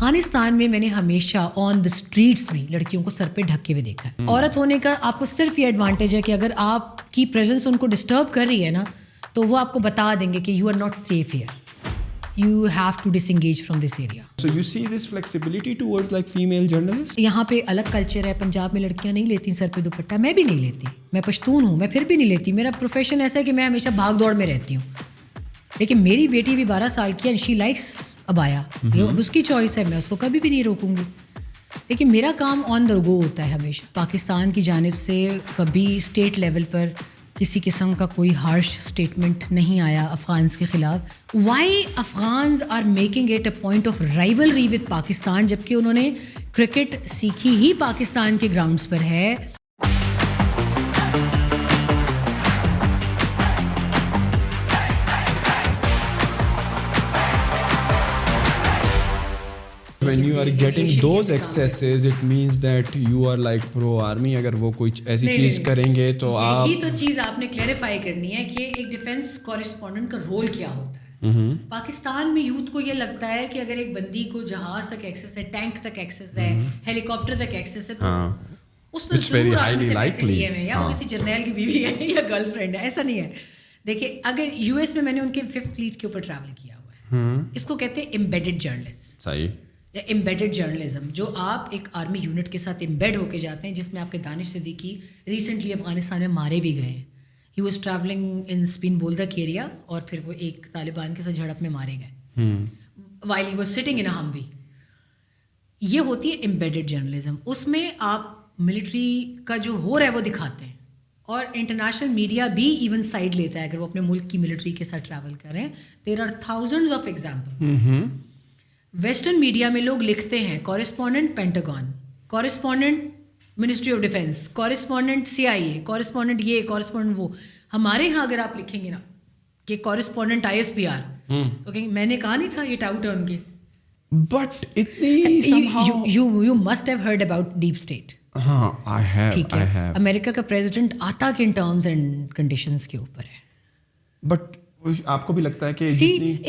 افغانستان میں نے ہمیشہ آن دا اسٹریٹس بھی لڑکیوں کو سر پہ ڈھکے ہوئے دیکھا ہے. عورت ہونے کا آپ کو صرف یہ ایڈوانٹیج ہے کہ اگر آپ کی پریزنس ان کو ڈسٹرب کر رہی ہے نا تو وہ آپ کو بتا دیں گے کہ you are not safe here, you have to disengage from this area. So you see this flexibility towards like female journalists? یہاں پہ الگ کلچر ہے. پنجاب میں لڑکیاں نہیں لیتی سر پہ دوپٹہ, میں بھی نہیں لیتی. میں پشتون ہوں, میں پھر بھی نہیں لیتی. میرا پروفیشن ایسا ہے کہ میں ہمیشہ بھاگ دوڑ میں رہتی ہوں. لیکن میری بیٹی بھی 12 سال کی ہے, شی لائکس ابایا, یہ اس کی چوائس ہے, میں اس کو کبھی بھی نہیں روکوں گی. لیکن میرا کام آن دا گو ہوتا ہے ہمیشہ. پاکستان کی جانب سے کبھی اسٹیٹ لیول پر کسی قسم کا کوئی ہارش اسٹیٹمنٹ نہیں آیا افغانز کے خلاف. Why Afghans are making it a point of rivalry with Pakistan, جبکہ انہوں نے کرکٹ سیکھی ہی پاکستان کے گراؤنڈس پر ہے. When you are getting those excesses, it means that you are like pro army. اگر وہ کوئی ایسی چیز کریں گے تو آپ, یہی تو چیز آپ نے کلیریفائی کرنی ہے کہ ایک ڈیفینس کورسپونڈنٹ کا رول کیا ہوتا ہے. پاکستان میں یوتھ کو یہ لگتا ہے کہ اگر ایک بندی کو جہاز تک ایکسیس ہے, ٹینک تک ایکسیس ہے, ہیلی کاپٹر تک ایکسیس ہے, تو اس نے ضرور آدمی سے پیسے لیے ہوئے, یا وہ کسی جرنیل کی بیوی ہے یا گرل فرینڈ ہے. ایسا نہیں ہے. دیکھیں, اگر یو ایس میں نے ان کے 5th فلیٹ کے اوپر ٹریول کیا ہوا ہے, اس کو کہتے ہیں ایمبیڈڈ جرنلسٹ. صحیح, یا ایمبیڈڈ جرنلزم, جو آپ ایک آرمی یونٹ کے ساتھ ایمبیڈ ہو کے جاتے ہیں, جس میں آپ کے دانش صدیقی ریسنٹلی افغانستان میں مارے بھی گئے ہیں. He was travelling in Spin Boldak area, اور پھر وہ ایک طالبان کے ساتھ جھڑپ میں مارے گئے while he was sitting in a Humvee. یہ ہوتی ہے ایمبیڈڈ جرنلزم. اس میں آپ ملٹری کا جو ہو رہا ہے وہ دکھاتے ہیں, اور انٹرنیشنل میڈیا بھی ایون سائڈ لیتا ہے اگر وہ اپنے ملک کی ملٹری کے ساتھ ٹریول کر رہے ہیں. There are thousands of example. Western media میں لوگ لکھتے ہیں correspondent Pentagon, correspondent ministry of defence, correspondent CIA, correspondent یہ, کورسپونڈنٹ وہ. ہمارے یہاں اگر آپ لکھیں گے نا کہ کورسپونڈنٹ ISPR, تو کہیں میں نے کہا نہیں تھا یہ ٹاؤٹ ہے ان کے. بٹ اتنی you must have heard about deep state. ہاں, I have. ٹھیک ہے, امریکہ کا پریزیڈنٹ آتا کن ٹرمز اینڈ کنڈیشنز کے اوپر ہے. بٹ آپ کو بھی لگتا ہے کہ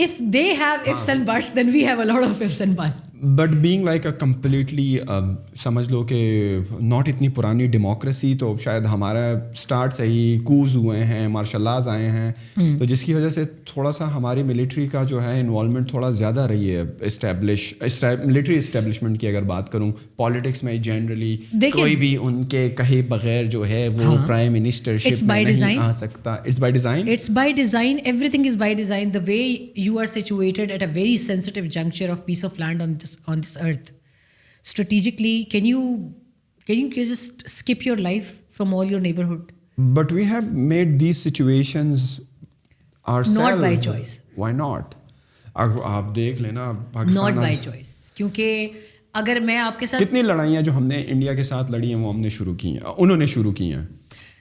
if they have ifs and buts, then we have a lot of ifs and buts. But being like a completely سمجھ لو کہ not اتنی پرانی ڈیموکریسی, تو شاید ہمارا اسٹارٹ سے ہی کوز ہوئے ہیں, مارشل لاز آئے ہیں, تو جس کی وجہ سے تھوڑا سا ہماری ملٹری کا جو ہے انوالومنٹ تھوڑا زیادہ رہی ہے. ملٹری اسٹیبلشمنٹ کی اگر بات کروں, پالیٹکس میں جنرلی کوئی بھی ان کے کہے بغیر جو ہے وہ پرائم منسٹرشپ میں نہیں آ سکتا. It's by design. It's by design. Everything is by design. The way you are situated at a very sensitive juncture of piece of land on this earth, strategically, can you just skip your life from all your neighborhood? But we have made these situations ourselves. Not by choice. Why not? آپ دیکھ لینا Pakistan. Not by choice. کیونکہ اگر میں آپ کے ساتھ کتنی لڑائیاں جو ہم نے انڈیا کے ساتھ لڑی ہیں وہ ہم نے شروع کی ہیں, انہوں نے شروع کی ہیں.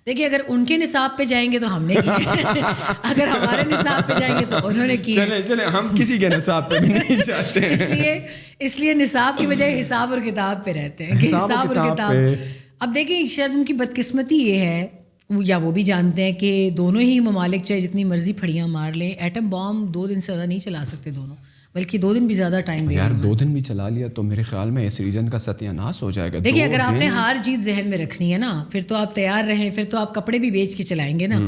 دیکھیے, اگر ان کے نصاب پہ جائیں گے تو ہم نے کی, اگر ہمارے نصاب پہ جائیں گے تو انہوں نے کی. چلیں ہم کسی کے نصاب پہ بھی نہیں جاتے ہیں. اس لیے نصاب کی بجائے حساب اور کتاب پہ رہتے ہیں کہ حساب اور کتاب. اب دیکھیں, شاید ان کی بدقسمتی یہ ہے, یا وہ بھی جانتے ہیں کہ دونوں ہی ممالک چاہے جتنی مرضی پھڑیاں مار لیں, ایٹم بام 2 دن سے زیادہ نہیں چلا سکتے دونوں, بلکہ 2 دن بھی زیادہ ٹائم دے. یار 2 دن بھی چلا لیا تو میرے خیال میں اس ریجن کا ستیہ ناش ہو جائے گا. دیکھیے, اگر آپ نے ہار جیت ذہن میں رکھنی ہے نا, پھر تو آپ تیار رہیں, پھر تو آپ کپڑے بھی بیچ کے چلائیں گے نا.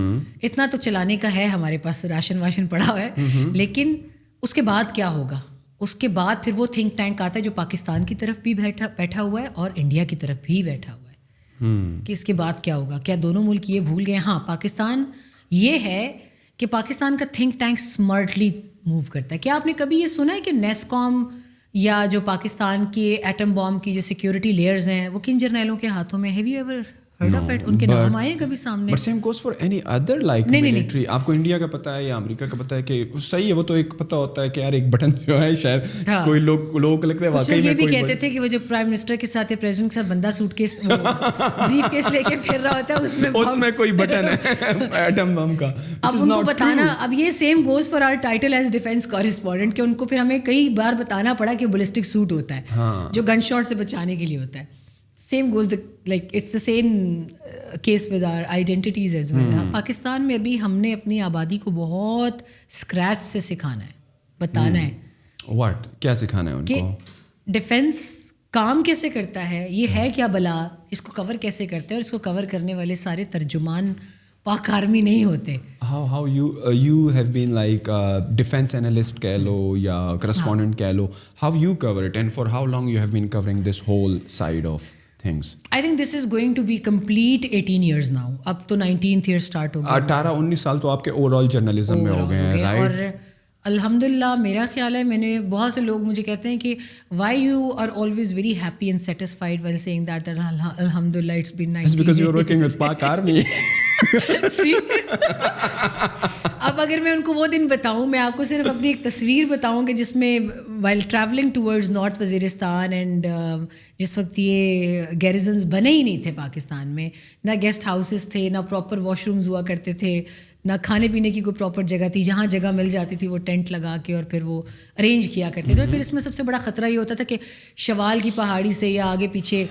اتنا تو چلانے کا ہے ہمارے پاس, راشن پڑا ہوا ہے. لیکن اس کے بعد کیا ہوگا؟ اس کے بعد پھر وہ تھنک ٹینک آتا ہے جو پاکستان کی طرف بھی بیٹھا ہوا ہے اور انڈیا کی طرف بھی بیٹھا ہوا ہے, کہ اس کے بعد کیا ہوگا. کیا دونوں ملک یہ بھول گئے؟ ہاں, پاکستان یہ ہے کہ پاکستان کا تھنک ٹینک اسمارٹلی موو کرتا ہے. کیا آپ نے کبھی یہ سنا ہے کہ نیسکوم یا جو پاکستان کی ایٹم بام کی جو سیکیورٹی لیئرز ہیں وہ کن جرنیلوں کے ہاتھوں میں؟ Have you ever heard of it? ان کے نام آئے ہیں کبھی سامنے؟ But same goes for any other like military. آپ کو انڈیا کا پتہ ہے یا امریکہ کا پتہ ہے کہ صحیح ہے, وہ تو ایک پتہ ہوتا ہے کہ یار ایک بٹن جو ہے شاید کوئی لوگوں کو لگتا ہے واقعی میں. یہ بھی کہتے تھے کہ وہ جو پرائم منسٹر کے ساتھ یا پریزیڈنٹ کے ساتھ بندہ سوٹ کیس بریف کیس لے کے پھر رہا ہوتا ہے, اس میں کوئی بٹن ہے ایٹم بم کا. اب ان کو بتانا, اب یہ same goes for our title as defence correspondent, کہ ان کو پھر ہمیں کئی بار بتانا پڑا کہ بالسٹک سوٹ ہوتا ہے جو گن شاٹ سے بچانے کے لیے ہوتا ہے. Same goes like it's the same case with our identities as well. Pakistan میں ابھی ہم نے اپنی آبادی کو بہت اسکریچ سے سکھانا ہے, بتانا ہے. واٹ کیا سکھانا ہے ان کو؟ ڈیفینس کام کیسے کرتا ہے، یہ ہے کیا بلا، اس کو کور کیسے کرتے ہیں، اور اس کو کور کرنے والے سارے ترجمان پاک آرمی نہیں ہوتے. how you have been like a defense analyst کہہ لو یا correspondent کہہ لو, how you cover it and for how long you have been covering this whole side of things? I think this is going to be complete 18 years now. اب تو 19th year start ہو گیا. 18-19 سال تو آپ کے over all journalism میں ہو گئے ہیں, رائٹ؟ اور الحمدللہ میرا خیال ہے، میں نے بہت سے لوگ مجھے کہتے ہیں کہ why you are always very happy and satisfied while saying that الحمدللہ it's been 19 years. It's because you are working with Pak Army. اب اگر میں ان کو وہ دن بتاؤں، میں آپ کو صرف اپنی ایک تصویر بتاؤں کہ جس میں while travelling towards north Waziristan and جس وقت یہ گیریزنز بنے ہی نہیں تھے پاکستان میں، نہ گیسٹ ہاؤسز تھے، نہ پراپر واش رومز ہوا کرتے تھے، نہ کھانے پینے کی کوئی پراپر جگہ تھی، جہاں جگہ مل جاتی تھی وہ ٹینٹ لگا کے اور پھر وہ ارینج کیا کرتے تھے. پھر اس میں سب سے بڑا خطرہ یہ ہوتا تھا کہ شوال کی پہاڑی سے یا آگے پیچھے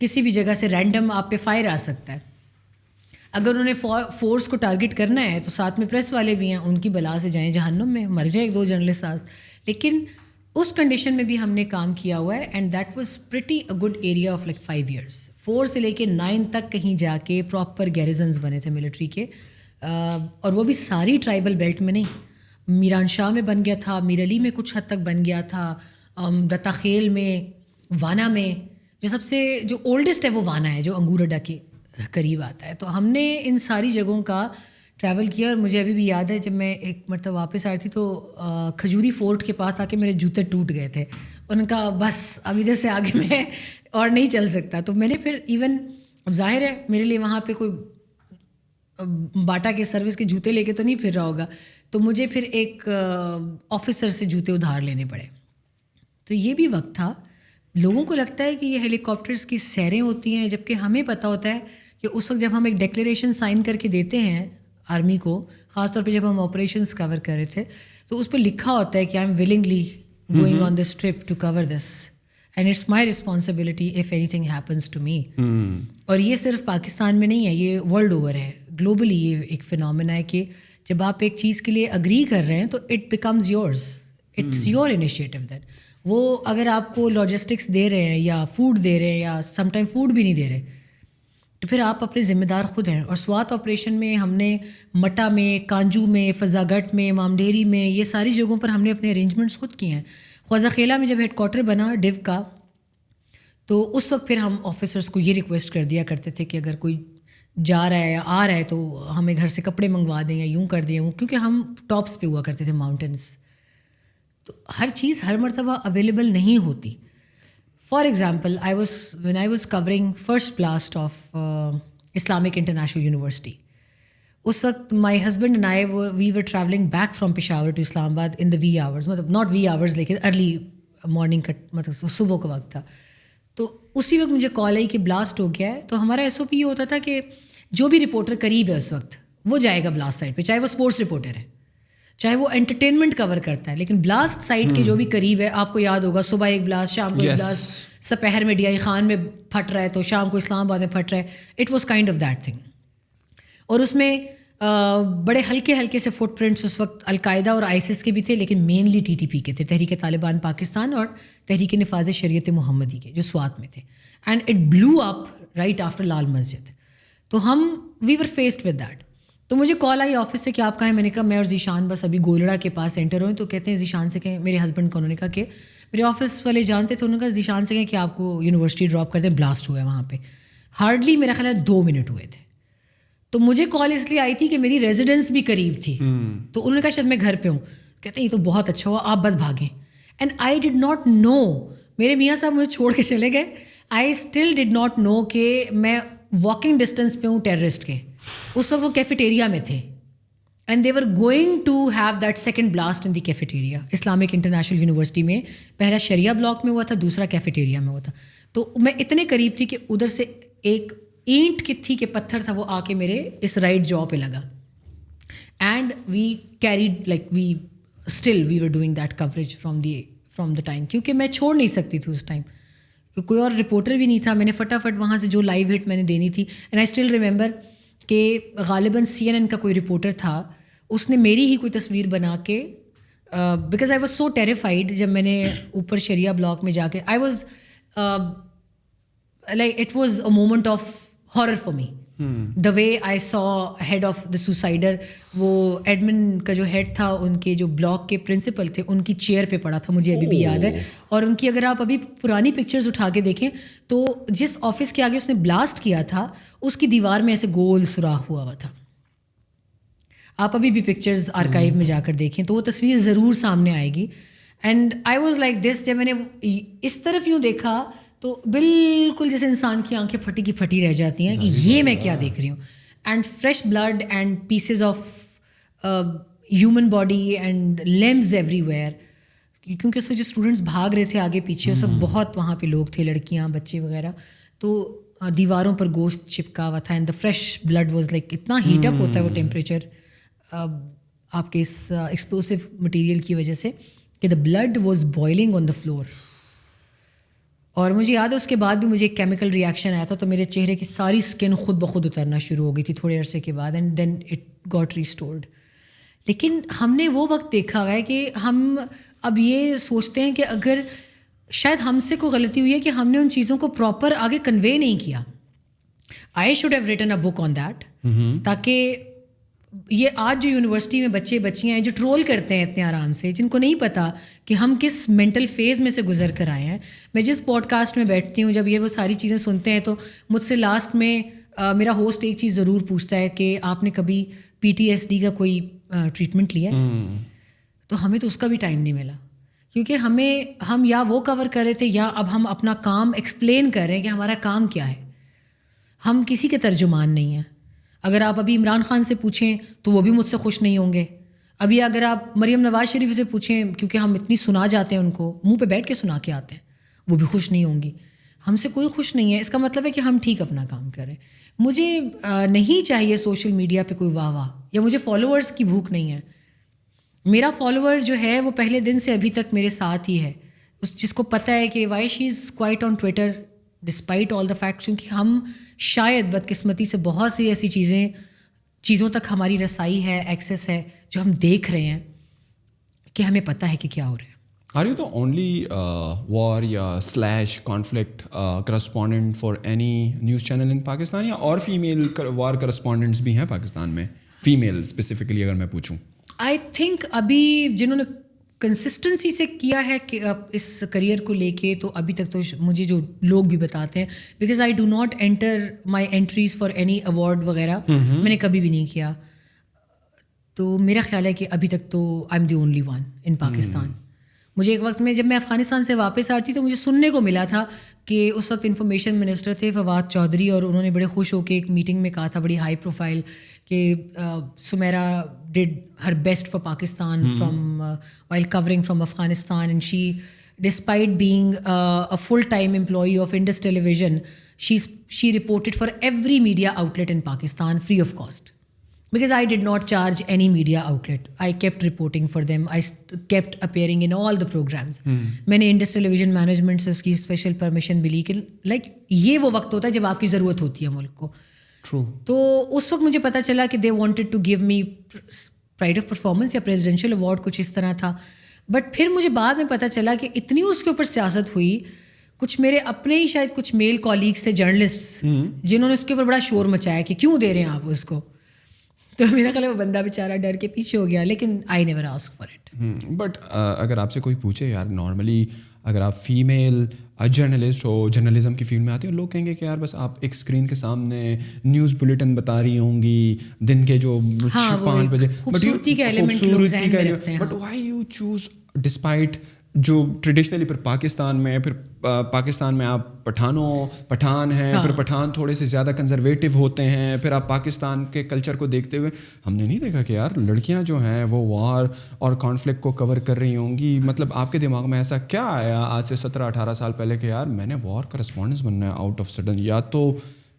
کسی بھی جگہ سے رینڈم آپ پہ فائر آ سکتا ہے. اگر انہیں فورس کو ٹارگٹ کرنا ہے تو ساتھ میں پریس والے بھی ہیں، ان کی بلا سے جائیں جہنم میں، مر جائیں 2 جرنلسٹ ساتھ. لیکن اس کنڈیشن میں بھی ہم نے کام کیا ہوا ہے and that was pretty a good area of like 5 years. 4 سے لے کے 9 تک کہیں جا کے پراپر گیریزنز بنے تھے ملٹری کے، اور وہ بھی ساری ٹرائبل بیلٹ میں نہیں. میران شاہ میں بن گیا تھا، میر علی میں کچھ حد تک بن گیا تھا، دتا خیل میں، وانا میں. جو سب سے جو اولڈسٹ ہے وہ وانا ہے جو انگور اڈا کے قریب آتا ہے. تو ہم نے ان ساری جگہوں کا ٹریول کیا. اور مجھے ابھی بھی یاد ہے جب میں ایک مرتبہ واپس آئی تھی تو کھجوری فورٹ کے پاس آ کے میرے جوتے ٹوٹ گئے تھے. ان کا بس اب ادھر سے آگے میں اور نہیں چل سکتا. تو میں نے پھر ایون، اب ظاہر ہے میرے لیے وہاں پہ کوئی باٹا کے سروس کے جوتے لے کے تو نہیں پھر رہا ہوگا، تو مجھے پھر ایک آفیسر سے جوتے ادھار لینے پڑے. تو یہ بھی وقت تھا. لوگوں کو لگتا ہے کہ یہ ہیلی کاپٹرس کی سیریں ہوتی ہیں، جبکہ ہمیں پتہ ہوتا ہے کہ اس وقت جب ہم ایک ڈیکلیریشن سائن کر کے دیتے ہیں آرمی کو، خاص طور پہ جب ہم آپریشنس کور کر رہے تھے، تو اس پہ لکھا ہوتا ہے کہ I am willingly going on this trip to cover this and it's my responsibility if anything happens to me. اور یہ صرف پاکستان میں نہیں ہے، یہ ورلڈ اوور ہے، گلوبلی یہ ایک فینومینا ہے کہ جب آپ ایک چیز کے لیے اگری کر رہے ہیں تو it becomes yours, it's your initiative. Then وہ اگر آپ کو لاجسٹکس دے رہے ہیں یا فوڈ دے رہے ہیں یا سم ٹائم فوڈ بھی نہیں دے رہے، تو پھر آپ اپنے ذمہ دار خود ہیں. اور سوات آپریشن میں ہم نے مٹا میں، کانجو میں، فضا گٹ میں، مامڈیری میں، یہ ساری جگہوں پر ہم نے اپنے ارینجمنٹس خود کیے ہیں. خوضہ خیلہ میں جب ہیڈ کوارٹر بنا ڈیو کا، تو اس وقت پھر ہم آفیسرس کو یہ ریکویسٹ کر دیا کرتے تھے کہ اگر کوئی جا رہا ہے یا آ رہا ہے تو ہمیں گھر سے کپڑے منگوا دیں یا یوں کر دیں، کیونکہ ہم ٹاپس پہ ہوا کرتے تھے، ماؤنٹینس. تو ہر چیز ہر مرتبہ اویلیبل نہیں ہوتی. For example when I was covering first blast of Islamic International University, اس وقت my husband and I we were traveling back from Peshawar to Islamabad in the wee hours، مطلب not wee hours لیکن early morning کا، مطلب صبح کا وقت تھا. تو اسی وقت مجھے کال آئی کہ بلاسٹ ہو گیا ہے. تو ہمارا ایس او پی یہ ہوتا تھا کہ جو بھی رپورٹر قریب ہے اس وقت وہ جائے گا بلاسٹ سائٹ پہ، چاہے وہ اسپورٹس رپورٹر ہے، چاہے وہ انٹرٹینمنٹ کور کرتا ہے، لیکن بلاسٹ سائٹ کے جو بھی قریب ہے، آپ کو یاد ہوگا صبح ایک بلاسٹ، شام کو ایک بلاسٹ، سپہر میں ڈی آئی خان میں پھٹ رہا ہے تو شام کو اسلام آباد میں پھٹ رہا ہے. It was kind of that thing. اور اس میں بڑے ہلکے ہلکے سے فٹ پرنٹس اس وقت القاعدہ اور آئسس کے بھی تھے، لیکن مینلی ٹی ٹی پی کے تھے، تحریک طالبان پاکستان اور تحریک نفاذ شریعت محمدی کے، جو سوات میں تھے. And it blew up right after Lal Masjid. تو ہم we were faced with that. تو مجھے کال آئی آفس سے کہ آپ کہاں ہیں؟ میں نے کہا میں اور ذیشان بس ابھی گولڑا کے پاس سینٹر ہوئے. تو کہتے ہیں ذیشان سے کہیں، میرے ہسبینڈ کو، انہوں نے کہا کہ میرے آفس والے جانتے تھے، انہوں نے کہا ذیشان سے کہیں کہ آپ کو یونیورسٹی ڈراپ کر دیں، بلاسٹ ہوا ہے وہاں پہ. ہارڈلی میرا خیال ہے 2 منٹ ہوئے تھے. تو مجھے کال اس لیے آئی تھی کہ میری ریزیڈنس بھی قریب تھی. تو انہوں نے کہا شاید میں گھر پہ ہوں. کہتے ہیں یہ تو بہت اچھا ہوا، آپ بس بھاگیں. And I did not know, میرے میاں صاحب مجھے چھوڑ کے چلے گئے. I still did not know کہ میں واکنگ ڈسٹینس پہ ہوں ٹیررسٹ کے. اس وقت وہ کیفیٹیریا میں تھے and they were going to have that second blast in the cafeteria. Islamic International University میں پہلا شریعہ بلاک میں ہوا تھا، دوسرا کیفیٹیریا میں ہوا تھا. تو میں اتنے قریب تھی کہ ادھر سے ایک اینٹ کی تھی کہ پتھر تھا، وہ آ کے میرے اس رائٹ جو پہ لگا. And we carried like we still we were doing that coverage from the time, کیونکہ میں چھوڑ نہیں سکتی تھی اس ٹائم، کوئی اور رپورٹر بھی نہیں تھا. میں نے فٹافٹ وہاں سے جو لائیو ہٹ میں نے دینی تھی. اینڈ آئی اسٹل ریممبر کہ غالباً CNN کا کوئی رپورٹر تھا، اس نے میری ہی کوئی تصویر بنا کے because I was so terrified جب میں نے اوپر شریعہ بلاک میں جا کے I was like it was a moment of horror for me the way I saw head of the سوسائڈر, وہ ایڈمن کا جو ہیڈ تھا ان کے جو بلاک کے پرنسپل تھے ان کی چیئر پہ پڑا تھا, مجھے ابھی بھی یاد ہے. اور ان کی اگر آپ ابھی پرانی پکچرز اٹھا کے دیکھیں تو جس آفس کے آگے اس نے بلاسٹ کیا تھا اس کی دیوار میں ایسے گول سوراخ ہوا تھا. آپ ابھی بھی پکچرز آرکائیو میں جا کر دیکھیں تو وہ تصویر ضرور سامنے آئے گی. And I was like this, جب میں نے اس طرف یوں دیکھا تو بالکل جیسے انسان کی آنکھیں پھٹی کی پھٹی رہ جاتی ہیں کہ یہ میں کیا دیکھ رہی ہوں. And fresh blood and pieces of human body and limbs everywhere, کیونکہ اس وقت جو اسٹوڈنٹس بھاگ رہے تھے آگے پیچھے سب بہت وہاں پہ لوگ تھے, لڑکیاں بچے وغیرہ, تو دیواروں پر گوشت چپکا ہوا تھا. And the fresh blood was like اتنا ہیٹ اپ ہوتا ہے وہ ٹیمپریچر آپ کے اس ایکسپلوسو مٹیریل کی وجہ سے کہ the blood was boiling on the floor. اور مجھے یاد ہے اس کے بعد بھی مجھے ایک کیمیکل ریئیکشن آیا تھا تو میرے چہرے کی ساری اسکن خود بخود اترنا شروع ہو گئی تھی تھوڑے عرصے کے بعد, and then it got restored. لیکن ہم نے وہ وقت دیکھا ہوا ہے کہ ہم اب یہ سوچتے ہیں کہ اگر شاید ہم سے کوئی غلطی ہوئی ہے کہ ہم نے ان چیزوں کو پراپر آگے کنوے نہیں کیا. I should have written a book on that, تاکہ یہ آج جو یونیورسٹی میں بچے بچیاں ہیں جو ٹرول کرتے ہیں اتنے آرام سے, جن کو نہیں پتہ کہ ہم کس مینٹل فیز میں سے گزر کر آئے ہیں. میں جس پوڈ کاسٹ میں بیٹھتی ہوں جب یہ وہ ساری چیزیں سنتے ہیں تو مجھ سے لاسٹ میں میرا ہوسٹ ایک چیز ضرور پوچھتا ہے کہ آپ نے کبھی PTSD کا کوئی ٹریٹمنٹ لیا ہے؟ تو ہمیں تو اس کا بھی ٹائم نہیں ملا, کیونکہ ہم یا وہ کور کر رہے تھے یا اب ہم اپنا کام ایکسپلین کر رہے ہیں کہ ہمارا کام کیا ہے. ہم کسی کے ترجمان نہیں ہیں. اگر آپ ابھی عمران خان سے پوچھیں تو وہ بھی مجھ سے خوش نہیں ہوں گے. ابھی اگر آپ مریم نواز شریف سے پوچھیں, کیونکہ ہم اتنی سنا جاتے ہیں ان کو, منہ پہ بیٹھ کے سنا کے آتے ہیں, وہ بھی خوش نہیں ہوں گی. ہم سے کوئی خوش نہیں ہے. اس کا مطلب ہے کہ ہم ٹھیک اپنا کام کریں. مجھے نہیں چاہیے سوشل میڈیا پہ کوئی واہ واہ, یا مجھے فالوورس کی بھوک نہیں ہے. میرا فالوور جو ہے وہ پہلے دن سے ابھی تک میرے ساتھ ہی ہے, جس کو پتہ ہے کہ why she is quite on Twitter despite all the fact, کیونکہ ہم شاید بدقسمتی سے بہت سی ایسی چیزوں تک ہماری رسائی ہے, ایکسیس ہے, جو ہم دیکھ رہے ہیں کہ ہمیں پتہ ہے کہ کیا ہو رہا ہے. Are you the only war یا /conflict correspondent for any news channel in Pakistan, یا اور فیمیل وار correspondents بھی ہیں پاکستان میں, فیمیل اسپیسیفکلی اگر میں پوچھوں؟ آئی تھنک ابھی جنہوں نے کنسسٹنسی سے کیا ہے کہ اس کریئر کو لے کے, تو ابھی تک تو مجھے جو لوگ بھی بتاتے ہیں, because I do not inter my entries for any award وغیرہ, میں نے کبھی بھی نہیں کیا. تو میرا خیال ہے کہ ابھی تک تو I am the only one in Pakistan. مجھے ایک وقت میں جب میں افغانستان سے واپس آتی تو مجھے سننے کو ملا تھا کہ اس وقت انفارمیشن منسٹر تھے فواد چودھری, اور انہوں نے بڑے خوش ہو کے ایک میٹنگ میں کہا تھا, بڑی ہائی پروفائل, کہ Samira did her best for Pakistan from while covering from Afghanistan, and she despite being a full time employee of Indus television, she reported for every media outlet in Pakistan free of cost. Because I did not charge any media outlet. I kept reporting for them. I kept appearing in all the programs. میں نے Indus television management سے اس کی special permission بھی لی کہ like یہ وہ وقت ہوتا ہے جب آپ کی ضرورت ہوتی ہے ملک کو. True. تو اس وقت مجھے پتہ چلا کہ they wanted to give me pride of performance یا presidential award, کچھ اس طرح تھا. بٹ پھر مجھے بعد میں پتہ چلا کہ اتنی اس کے اوپر سیاست ہوئی, کچھ میرے اپنے ہی شاید کچھ میل کولیگس تھے جرنلسٹ, جنہوں نے اس کے اوپر بڑا شور مچایا کہ کیوں دے رہے ہیں آپ اس کو. تو میرا خیال ہے وہ بندہ بیچارہ ڈر کے پیچھے ہو گیا, لیکن I never ask for it. But اگر آپ سے کوئی پوچھے یار نارملی اگر آپ فیمیل جرنلسٹ ہو, جرنلزم کی فیلڈ میں آتے ہیں, لوگ کہیں گے کہ یار بس آپ ایک اسکرین کے سامنے نیوز بلیٹن بتا رہی ہوں گی دن کے جو 5 بجے, but why you choose despite جو ٹریڈیشنلی پھر پاکستان میں آپ پٹھان ہیں, پھر پٹھان تھوڑے سے زیادہ کنزرویٹو ہوتے ہیں, پھر آپ پاکستان کے کلچر کو دیکھتے ہوئے ہم نے نہیں دیکھا کہ یار لڑکیاں جو ہیں وہ وار اور کانفلکٹ کو کور کر رہی ہوں گی. مطلب آپ کے دماغ میں ایسا کیا آیا آج سے 17-18 سال پہلے کہ یار میں نے وار کرسپونڈنس بننا ہے آؤٹ آف سڈن, یا تو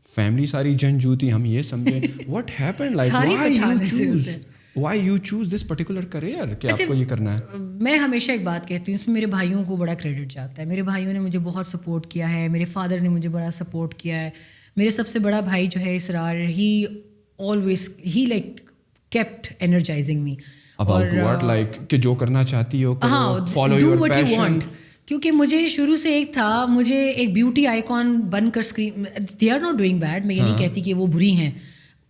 فیملی ساری جنجو تھی, ہم یہ سمجھیں what happen, like why you choose this particular career کہ آپ کو یہ کرنا ہے. میں ہمیشہ ایک بات کہتی ہوں, اس میں میرے بھائیوں کو بڑا کریڈٹ جاتا ہے. میرے بھائیوں نے مجھے بہت سپورٹ کیا ہے, میرے فادر نے مجھے بڑا سپورٹ کیا ہے. میرے سب سے بڑا بھائی جو ہے Israr, he always he like kept energizing me. about what, like کہ جو کرنا چاہتی ہو کرو, follow your passion. کیونکہ مجھے شروع سے ایک تھا, مجھے ایک بیوٹی آئیکن بن کر screen, they are not doing bad, میں یہ نہیں کہتی کہ وہ بری ہیں,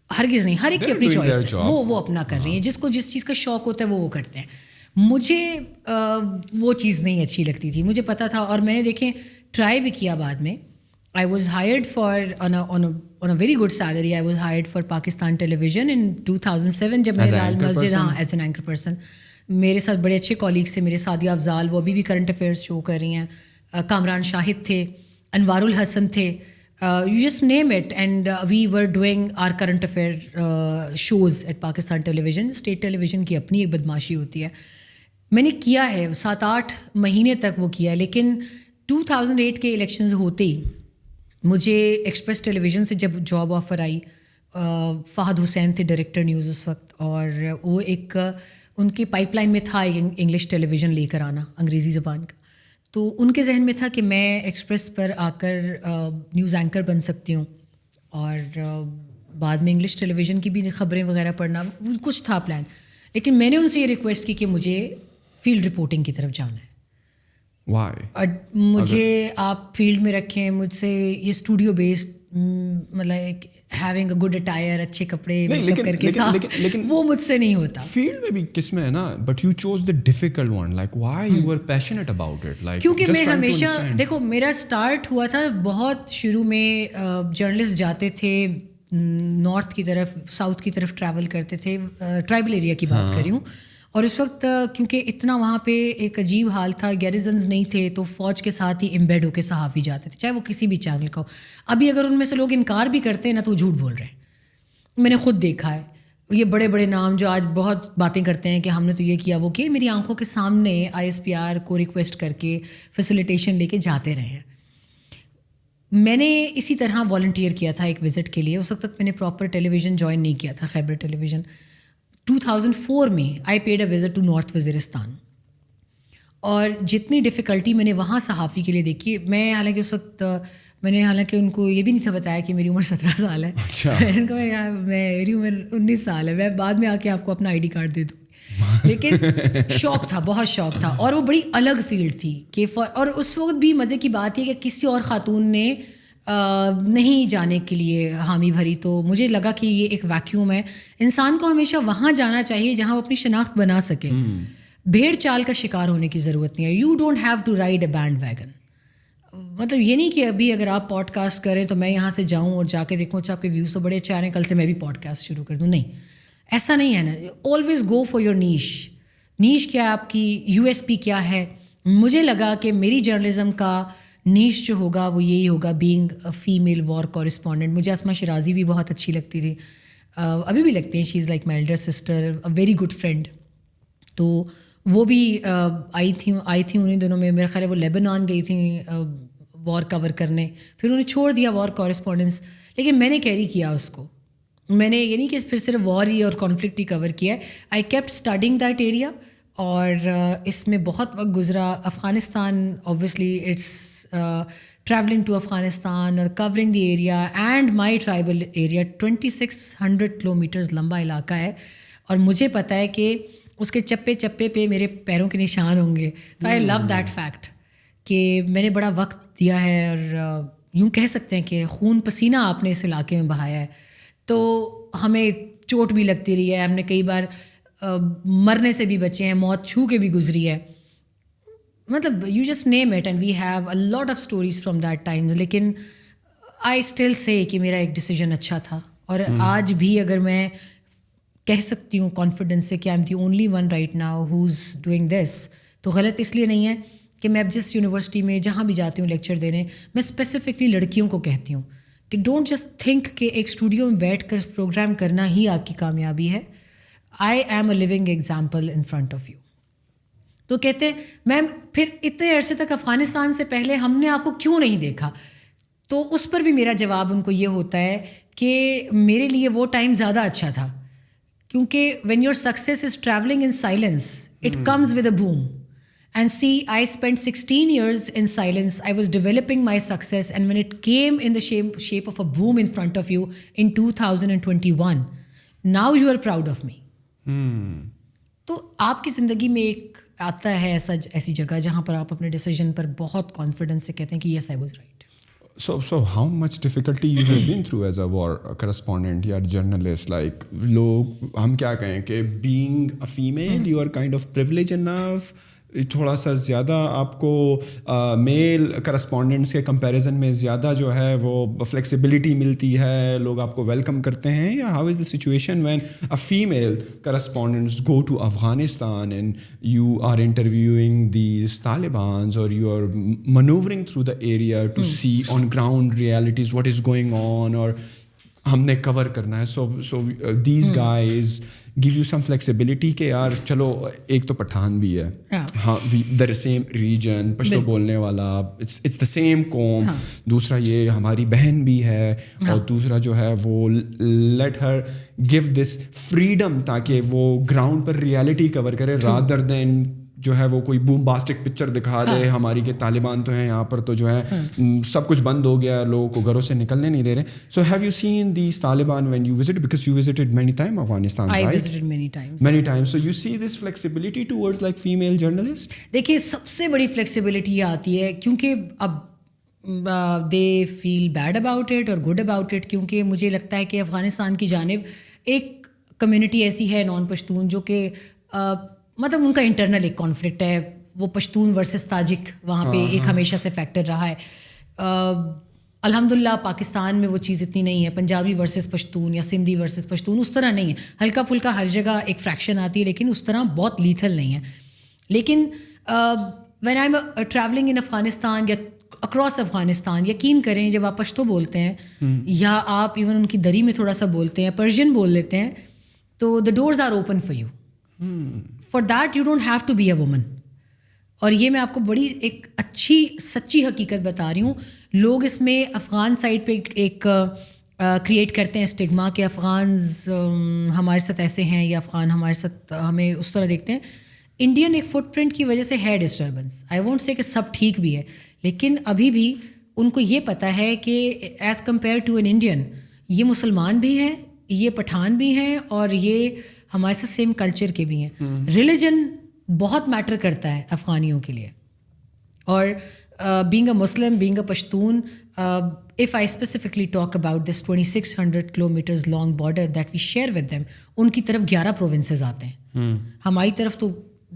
ہرگز نہیں, ہر ایک کی اپنی چوائس ہے, وہ اپنا کر رہی ہیں, جس کو جس چیز کا شوق ہوتا ہے وہ کرتے ہیں. مجھے وہ چیز نہیں اچھی لگتی تھی, مجھے پتہ تھا, اور میں نے دیکھیں ٹرائی بھی کیا بعد میں. I was hired for on a very good salary. I was hired for Pakistan Television in 2007 جب میں Lal Masjid, as an anchor person. میرے ساتھ بڑے اچھے کولیگس تھے میرے, سعدیہ افضال, وہ ابھی بھی کرنٹ افیئرس شو کر رہی ہیں, کامران شاہد تھے, انوار الحسن تھے, you just name it, and we were doing our current affair shows at Pakistan Television. State Television کی اپنی ایک بدماشی ہوتی ہے. میں نے کیا ہے 7-8 مہینے تک وہ کیا, لیکن 2008 کے الیکشنز ہوتے ہی مجھے ایکسپریس ٹیلی ویژن سے جب جاب آفر آئی, فہد حسین تھے ڈائریکٹر نیوز اس وقت, اور وہ ایک ان کی پائپ لائن میں تھا انگلش ٹیلی ویژن لے کر آنا, انگریزی زبان کا. تو ان کے ذہن میں تھا کہ میں ایکسپریس پر آ کر نیوز اینکر بن سکتی ہوں, اور بعد میں انگلش ٹیلی ویژن کی بھی خبریں وغیرہ پڑھنا, کچھ تھا پلان. لیکن میں نے ان سے یہ ریکویسٹ کی کہ مجھے فیلڈ رپورٹنگ کی طرف جانا ہے. اور مجھے آپ فیلڈ میں رکھیں, مجھ سے یہ اسٹوڈیو بیسڈ, مطلب ہیونگ اے گڈ اٹائر, اچھے کپڑے میک اپ کر کے ساتھ, وہ مجھ سے نہیں ہوتا. فیلڈ میں بھی کس میں ہے نا, but you choose the difficult one, like why you are passionate about it, like کیونکہ میں ہمیشہ, دیکھو میرا اسٹارٹ ہوا تھا بہت شروع میں, جرنلسٹ جاتے تھے نارتھ کی طرف, ساؤتھ کی طرف ٹریول کرتے تھے, ٹرائبل ایریا کی بات کر رہی ہوں, اور اس وقت کیونکہ اتنا وہاں پہ ایک عجیب حال تھا, گیریزنز نہیں تھے, تو فوج کے ساتھ ہی امبیڈ ہو کے صحافی جاتے تھے, چاہے وہ کسی بھی چینل کا ہو. ابھی اگر ان میں سے لوگ انکار بھی کرتے ہیں نا تو وہ جھوٹ بول رہے ہیں. میں نے خود دیکھا ہے, یہ بڑے بڑے نام جو آج بہت باتیں کرتے ہیں کہ ہم نے تو یہ کیا وہ کیا, میری آنکھوں کے سامنے ISPR کو ریکویسٹ کر کے فیسیلیٹیشن لے کے جاتے رہے ہیں. میں نے اسی طرح والنٹیئر کیا تھا ایک وزٹ کے لیے, اس وقت تک میں نے پراپر ٹیلی ویژن جوائن نہیں کیا تھا, خیبر ٹیلی ویژن. 2004 میں I paid a visit to north Waziristan, اور جتنی ڈفیکلٹی میں نے وہاں صحافی کے لیے دیکھی, میں حالانکہ اس وقت میں نے حالانکہ ان کو یہ بھی نہیں تھا بتایا کہ میری عمر 17 سال ہے. میں نے کہا میری عمر 19 سال ہے, میں بعد میں آ کے آپ کو اپنا ID کارڈ دے دوں. لیکن شوق تھا, بہت شوق تھا, اور وہ بڑی الگ فیلڈ تھی کہ اور اس وقت بھی مزے کی بات یہ کہ کسی اور خاتون نے نہیں جانے کے لیے حامی بھری, تو مجھے لگا کہ یہ ایک ویکیوم ہے. انسان کو ہمیشہ وہاں جانا چاہیے جہاں وہ اپنی شناخت بنا سکے, بھیڑ چال کا شکار ہونے کی ضرورت نہیں ہے. You don't have to ride a bandwagon. مطلب یہ نہیں کہ ابھی اگر آپ پوڈ کاسٹ کریں تو میں یہاں سے جاؤں اور جا کے دیکھوں اچھا آپ کے ویوز تو بڑے اچھے آ رہے ہیں, کل سے میں بھی پوڈ کاسٹ شروع کر دوں. نہیں, ایسا نہیں ہے نا. Always go for your niche. Niche کیا ہے آپ کی, USP کیا ہے. مجھے لگا کہ میری جرنلزم کا نیش جو ہوگا وہ یہی ہوگا, being a female war correspondent. مجھے اسما شرازی بھی بہت اچھی لگتی تھی, ابھی بھی لگتی ہیں, she is like my elder sister, a very good friend. تو وہ بھی آئی تھیں انہیں دنوں میں, میرا خیال ہے وہ لیبنان گئی تھیں وار کور کرنے, پھر انہوں نے چھوڑ دیا وار کورسپونڈنس. لیکن میں نے کیری کیا اس کو, میں نے یہ نہیں کہ پھر صرف وار ہی اور کانفلکٹ ہی کور کیا ہے. I kept studying that area, اور اس میں بہت وقت گزرا. Afghanistan obviously it's travelling to Afghanistan اور covering the area and my tribal area. 2600 kilometres لمبا علاقہ ہے, اور مجھے پتہ ہے کہ اس کے چپے چپے پہ میرے پیروں کے نشان ہوں گے. تو آئی لو دیٹ فیکٹ کہ میں نے بڑا وقت دیا ہے, اور یوں کہہ سکتے ہیں کہ خون پسینہ آپ نے اس علاقے میں بہایا ہے. تو ہمیں چوٹ بھی لگتی رہی ہے, ہم نے کئی بار مرنے سے بھی بچے ہیں, موت چھو کے بھی گزری ہے. مطلب you just name it, and we have a lot of stories from that times. لیکن آئی اسٹل سے کہ میرا ایک ڈیسیژن اچھا تھا, اور آج بھی اگر میں کہہ سکتی ہوں کانفیڈنس سے کہ I am the only one right now who is doing this, تو غلط اس لیے نہیں ہے کہ میں اب جس یونیورسٹی میں جہاں بھی جاتی ہوں لیکچر دینے, میں اسپیسیفکلی لڑکیوں کو کہتی ہوں کہ ڈونٹ جسٹ تھنک کہ ایک اسٹوڈیو میں بیٹھ کر پروگرام کرنا ہی آپ کی کامیابی ہے. I am a living example in front of you. تو کہتے ہیں میم پھر اتنے عرصے تک افغانستان سے پہلے ہم نے آپ کو کیوں نہیں دیکھا. تو اس پر بھی میرا جواب ان کو یہ ہوتا ہے کہ میرے لیے وہ ٹائم زیادہ اچھا تھا, کیونکہ when your success is travelling in silence it comes with a boom. And see, I spent 16 years in silence. I was developing my success, and when it came in the shape of a boom in front of you in 2021, now you are proud of me. تو آپ کی زندگی میں ایک آتا ہے ایسی جگہ جہاں پر آپ اپنے ڈیسیجن پر بہت کانفیڈنس سے کہتے ہیں کہ yes I was right. So how much difficulty you have been through as a war correspondent یا journalist? Like لوگ ہم کیا کہیں کہ being a female you are kind of privileged enough, تھوڑا سا زیادہ آپ کو میل کرسپونڈنٹس کے کمپیریزن میں زیادہ جو ہے وہ فلیکسیبلٹی ملتی ہے, لوگ آپ کو ویلکم کرتے ہیں, یا how is the situation when a female correspondents go to Afghanistan and you are interviewing these Talibans اور you are manoeuvring through the area to see on ground realities what is going on, اور ہم نے cover کرنا ہے. So these guys give you some flexibility کہ یار چلو ایک تو پٹھان بھی ہے, ہاں دا سیم ریجن, پشتو بولنے والا, اٹس دا سیم قوم, دوسرا یہ ہماری بہن بھی ہے, اور دوسرا جو ہے وہ let her give this freedom تاکہ وہ گراؤنڈ پر ریالٹی کور کرے رادر دین جو ہے وہ کوئی بوم باسٹک پکچر دکھا دے ہماری کہ طالبان تو ہیں یہاں پر تو جو ہے سب کچھ بند ہو گیا, لوگوں کو گھروں سے نکلنے نہیں دے رہے. So have you seen these Taliban when you visit, because you visited many time Afghanistan, I visited many times. many times. So you see this flexibility towards like female journalists? دیکھیے سب سے بڑی فلیکسیبلٹی یہ آتی ہے کیونکہ اب دے فیل بیڈ اباؤٹ اٹ اور good about it, کیونکہ مجھے لگتا ہے کہ افغانستان کی جانب ایک کمیونٹی ایسی ہے نان پشتون جو کہ مطلب ان کا انٹرنل ایک کانفلکٹ ہے, وہ پشتون ورسز تاجک وہاں پہ ایک ہمیشہ سے فیکٹر رہا ہے. الحمدللہ پاکستان میں وہ چیز اتنی نہیں ہے, پنجابی ورسز پشتون یا سندھی ورسز پشتون اس طرح نہیں ہے, ہلکا پھلکا ہر جگہ ایک فریکشن آتی ہے لیکن اس طرح بہت لیتھل نہیں ہے. لیکن when I am travelling in Afghanistan یا اکراس افغانستان, یقین کریں جب آپ پشتو بولتے ہیں یا آپ ایون ان کی دری میں تھوڑا سا بولتے ہیں, پرشین بول لیتے ہیں, تو the doors are open for you. For that you don't have to be a woman. اور یہ میں آپ کو بڑی ایک اچھی سچی حقیقت بتا رہی ہوں. لوگ اس میں افغان سائڈ پہ ایک کریٹ کرتے ہیں اسٹگما کہ افغانز ہمارے ساتھ ایسے ہیں یا افغان ہمارے ساتھ ہمیں اس طرح دیکھتے ہیں. انڈین ایک فٹ پرنٹ کی وجہ سے ہے ڈسٹربنس. آئی وونٹ سے کہ سب ٹھیک بھی ہے, لیکن ابھی بھی ان کو یہ پتہ ہے کہ as compare to an Indian یہ مسلمان بھی ہیں, یہ پٹھان بھی ہیں, اور یہ ہمارے ساتھ سیم کلچر کے بھی ہیں. ریلیجن بہت میٹر کرتا ہے افغانیوں کے لیے. اور being a Muslim, being a Pashtun, if I specifically talk about this 2600 kilometers long border that we share with them, ان کی طرف 11 provinces آتے ہیں. ہماری طرف تو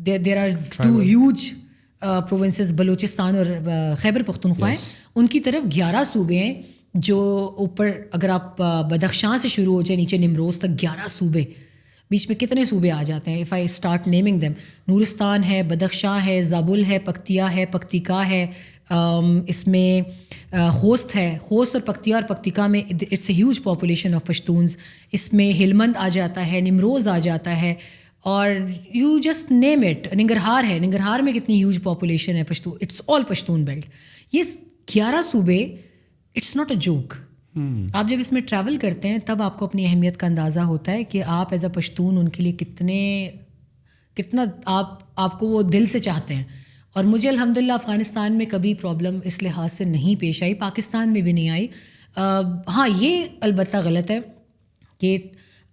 there are two huge provinces, Balochistan اور خیبر پختونخوا ہیں. ان کی طرف 11 صوبے ہیں جو اوپر اگر آپ بدخشاں سے شروع ہو جائیں نیچے نمروز تک 11 صوبے, بیچ میں کتنے صوبے آ جاتے ہیں. If I start naming them, Nuristan ہے, بدخشاں ہے, زابل ہے, پکتیا ہے, پکتیکا ہے, اس میں خوست ہے. خوست اور پکتیا اور پکتیکا میں it's a huge population of Pashtuns. اس میں ہلمند آ جاتا ہے, نمروز آ جاتا ہے, اور you just name it. Nangarhar ہے, ننگرہار میں کتنی ہیوج پاپولیشن ہے Pashtun. It's all Pashtun belt. یہ 11 صوبے, اٹس ناٹ اے جوک. آپ جب اس میں ٹریول کرتے ہیں تب آپ کو اپنی اہمیت کا اندازہ ہوتا ہے کہ آپ ایز اے پشتون ان کے لیے کتنا آپ کو وہ دل سے چاہتے ہیں. اور مجھے الحمدللہ افغانستان میں کبھی پرابلم اس لحاظ سے نہیں پیش آئی, پاکستان میں بھی نہیں آئی. ہاں یہ البتہ غلط ہے کہ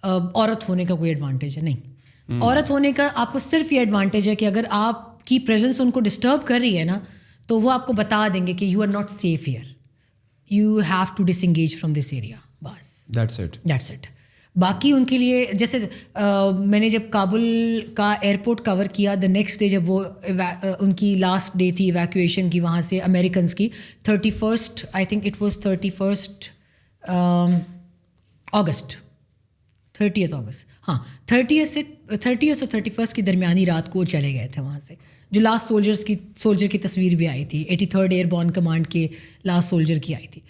عورت ہونے کا کوئی ایڈوانٹیج ہے, نہیں. عورت ہونے کا آپ کو صرف یہ ایڈوانٹیج ہے کہ اگر آپ کی پریزنس ان کو ڈسٹرب کر رہی ہے نا, تو وہ آپ کو بتا دیں گے کہ you are not safe here, you have to disengage from this area. بس دیٹس اٹ. باقی ان کے لیے جیسے میں نے جب کابل کا ایئرپورٹ کور کیا, دا نیکسٹ ڈے جب وہ ان کی لاسٹ ڈے تھی ایویکویشن کی وہاں سے امیریکنس کی, 31 آئی تھنک اٹ واز 31 اگست, 30 اگست, ہاں 30 اور 31 کی درمیانی رات کو چلے گئے تھے وہاں سے. جو لاسٹ سولجر کی تصویر بھی آئی تھی, 83rd ایئر بورن کمانڈ کے لاسٹ سولجر کی آئی تھی.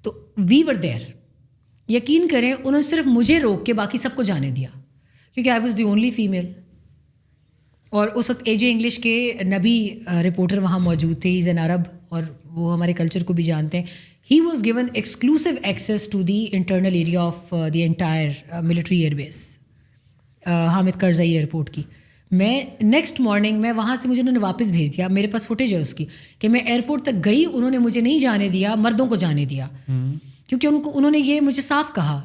تو وی ور دیر. یقین کریں انہوں نے صرف مجھے روک کے باقی سب کو جانے دیا, کیونکہ I was the only female. اور اس وقت AJ انگلش کے نبی رپورٹر وہاں موجود تھے, از این عرب, اور وہ ہمارے کلچر کو بھی جانتے ہیں. He was given exclusive access to the internal area of the entire military air base, Hamid Karzai airport کی. میں نیکسٹ مارننگ میں وہاں سے مجھے انہوں نے واپس بھیج دیا, میرے پاس فوٹیج ہے اس کی, کہ میں ایئرپورٹ تک گئی, انہوں نے مجھے نہیں جانے دیا, مردوں کو جانے دیا, کیونکہ انہوں نے یہ مجھے صاف کہا,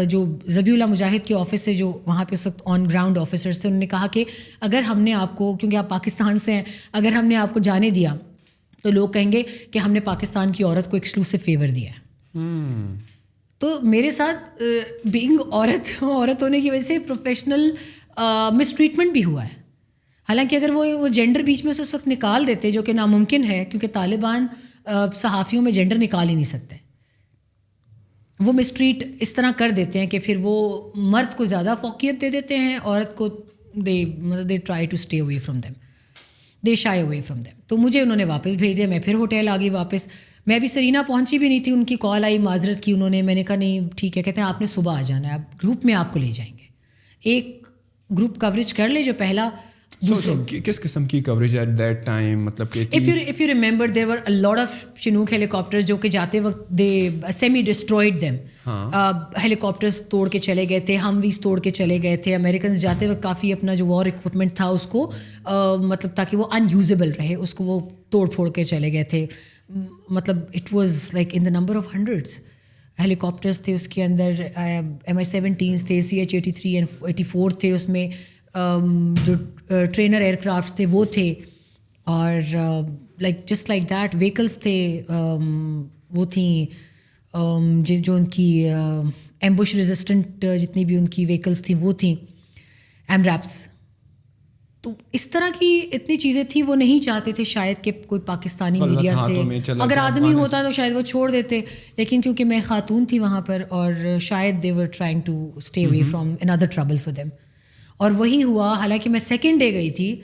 جو ذبیح اللہ مجاہد کے آفس سے جو وہاں پہ اس وقت آن گراؤنڈ آفیسرس تھے, انہوں نے کہا کہ اگر ہم نے آپ کو, کیونکہ آپ پاکستان سے ہیں, اگر ہم نے آپ کو جانے دیا تو لوگ کہیں گے کہ ہم نے پاکستان کی عورت کو ایکسکلوسیو فیور دیا ہے. تو میرے ساتھ بینگ عورت ہونے کی وجہ سے پروفیشنل مس ٹریٹمنٹ بھی ہوا ہے. حالانکہ اگر وہ جینڈر بیچ میں سے اس وقت نکال دیتے, جو کہ ناممکن ہے کیونکہ طالبان صحافیوں میں جینڈر نکال ہی نہیں سکتے, وہ مسٹریٹ اس طرح کر دیتے ہیں کہ پھر وہ مرد کو زیادہ فوقیت دے دیتے ہیں, عورت کو they try to stay away from them, they shy away from them. تو مجھے انہوں نے واپس بھیج دیا, میں پھر ہوٹل آ گئی واپس. میں ابھی سرینا پہنچی بھی نہیں تھی, ان کی کال آئی, معذرت کی انہوں نے. میں نے کہا نہیں ٹھیک ہے. کہتے ہیں آپ نے صبح آ جانا ہے, آپ گروپ میں آپ کو لے جائیں گے, ایک گروپ کوریج کر لے جو پہلا دوسرے. کس قسم کی کوریج ایٹ دیٹ ٹائم, مطلب کہ if you remember there were a lot of Chinook helicopters جو کہ جاتے وقت they semi destroyed them. ہیلیکاپٹرز توڑ کے چلے گئے تھے, ہمویز توڑ کے چلے گئے تھے. امریکنز جاتے وقت کافی اپنا جو وار اکوپمنٹ تھا اس کو مطلب تاکہ وہ ان یوزیبل رہے اس کو وہ توڑ پھوڑ کے چلے گئے تھے. مطلب it was like in the number of hundreds helicopters تھے اس کے اندر. MI-17s تھے, CH-83 and 84 تھے اس میں, جو ٹرینر ایئر کرافٹس تھے وہ تھے, اور like just like that vehicles تھے, وہ تھیں جو ان کی ایمبوش ریزسٹنٹ جتنی بھی ان کی ویکلس تھیں وہ تھیں, ایمریپس. تو اس طرح کی اتنی چیزیں تھیں, وہ نہیں چاہتے تھے شاید کہ کوئی پاکستانی میڈیا سے, اگر آدمی ہوتا تو شاید وہ چھوڑ دیتے, لیکن کیونکہ میں خاتون تھی وہاں پر, اور شاید they were trying to stay away from another trouble for them. اور وہی ہوا. حالانکہ میں سیکنڈ ڈے گئی تھی,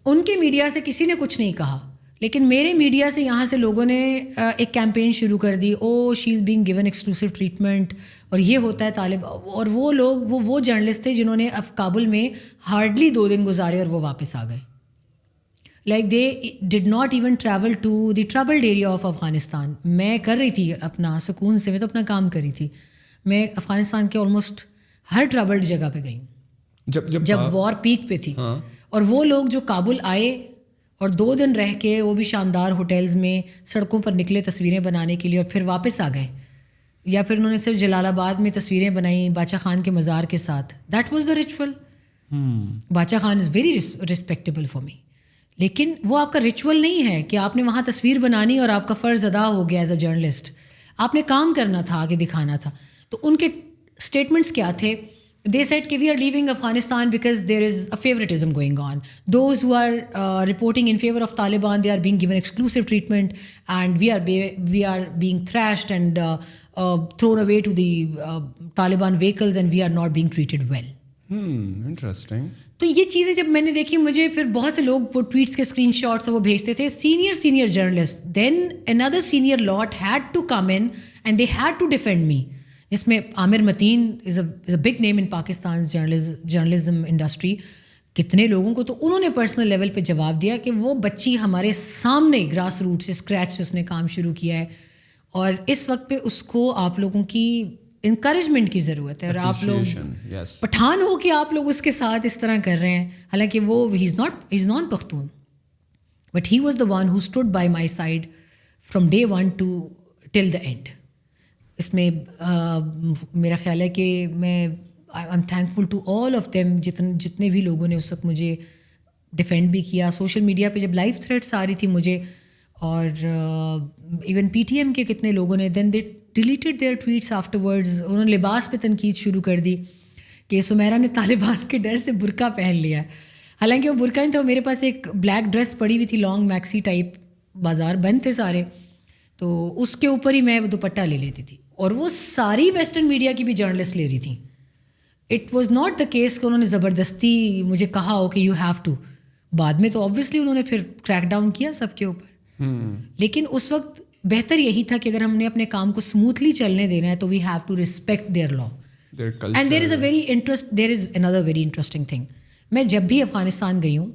ان کے میڈیا سے کسی نے کچھ نہیں کہا, لیکن میرے میڈیا سے یہاں سے لوگوں نے ایک کیمپین شروع کر دی, oh she is being given exclusive treatment, اور یہ ہوتا ہے طالب. اور وہ لوگ وہ جرنلسٹ تھے جنہوں نے کابل میں ہارڈلی 2 دن گزارے اور وہ واپس آ گئے. Like they did not even travel to the troubled area of Afghanistan. میں کر رہی تھی اپنا سکون سے, میں تو اپنا کام کر رہی تھی. میں افغانستان کے آلموسٹ ہر ٹربلڈ جگہ پہ گئی ہوں جب وار پیک پہ تھی. اور وہ لوگ جو کابل آئے اور 2 دن رہ کے وہ بھی شاندار ہوٹلز میں سڑکوں پر نکلے تصویریں بنانے کے لیے, اور پھر واپس آ گئے, یا پھر انہوں نے صرف جلال آباد میں تصویریں بنائیں باچا خان کے مزار کے ساتھ. That was the ritual. Bacha Khan is very respectable for me, لیکن وہ آپ کا ریچول نہیں ہے کہ آپ نے وہاں تصویر بنانی اور آپ کا فرض ادا ہو گیا ایز اے جرنلسٹ. آپ نے کام کرنا تھا, آگے دکھانا تھا. تو ان کے اسٹیٹمنٹس کیا تھے؟ They said کہ we are leaving Afghanistan because there is a favoritism going on. Those who are reporting in favor of Taliban, they are being given exclusive treatment, and we are being thrashed and thrown away to the Taliban vehicles, and we are not being treated well. Interesting. تو یہ چیزیں جب میں نے دیکھی, مجھے پھر بہت سے لوگ وہ ٹویٹس کے اسکرین شاٹس وہ بھیجتے تھے, senior journalist. Then another senior lot had to come in and they had to defend me, جس میں Amir Mateen is a big name in Pakistan journalism industry. کتنے لوگوں کو تو انہوں نے پرسنل لیول پہ جواب دیا کہ وہ بچی ہمارے سامنے گراس روٹ سے اسکریچ سے اس نے کام شروع کیا ہے, اور اس وقت پہ اس کو آپ لوگوں کی انکریجمنٹ کی ضرورت ہے, اور آپ لوگ پٹھان ہو کہ آپ لوگ اس کے ساتھ اس طرح کر رہے ہیں. حالانکہ وہ he is non Pakhtun, but he was the one who stood by my side from day 1 to till the end. اس میں میرا خیال ہے کہ میں I am thankful to all of them, جتنے بھی لوگوں نے اس وقت مجھے ڈیفینڈ بھی کیا. سوشل میڈیا پہ جب لائیو تھریٹس آ رہی تھی مجھے, اور ایون PTM کے کتنے لوگوں نے then they deleted their tweets afterwards. انہوں نے لباس پہ تنقید شروع کر دی کہ سمیرا نے طالبان کے ڈر سے برقع پہن لیا. حالانکہ وہ برقع نہیں تھا, میرے پاس ایک بلیک ڈریس پڑی ہوئی تھی, لانگ میکسی ٹائپ, بازار بند تھے سارے, تو اس کے اوپر ہی میں وہ دوپٹہ لے لیتی تھی. اور وہ ساری ویسٹرن میڈیا کی بھی جرنلسٹ لے رہی تھیں. It was not the case کہ انہوں نے زبردستی مجھے کہا ہو کہ یو ہیو ٹو. بعد میں تو آبویسلی انہوں نے پھر کریک ڈاؤن کیا سب کے اوپر, لیکن اس وقت بہتر یہی تھا کہ اگر ہم نے اپنے کام کو اسموتھلی چلنے دینا ہے تو we have to respect their law. And there is another very interesting thing. میں جب بھی افغانستان گئی ہوں,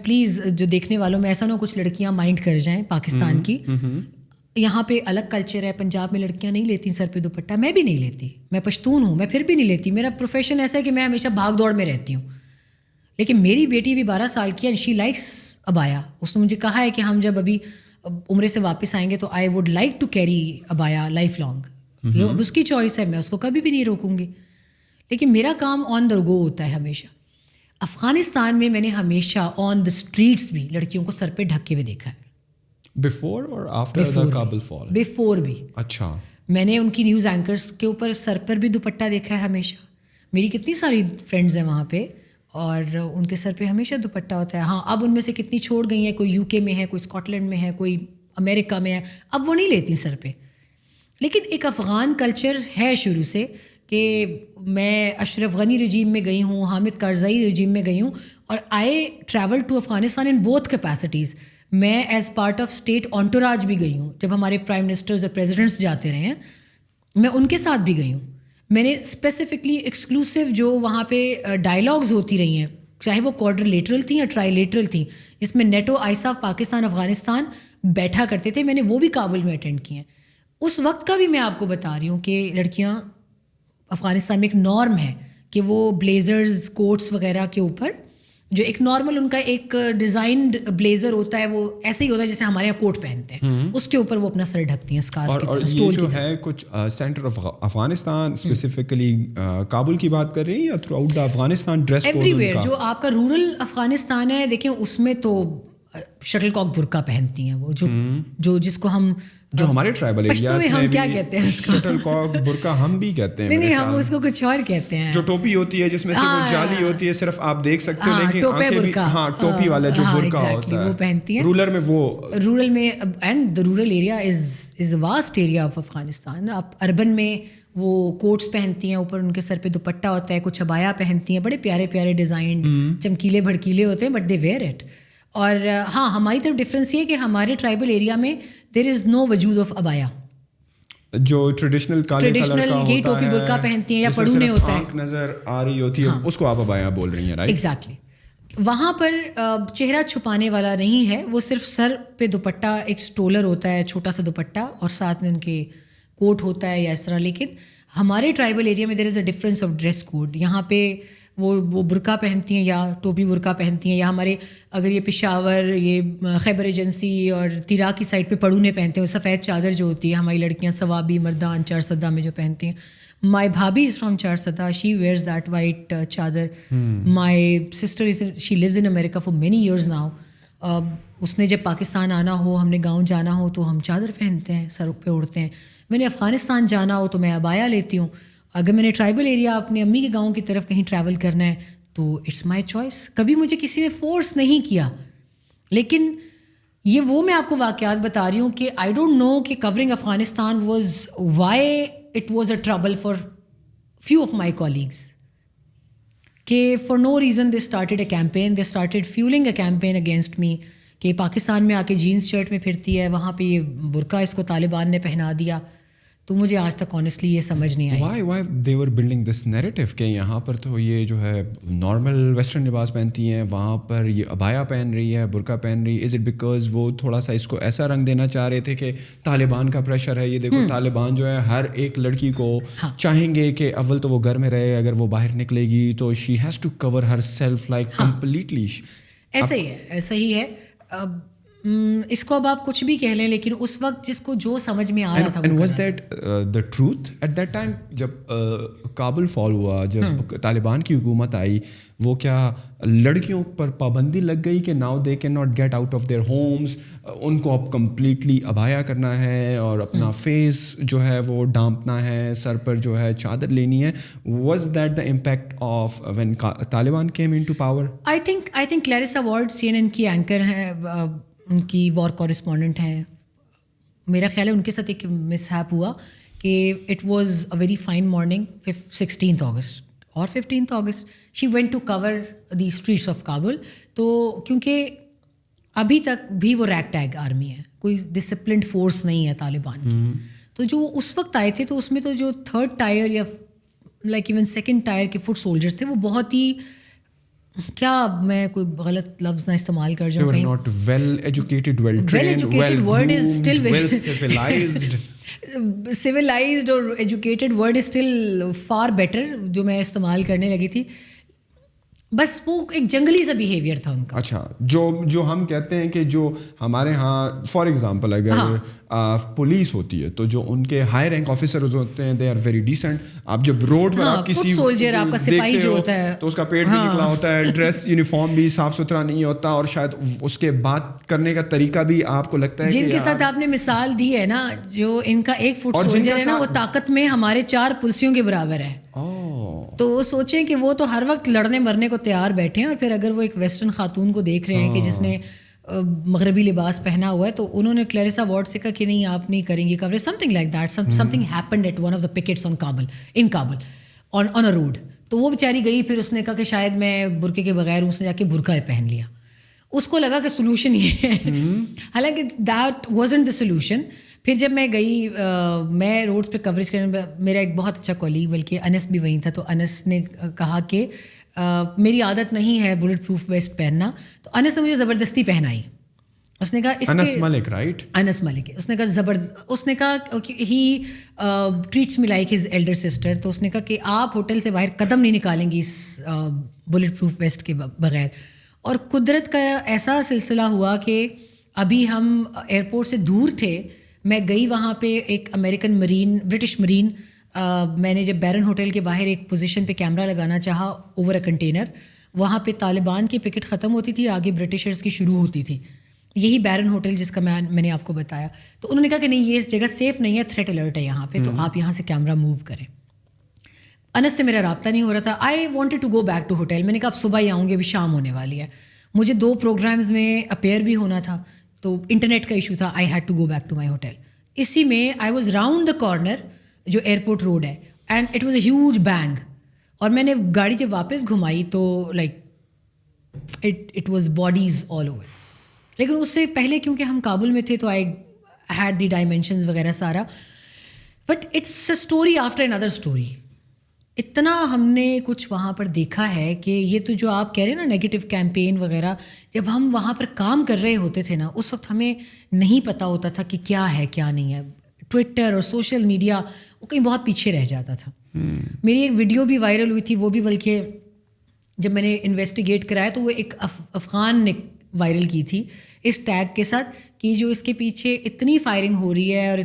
پلیز جو دیکھنے والوں میں ایسا نہ کچھ لڑکیاں مائنڈ کر جائیں پاکستان کی, یہاں پہ الگ کلچر ہے. پنجاب میں لڑکیاں نہیں لیتی سر پہ دوپٹہ, میں بھی نہیں لیتی. میں پشتون ہوں, میں پھر بھی نہیں لیتی. میرا پروفیشن ایسا ہے کہ میں ہمیشہ بھاگ دوڑ میں رہتی ہوں. لیکن میری بیٹی بھی 12 سال کی ہے, شی لائکس ابایا. اس نے مجھے کہا ہے کہ ہم جب ابھی عمرے سے واپس آئیں گے تو I would like to carry abaya life long. یہ اب اس کی چوائس ہے, میں اس کو کبھی بھی نہیں روکوں گی. لیکن میرا کام آن دا گو ہوتا ہے ہمیشہ. افغانستان میں میں نے ہمیشہ آن دا اسٹریٹس بھی لڑکیوں کو سر پہ ڈھکے ہوئے دیکھا ہے. بفور اور after the Kabul fall? Before بھی. اچھا. میں نے ان کی نیوز اینکرس کے اوپر سر پر بھی دوپٹہ دیکھا ہے ہمیشہ. میری کتنی ساری فرینڈز ہیں وہاں پہ, اور ان کے سر پہ ہمیشہ دوپٹہ ہوتا ہے. ہاں اب ان میں سے کتنی چھوڑ گئی ہیں, کوئی یو کے میں ہے, کوئی اسکاٹ لینڈ میں ہے, کوئی امریکہ میں ہے, اب وہ نہیں لیتی سر پہ. لیکن ایک افغان کلچر ہے شروع سے کہ میں اشرف غنی رجیم میں گئی ہوں, حامد کارزائی رجیم میں گئی ہوں, اور I travel to Afghanistan in both capacities. میں as part of state entourage بھی گئی ہوں. جب ہمارے پرائم منسٹرز اور پریزیڈنٹس جاتے رہے ہیں, میں ان کے ساتھ بھی گئی ہوں. میں نے اسپیسیفکلی ایکسکلوسیو جو وہاں پہ ڈائلاگز ہوتی رہی ہیں, چاہے وہ کوارٹر لیٹرل تھیں یا ٹرائی لیٹرل تھیں, جس میں نیٹو, آئیساف, پاکستان, افغانستان بیٹھا کرتے تھے, میں نے وہ بھی کابل میں اٹینڈ کی ہیں. اس وقت کا بھی میں آپ کو بتا رہی ہوں کہ لڑکیاں افغانستان میں ایک نارم ہے کہ وہ بلیزرز, کوٹس وغیرہ کے اوپر جو ایک نارمل ان کا ایک ڈیزائنڈ بلیزر ہوتا ہے, وہ ایسے ہی ہوتا ہے جیسے ہمارے یہاں کوٹ پہنتے ہیں, اس کے اوپر وہ اپنا سر ڈھکتی ہیں اسکارف کی طرح, اسٹول کی طرح. اور یہ جو ہے کچھ centre of Afghanistan specifically Kabul کی بات کر رہی ہیں یا throughout the Afghanistan dress code? Everywhere. جو آپ کا رورل افغانستان ہے, دیکھیں اس میں تو شٹل کاک برقع پہنتی ہیں, وہ جو جس کو ہم جو ہمارے ٹرائبل ایریاز میں ہم کیا کہتے ہیں, شٹل کاک برقع ہم بھی کہتے ہیں. نہیں, ہم اس کو کچھ اور کہتے ہیں. جو ٹوپی ہوتی ہے جس میں سے وہ جالی ہوتی ہے, صرف آپ دیکھ سکتے ہو, لیکن آنکھیں بھی, ہاں ٹوپی والا جو برقع ہوتا ہے وہ پہنتی ہیں. رورل میں and the rural area is vast area of Afghanistan. آپ اربن میں وہ کوٹس پہنتی ہیں, اوپر ان کے سر پہ دوپٹہ ہوتا ہے, کچھ عبایا پہنتی ہیں, بڑے پیارے پیارے ڈیزائن چمکیلے بھڑکیلے ہوتے ہیں, بٹ دے ویئر اٹ. اور ہاں, ہماری طرف ڈفرینس یہ ہے کہ ہمارے ٹرائبل ایریا میں دیر از نو وجود آف عبایا. جو ٹریڈیشنل کالے کلر کا یہی ٹوپی برقع پہنتی ہیں یا پڑونے ہوتا ہے, آنکھ نظر آ رہی ہوتی ہے, اس کو آپ عبایا بول رہی ہیں, رائٹ؟ ایگزیکٹلی. وہاں پر چہرہ چھپانے والا نہیں ہے, وہ صرف سر پہ دوپٹہ, ایک اسٹولر ہوتا ہے چھوٹا سا دوپٹہ, اور ساتھ میں ان کے کوٹ ہوتا ہے یا اس طرح. لیکن ہمارے ٹرائبل ایریا میں there is a difference of dress code. یہاں پہ وہ برقع پہنتی ہیں یا ٹوپی برقع پہنتی ہیں, یا ہمارے اگر یہ پشاور, یہ خیبر ایجنسی اور تیرا کی سائڈ پہ پڑونے پہنتے ہیں, سفید چادر جو ہوتی ہے ہماری لڑکیاں سوابی, مردان, چارسدہ میں جو پہنتی ہیں. My bhabhi is from Charsadda, she wears that white chadar. My sister she lives in America for many years now. اس نے جب پاکستان آنا ہو, ہم نے گاؤں جانا ہو, تو ہم چادر پہنتے ہیں, سر پہ اڑتے ہیں. میں نے افغانستان جانا ہو تو میں عبایا لیتی ہوں. اگر میں نے ٹرائبل ایریا اپنے امی کے گاؤں کی طرف کہیں ٹریول کرنا ہے تو اٹس مائی چوائس. کبھی مجھے کسی نے فورس نہیں کیا. لیکن یہ وہ میں آپ کو واقعات بتا رہی ہوں کہ آئی ڈونٹ نو کہ covering Afghanistan was why it was a trouble for few of my colleagues, کہ for no reason they started a campaign, they started fuelling a campaign against me, کہ پاکستان میں آ کے جینس شرٹ میں پھرتی ہے, وہاں پہ یہ برقع اس کو طالبان نے پہنا دیا. تو مجھے آج تک آنیسٹلی یہ سمجھ نہیں آئی why they were building this narrative کہ یہاں پر تو یہ جو ہے نارمل ویسٹرن لباس پہنتی ہیں, وہاں پر یہ عبایا پہن رہی ہے, برقع پہن رہی ہے. از اٹ بیکاز وہ تھوڑا سا اس کو ایسا رنگ دینا چاہ رہے تھے کہ طالبان کا پریشر ہے؟ یہ دیکھو طالبان جو ہے ہر ایک لڑکی کو چاہیں گے کہ اول تو وہ گھر میں رہے, اگر وہ باہر نکلے گی تو she has to cover herself like completely. ایسا ہی ہے, ایسا ہی ہے. اس کو اب آپ کچھ بھی کہہ لیں, لیکن اس وقت جس کو جو سمجھ میں آ رہا تھا. And was that the truth at that time جب کابل فال ہوا, جب طالبان کی حکومت آئی, وہ کیا لڑکیوں پر پابندی لگ گئی کہ now they can not get out of their homes, ان کو اب کمپلیٹلی عبایا کرنا ہے اور اپنا فیس جو ہے وہ ڈانپنا ہے, سر پر جو ہے چادر لینی ہے؟ Was that the impact of when Taliban came into power? I think Clarissa Ward CNN کی اینکر ہیں, ان کی وار کورسپونڈنٹ ہیں. میرا خیال ہے ان کے ساتھ ایک مس ہیپ ہوا کہ it was a very fine morning 16 August اور 15 August she went to cover the streets of Kabul. تو کیونکہ ابھی تک بھی وہ ریگ ٹیگ آرمی ہے, کوئی ڈسپلنڈ فورس نہیں ہے طالبان کی. تو جو اس وقت آئے تھے تو اس میں تو جو تھرڈ ٹائر یا لائک ایون سیکنڈ ٹائر کے فٹ سولجرس تھے, وہ بہت ہی, کیا میں کوئی غلط لفظ نہ استعمال کر جاؤں, کہیں not well educated, well trained, well word is groomed, still well civilized. civilized اور educated word is still far better, جو میں استعمال کرنے لگی تھی. بس وہ ایک جنگلی سا بیہیویئر تھا ان کا. اچھا, جو ہم کہتے ہیں کہ جو ہمارے ہاں فار ایگزامپل اگر پولیس ہوتی ہے تو جو ان کے ہائی رینک آفیسرز ہوتے ہیں دے آر ویری ڈیسنٹ. آپ جب روڈ پر آپ کسی سولجر, آپ کا سپاہی جو ہوتا ہے تو اس کا پیٹ بھی نکلا ہوتا ہے, ڈریس یونیفارم بھی صاف ستھرا نہیں ہوتا, اور شاید اس کے بات کرنے کا طریقہ بھی آپ کو لگتا ہے جن کے ساتھ آپ نے مثال دی ہے نا, جو ان کا 1 فٹ سولجر ہے نا, وہ طاقت میں ہمارے 4 پلسیوں کے برابر ہے. تو وہ سوچیں کہ وہ تو ہر وقت لڑنے مرنے کو تیار بیٹھے ہیں, اور پھر اگر وہ ایک ویسٹرن خاتون کو دیکھ رہے ہیں کہ جس نے مغربی لباس پہنا ہوا ہے, تو انہوں نے کلیریسا وارڈ سے کہا کہ نہیں آپ نہیں کریں گے coverage, something like that, something happened at one of the pickets in Kabul on a road. تو وہ بیچاری گئی, پھر اس نے کہا کہ شاید میں برقعے کے بغیر, اس نے جا کے برقع پہن لیا. اس کو لگا کہ سلوشن یہ ہے, حالانکہ دیٹ وازنٹ دا سلوشن. پھر جب میں گئی, میں روڈس پہ کوریج کرنے, میرا ایک بہت اچھا کولیگ بلکہ انس بھی وہیں تھا, تو انس نے کہا کہ میری عادت نہیں ہے بلٹ پروف ویسٹ پہننا, تو انس نے مجھے زبردستی پہنائی. اس نے کہا انس ملک, رائٹ, انس ملک, اس نے کہا اس نے کہا he treats me like his elder sister. تو اس نے کہا کہ آپ ہوٹل سے باہر قدم نہیں نکالیں گی اس بلٹ پروف ویسٹ کے بغیر. اور قدرت کا ایسا سلسلہ ہوا کہ ابھی ہم ایئرپورٹ سے دور تھے, میں گئی وہاں پہ ایک امریکن مرین, برٹش مرین, میں نے جب بیرن ہوٹل کے باہر ایک پوزیشن پہ کیمرہ لگانا چاہا اوور اے کنٹینر, وہاں پہ طالبان کی پکٹ ختم ہوتی تھی, آگے برٹشرز کی شروع ہوتی تھی, یہی بیرن ہوٹل جس کا میں نے آپ کو بتایا. تو انہوں نے کہا کہ نہیں یہ جگہ سیف نہیں ہے, تھریٹ الرٹ ہے یہاں پہ, تو آپ یہاں سے کیمرہ موو کریں. انس سے میرا رابطہ نہیں ہو رہا تھا. I wanted to go back to hotel. میں نے کہا اب صبح ہی آؤں گی, ابھی شام ہونے والی ہے. مجھے 2 پروگرامز میں اپیئر بھی ہونا تھا, تو انٹرنیٹ کا ایشو تھا. I had to go back to my hotel. اسی میں I was round the corner جو ایئرپورٹ روڈ ہے, and it was a huge bang. اور میں نے گاڑی جب واپس گھمائی تو like it was bodies all over. لیکن اس سے پہلے کیونکہ ہم کابل میں تھے تو آئی ہیڈ دی ڈائمینشنز وغیرہ سارا. But it's a story after اندر اسٹوری. اتنا ہم نے کچھ وہاں پر دیکھا ہے کہ یہ تو جو آپ کہہ رہے ہیں نا نیگیٹو کیمپین وغیرہ, جب ہم وہاں پر کام کر رہے ہوتے تھے نا, اس وقت ہمیں نہیں پتہ ہوتا تھا کہ کیا ہے کیا نہیں ہے. ٹویٹر اور سوشل میڈیا وہ کہیں بہت پیچھے رہ جاتا تھا. میری ایک ویڈیو بھی وائرل ہوئی تھی, وہ بھی بلکہ جب میں نے انویسٹیگیٹ کرایا تو وہ ایک افغان نے وائرل کی تھی اس ٹیگ کے ساتھ کہ جو اس کے پیچھے اتنی فائرنگ ہو رہی ہے, اور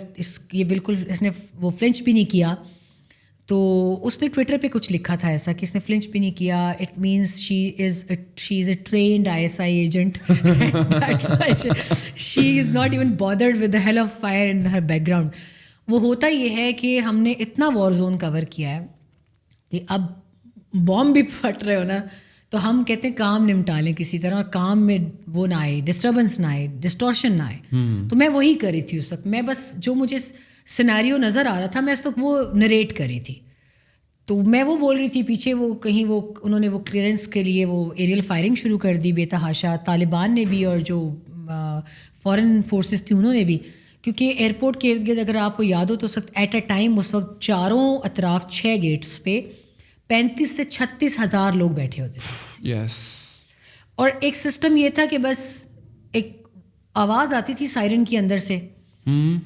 یہ بالکل اس نے وہ فلنچ بھی نہیں کیا. تو اس نے ٹویٹر پہ کچھ لکھا تھا ایسا کہ اس نے فلنچ بھی نہیں کیا, it means she is a trained ISI agent, she is not even bothered with the hail of fire in her background. وہ ہوتا یہ ہے کہ ہم نے اتنا وار زون کور کیا ہے کہ اب بام بھی پھٹ رہے ہو نا, تو ہم کہتے ہیں کام نمٹا لیں کسی طرح, اور کام میں وہ نہ آئے, ڈسٹربنس نہ آئے, ڈسٹورشن نہ آئے. تو میں وہی کری تھی اس وقت. میں بس جو مجھے سیناریو نظر آ رہا تھا میں اس وقت وہ نریٹ کری تھی. تو میں وہ بول رہی تھی, پیچھے وہ کہیں وہ انہوں نے وہ کلیئرنس کے لیے وہ ایریل فائرنگ شروع کر دی بے تحاشا, طالبان نے بھی اور جو فورن فورسز تھی انہوں نے بھی. کیونکہ ایئرپورٹ کے ارد گرد اگر آپ کو یاد ہو تو اس وقت ایٹ اے ٹائم اس وقت چاروں اطراف 6 گیٹس پہ 35 سے 36 ہزار لوگ بیٹھے ہوتے تھے. یس. اور ایک سسٹم یہ تھا کہ بس ایک آواز آتی تھی سائرن کی اندر سے,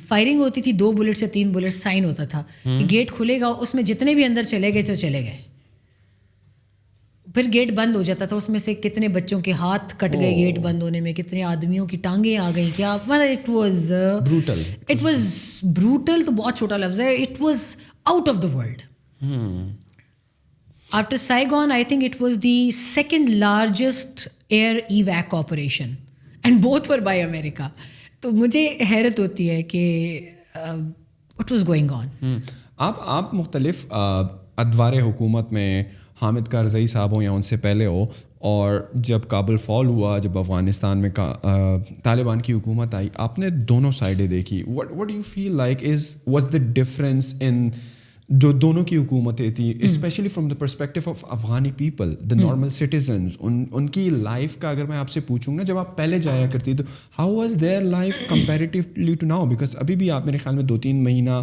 فائرنگ ہوتی تھی, 2 بلٹ سے 3 بلٹ سائن ہوتا تھا کہ گیٹ کھلے گا, اس میں جتنے بھی اندر چلے گئے تو چلے گئے. پھر گیٹ بند ہو جاتا تھا, اس میں سے کتنے بچوں کے ہاتھ کٹ گئے گیٹ بند ہونے میں, کتنے آدمیوں کی ٹانگیں آ گئیں. کیا اٹ واز بروٹل, تو بہت چھوٹا لفظ ہے, it was out of the world. After Saigon I think it was the 2nd largest air evac operation and both were by America. تو مجھے حیرت ہوتی ہے کہ اٹ واز گوئنگ آن. آپ مختلف ادوار حکومت میں حامد کارزئی صاحب ہوں یا ان سے پہلے ہو, اور جب کابل فال ہوا, جب افغانستان میں طالبان کی حکومت آئی, آپ نے دونوں سائڈیں دیکھی. What you feel like was the difference in جو دونوں کی حکومتیں تھیں, especially from the perspective of Afghani people, the normal citizens, ان کی لائف کا اگر میں آپ سے پوچھوں نا, جب آپ پہلے جایا کرتی تو how was their life comparatively to now? Because ابھی بھی آپ میرے خیال میں 2-3 مہینہ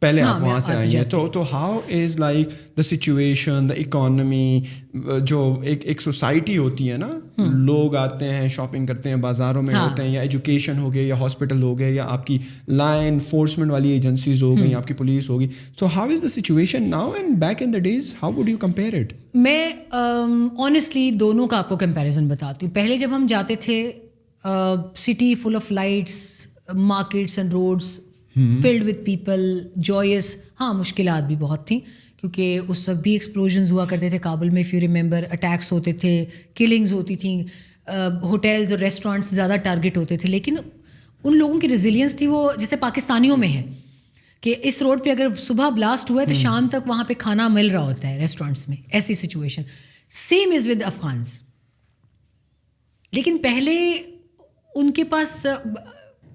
پہلے آپ وہاں سے آئی ہیں, تو how is like the situation, the economy, جو ایک سوسائٹی ہوتی ہے نا, لوگ آتے ہیں شاپنگ کرتے ہیں, بازاروں میں ہوتے ہیں, یا ایجوکیشن ہو گئے, یا ہاسپٹل ہو گئے, یا آپ کی لا انفورسمنٹ والی ایجنسیز ہو گئی, آپ کی پولیس ہوگی. So how is the situation now and back in the days, how would you compare it? میں آنیسٹلی دونوں کا آپ کو کمپیریزن بتاتی ہوں. پہلے جب ہم جاتے تھے, city full of lights, markets and roads flooded with people, joys. ہاں مشکلات بھی بہت تھیں کیونکہ اس وقت بھی ایکسپلوژنز ہوا کرتے تھے کابل میں, اف یو ریممبر, اٹیکس ہوتے تھے, کلنگز ہوتی تھیں, ہوٹلز اور ریسٹورینٹس زیادہ ٹارگیٹ ہوتے تھے. لیکن ان لوگوں کی ریزیلینس تھی, وہ جیسے پاکستانیوں میں ہے کہ اس روڈ پہ اگر صبح بلاسٹ ہوا ہے تو شام تک وہاں پہ کھانا مل رہا ہوتا ہے ریسٹورینٹس میں, ایسی situation. Same is with Afghans. لیکن پہلے ان کے پاس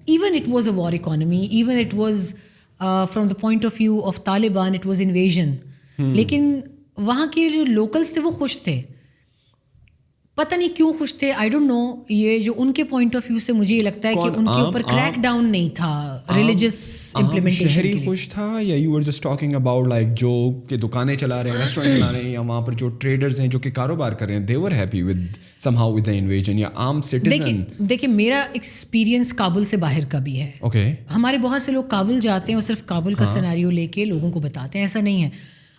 even it was a war economy, even it was from the point of view of Taliban, it was invasion. لیکن وہاں کے جو لوکلس تھے وہ خوش تھے, پتہ نہیں کیوں خوش تھے, آئی ڈونٹ نو. یہ جو ان کے پوائنٹ آف ویو سے مجھے یہ لگتا ہے کہ ان کے اوپر کریک ڈاؤن نہیں تھا ریلیجس امپلیمنٹیشن. شہری خوش تھا, یا you were just talking about like جو کہ دکانیں چلا رہے ہیں, ریسٹورینٹ چلا رہے ہیں, یا وہاں پر جو ٹریڈرز ہیں جو کہ کاروبار کر رہے ہیں, they were happy with somehow with the invasion, یا عام سٹیزن؟ دیکھیں میرا ایکسپیرینس کابل سے باہر کا بھی ہے. اوکے, ہمارے بہت سے لوگ کابل جاتے ہیں اور صرف کابل کا سیناریو لے کے لوگوں کو بتاتے ہیں, ایسا نہیں ہے.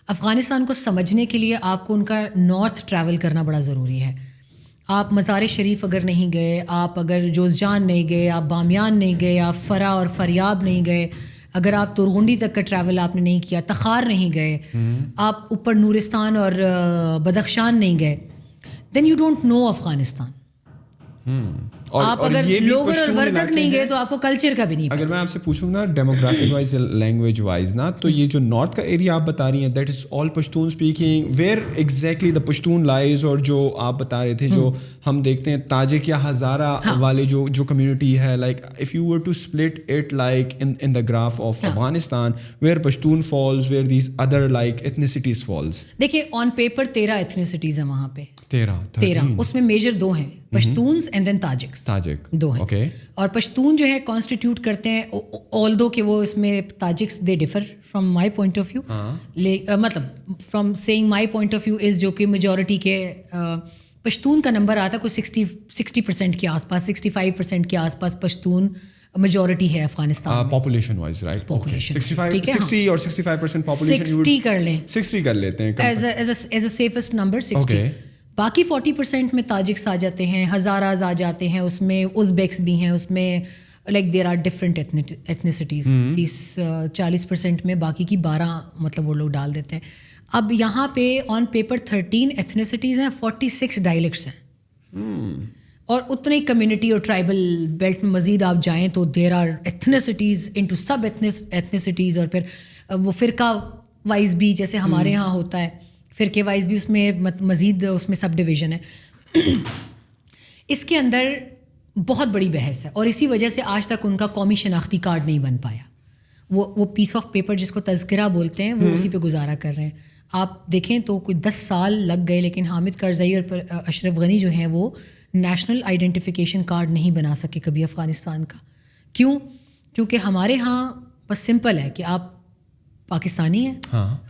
افغانستان کو سمجھنے کے لیے آپ کو ان کا نارتھ ٹریول کرنا بڑا ضروری ہے. آپ مزار شریف اگر نہیں گئے, آپ اگر جوزجان نہیں گئے, آپ بامیان نہیں گئے, آپ فرا اور فریاب نہیں گئے, اگر آپ تورغنڈی تک کا ٹریول آپ نے نہیں کیا, تخار نہیں گئے, آپ اوپر نورستان اور بدخشان نہیں گئے, then you don't know Afghanistan. آپ اگر لوگر اور وردک نہیں گئے تو آپ کو کلچر کا بھی نہیں پتا. اگر میں آپ سے پوچھوں نا ڈیموگرافک وائز, لینگویج وائز نا, تو یہ جو نارتھ کا ایریا آپ بتا رہی ہیں, that is all Pashtun speaking, where exactly the Pashtun لائز. اور جو آپ بتا رہے تھے جو ہم دیکھتے ہیں تاجک یا ہزارہ والے جو کمیونٹی ہے, like if you were to split it like in the graph of Afghanistan, where Pashtun falls, where these other like ethnicities falls. دیکھیے آن پیپر 13 ایتھنیسٹیز ہیں وہاں پہ, 13. اس میں میجر 2 ہیں, پشتونز اینڈ دین تاجکس, 2 ہیں. اور پشتون جو ہے کانسٹیٹیوٹ کرتے ہیں, آلدو کہ وہ اس میں Tajiks they differ from my point of view, مطلب from seeing my point of view is, جو کہ میجورٹی کے پشتون کا نمبر آتا ہے کوئی 60% کے آس پاس, 65% کے آس پاس پشتون میجورٹی ہے Afghanistan population wise, right? Population 60 اور 65% پاپولیشن 60 کر لیں, 60 کر لیتے ہیں ایز اے سیفسٹ نمبر 60. باقی 40% میں تاجکس آ جاتے ہیں, ہزاراز آ جاتے ہیں, اس میں ازبیکس بھی ہیں, اس میں like there are different ethnicities. 30-40% میں باقی کی 12 مطلب وہ لوگ ڈال دیتے ہیں. اب یہاں پہ آن پیپر 13 ایتھنیسٹیز ہیں, 46 ڈائلیکٹس ہیں, اور اتنے کمیونٹی اور ٹرائبل بیلٹ میں مزید آپ جائیں تو there are ethnicities into sub ethnicities. اور پھر وہ فرقہ وائز بھی جیسے ہمارے یہاں ہوتا ہے, فرقے وائز بھی اس میں مزید اس میں سب ڈویژن ہے. اس کے اندر بہت بڑی بحث ہے, اور اسی وجہ سے آج تک ان کا قومی شناختی کارڈ نہیں بن پایا. وہ پیس آف پیپر جس کو تذکرہ بولتے ہیں, وہ اسی پہ گزارا کر رہے ہیں. آپ دیکھیں تو کوئی 10 سال لگ گئے, لیکن حامد کرزئی اور اشرف غنی جو ہیں وہ نیشنل آئیڈینٹیفیکیشن کارڈ نہیں بنا سکے کبھی افغانستان کا. کیوں؟ کیونکہ ہمارے ہاں بس سمپل ہے کہ آپ پاکستانی ہیں,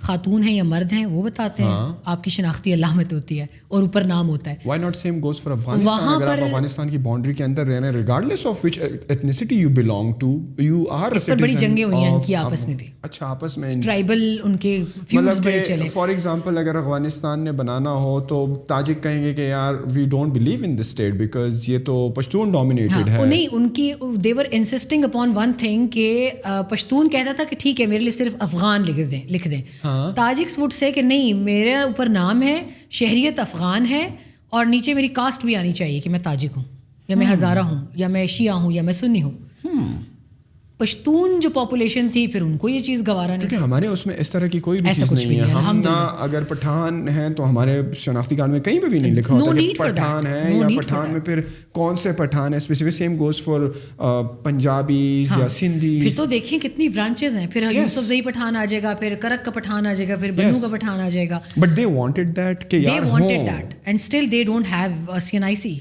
خاتون ہیں یا مرد ہیں وہ بتاتے ہیں, آپ کی شناختی علامت ہوتی ہے اور اوپر نام ہوتا ہے. Why not same goes for Afghanistan? اگر آپ افغانستان کی باؤنڈری کے اندر رہنا, regardless of which ethnicity you belong to, you are a citizen. اس پر بڑی جنگیں ہوئی ہیں ان کی آپس میں بھی. اچھا, آپس میں ٹرائبل ان کے فیوز بڑے چلے. فار ایگزامپل اگر افغانستان نے بنانا ہو تو تاجک کہیں گے کہ یار we don't believe in this state because یہ تو پشتون ڈومینیٹڈ ہے. نہیں, ان کی they were insisting upon one thing کہ پشتون کہتا تھا کہ ٹھیک ہے میرے لیے صرف افغان لکھ دیں. تاجکس وڈ سے کہ نہیں, میرے اوپر نام ہے, شہریت افغان ہے, اور نیچے میری کاسٹ بھی آنی چاہیے کہ میں تاجک ہوں, یا میں ہزارہ ہوں, یا میں شیعہ ہوں, یا میں سنی ہوں. پشتون جو پاپولیشن تھی پھر ان کو یہ چیز گوارا نہیں, کیونکہ ہمارے اس میں اس طرح کی کوئی بھی چیز نہیں ہے. ہم نہ اگر پٹھان ہیں تو ہمارے شناختی کارڈ میں کہیں پہ بھی نہیں لکھا ہوتا کہ پٹھان ہے, یا پٹھان میں پھر کون سے پٹھان ہے specific. Same goes for Punjabis یا سندھی. پھر تو دیکھیں کتنی برانچز ہیں, پھر یوسف زئی پٹھان آ جائے گا, پھر کرک کا پٹھان آ جائے گا, پھر بنو کا پٹھان آ جائے گا. بٹ دے وانٹڈ دیٹ کہ یار they wanted that and still they don't have a CNIC,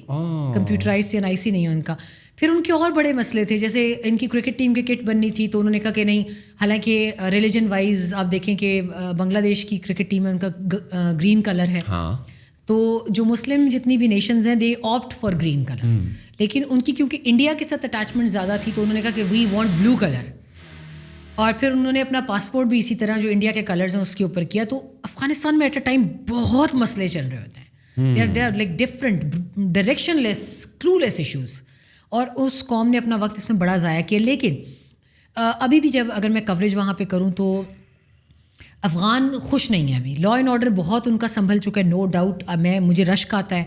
computerized CNIC نہیں ہے ان کا. پھر ان کے اور بڑے مسئلے تھے, جیسے ان کی کرکٹ ٹیم کی کٹ بننی تھی تو انہوں نے کہا کہ نہیں, حالانکہ ریلیجن وائز آپ دیکھیں کہ بنگلہ دیش کی کرکٹ ٹیم میں ان کا گرین کلر ہے, تو جو مسلم جتنی بھی نیشنز ہیں دے آپٹ فار گرین کلر, لیکن ان کی کیونکہ انڈیا کے ساتھ اٹیچمنٹ زیادہ تھی تو انہوں نے کہا کہ وی وانٹ بلو کلر, اور پھر انہوں نے اپنا پاسپورٹ بھی اسی طرح جو انڈیا کے کلرز ہیں اس کے اوپر کیا. تو افغانستان میں ایٹ اے ٹائم بہت مسئلے چل رہے ہوتے ہیں, they are like different directionless clueless issues, اور اس قوم نے اپنا وقت اس میں بڑا ضائع کیا. لیکن ابھی بھی جب اگر میں کوریج وہاں پہ کروں تو افغان خوش نہیں ہیں ابھی. لا اینڈ آرڈر بہت ان کا سنبھل چکا ہے, نو ڈاؤٹ. مجھے رشک آتا ہے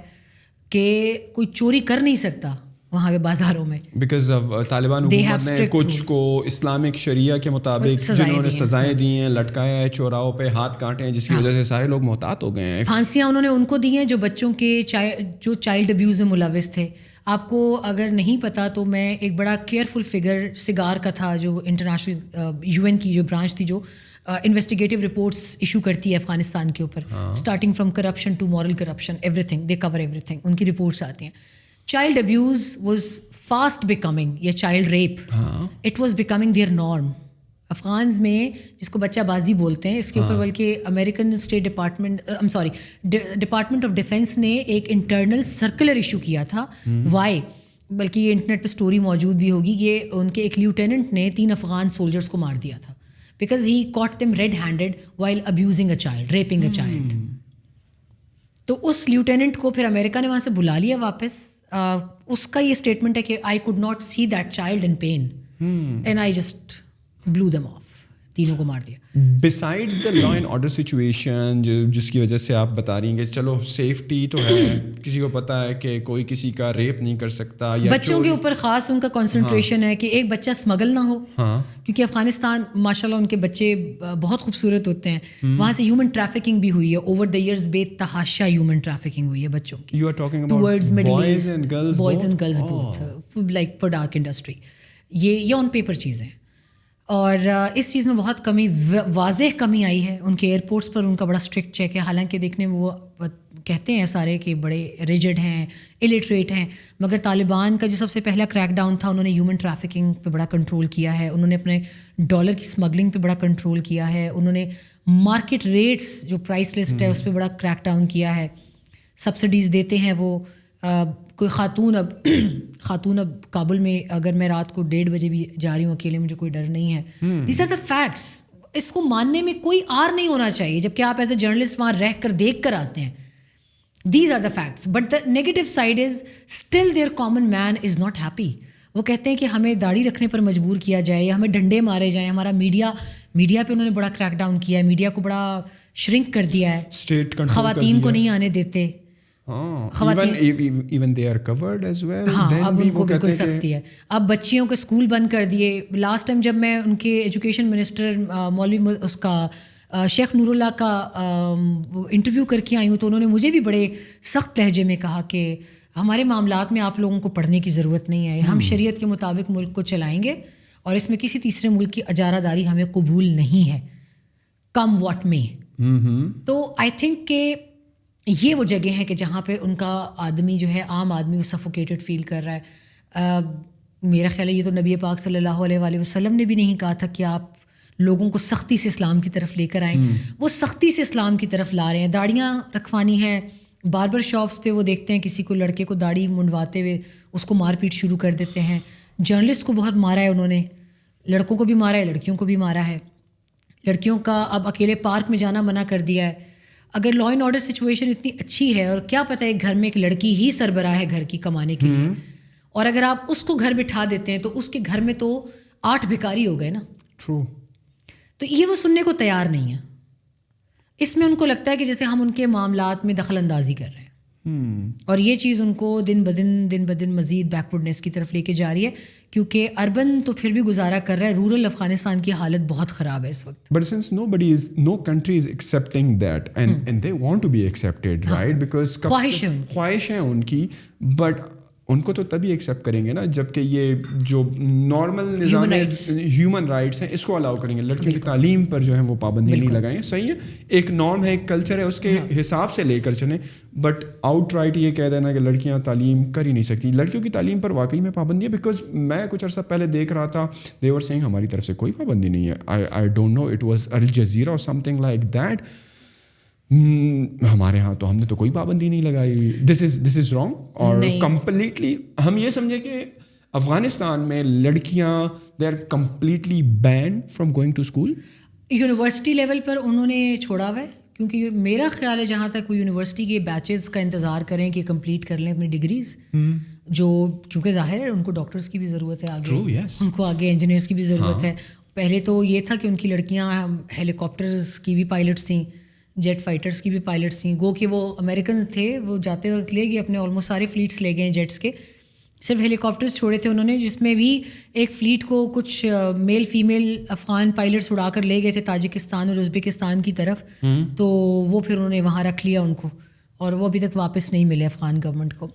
کہ کوئی چوری کر نہیں سکتا وہاں پہ بازاروں میں, بیکاز طالبان حکومت نے کچھ کو اسلامک شریعہ کے مطابق جنہوں نے سزائیں دی ہیں, لٹکایا ہے, چوراہوں پہ ہاتھ کاٹے ہیں, جس کی وجہ سے سارے لوگ محتاط ہو گئے ہیں. پھانسیاں انہوں نے ان کو دی ہیں جو بچوں کے جو چائلڈ ابیوز میں ملوث تھے. آپ کو اگر نہیں پتا تو میں ایک بڑا کیئرفل فگر سگار کا تھا, جو انٹرنیشنل UN کی جو برانچ تھی جو انویسٹیگیٹو رپورٹس ایشو کرتی ہے افغانستان کے اوپر, starting from corruption to moral corruption, everything they cover everything, ان کی رپورٹس آتی ہیں. Child abuse was fast becoming, یا child rape, it was becoming their norm. Afghans میں جس کو بچہ بازی بولتے ہیں, اس کے اوپر بلکہ American state department of defence نے ایک انٹرنل سرکولر ایشو کیا تھا. وائی, بلکہ یہ انٹرنیٹ پہ اسٹوری موجود بھی ہوگی, یہ ان کے ایک لیوٹیننٹ نے 3 افغان سولجرس کو مار دیا تھا because he caught them red handed while abusing a child, raping a child. تو اس لیوٹیننٹ کو پھر امریکہ نے وہاں سے بلا لیا واپس. اس کا یہ اسٹیٹمنٹ ہے کہ I could not see that child in pain and I just blew them off, تینوں کو مار دیا. Besides the law and order situation جس کی وجہ سے آپ بتا رہی ہیں کہ چلو سیفٹی تو ہے, کسی کو پتہ ہے کہ کوئی کسی کا ریپ نہیں کر سکتا, یا بچوں کے اوپر خاص ان کا کنسنٹریشن ہے کہ ایک بچہ اسمگل نہ ہو, کیونکہ افغانستان ماشاء اللہ ان کے بچے بہت خوبصورت ہوتے ہیں. وہاں سے ہیومن ٹریفکنگ بھی ہوئی ہے اوور دا ایئرز, بے تحاشا ہیومن ٹریفکنگ ہوئی ہے بچوں کی. You are talking about boys and girls both, like for dark industry. یہ آن پیپر چیزیں, اور اس چیز میں بہت کمی, واضح کمی آئی ہے. ان کے ایئرپورٹس پر ان کا بڑا اسٹرکٹ چیک ہے, حالانکہ دیکھنے میں وہ کہتے ہیں سارے کہ بڑے ریجڈ ہیں, الٹریٹ ہیں, مگر طالبان کا جو سب سے پہلا کریک ڈاؤن تھا انہوں نے ہیومن ٹریفکنگ پہ بڑا کنٹرول کیا ہے, انہوں نے اپنے ڈالر کی اسمگلنگ پہ بڑا کنٹرول کیا ہے, انہوں نے مارکیٹ ریٹس جو پرائس لسٹ ہے اس پہ بڑا کریک ڈاؤن کیا ہے. سبسڈیز دیتے ہیں وہ. کوئی خاتون اب کابل میں اگر میں رات کو 1:30 بجے بھی جا رہی ہوں اکیلے, مجھے کوئی ڈر نہیں ہے. These are the facts. اس کو ماننے میں کوئی آر نہیں ہونا چاہیے, جبکہ آپ ایز اے جرنلسٹ وہاں رہ کر دیکھ کر آتے ہیں. These are the facts, but the negative side is still there common man is not happy. وہ کہتے ہیں کہ ہمیں داڑھی رکھنے پر مجبور کیا جائے یا ہمیں ڈنڈے مارے جائیں. ہمارا میڈیا پہ انہوں نے بڑا کریک ڈاؤن کیا ہے, میڈیا کو بڑا شرنک کر دیا ہے, خواتین کو نہیں آنے دیتے. even they are covered as well. اب ان کو بالکل سختی ہے. اب بچیوں کے اسکول بند کر دیے. لاسٹ ٹائم جب میں ان کے ایجوکیشن منسٹر مولوی اس کا شیخ نور اللہ کا انٹرویو کر کے آئی ہوں تو انہوں نے مجھے بھی بڑے سخت لہجے میں کہا کہ ہمارے معاملات میں آپ لوگوں کو پڑھنے کی ضرورت نہیں ہے, ہم شریعت کے مطابق ملک کو چلائیں گے اور اس میں کسی تیسرے ملک کی اجارہ داری ہمیں قبول نہیں ہے, کم واٹ میں. تو آئی تھنک کہ یہ وہ جگہ ہیں کہ جہاں پہ ان کا آدمی جو ہے, عام آدمی, وہ سفوکیٹڈ فیل کر رہا ہے. میرا خیال ہے یہ تو نبی پاک صلی اللہ علیہ وآلہ وسلم نے بھی نہیں کہا تھا کہ آپ لوگوں کو سختی سے اسلام کی طرف لے کر آئیں. وہ سختی سے اسلام کی طرف لا رہے ہیں. داڑیاں رکھوانی ہے, باربر شاپس پہ وہ دیکھتے ہیں کسی کو لڑکے کو داڑھی منڈواتے ہوئے اس کو مار پیٹ شروع کر دیتے ہیں. جرنلسٹ کو بہت مارا ہے انہوں نے, لڑکوں کو بھی مارا ہے, لڑکیوں کو بھی مارا ہے. لڑکیوں کا اب اکیلے پارک میں جانا منع کر دیا ہے. اگر لا اینڈ آرڈر سچویشن اتنی اچھی ہے, اور کیا پتہ ایک گھر میں ایک لڑکی ہی سربراہ ہے گھر کی کمانے کے لیے, اور اگر آپ اس کو گھر بٹھا دیتے ہیں تو اس کے گھر میں تو 8 بھکاری ہو گئے نا. ٹرو. تو یہ وہ سننے کو تیار نہیں ہے. اس میں ان کو لگتا ہے کہ جیسے ہم ان کے معاملات میں دخل اندازی کر رہے ہیں, اور یہ چیز ان کو دن بدن مزید بیکورڈنیس کی طرف لے کے جا رہی ہے, کیونکہ اربن تو پھر بھی گزارا کر رہا ہے, رورل افغانستان کی حالت بہت خراب ہے اس وقت. But since no country is accepting that and they want to be accepted, right? Because خواہش ہے ان کی, but ان کو تو تبھی ایکسیپٹ کریں گے نا جب کہ یہ جو نارمل نظام ہیومن رائٹس ہیں اس کو الاؤ کریں گے. لڑکیوں کی تعلیم پر جو ہے وہ پابندی نہیں لگائیں. صحیح ہے, ایک نارم ہے, ایک کلچر ہے, اس کے حساب سے لے کر چلیں. بٹ آؤٹ رائٹ یہ کہہ دینا کہ لڑکیاں تعلیم کر ہی نہیں سکتی. لڑکیوں کی تعلیم پر واقعی میں پابندی ہے, بیکاز میں کچھ عرصہ پہلے دیکھ رہا تھا دے ور سیئنگ ہماری طرف سے کوئی پابندی نہیں ہے. I don't know, it was Al Jazeera اور سم تھنگ لائک دیٹ. ہمارے ہاں تو ہم نے تو کوئی پابندی نہیں لگائی ہوئی. دس از رانگ. اور کمپلیٹلی ہم یہ سمجھے کہ افغانستان میں لڑکیاں they are completely banned from going to school. University level پر انہوں نے چھوڑا ہوا ہے, کیونکہ میرا خیال ہے جہاں تک وہ یونیورسٹی کے بیچز کا انتظار کریں کہ کمپلیٹ کر لیں اپنی ڈگریز, جو چونکہ ظاہر ہے ان کو ڈاکٹرس کی بھی ضرورت ہے آگے, ان کو آگے انجینئرس کی بھی ضرورت ہے. پہلے تو یہ تھا کہ ان کی لڑکیاں ہیلی کاپٹرز کی بھی پائلٹس تھیں, جیٹ فائٹرس کی بھی پائلٹس تھیں. گو کہ وہ امریکنز تھے, وہ جاتے وقت لے گئے اپنے آلموسٹ سارے فلیٹس لے گئے جیٹس کے, صرف ہیلی کاپٹرس چھوڑے تھے انہوں نے, جس میں بھی ایک فلیٹ کو کچھ میل فیمیل افغان پائلٹس اڑا کر لے گئے تھے تاجکستان اور ازبکستان کی طرف. تو وہ پھر انہوں نے وہاں رکھ لیا ان کو, اور وہ ابھی تک واپس نہیں ملے افغان گورنمنٹ کو.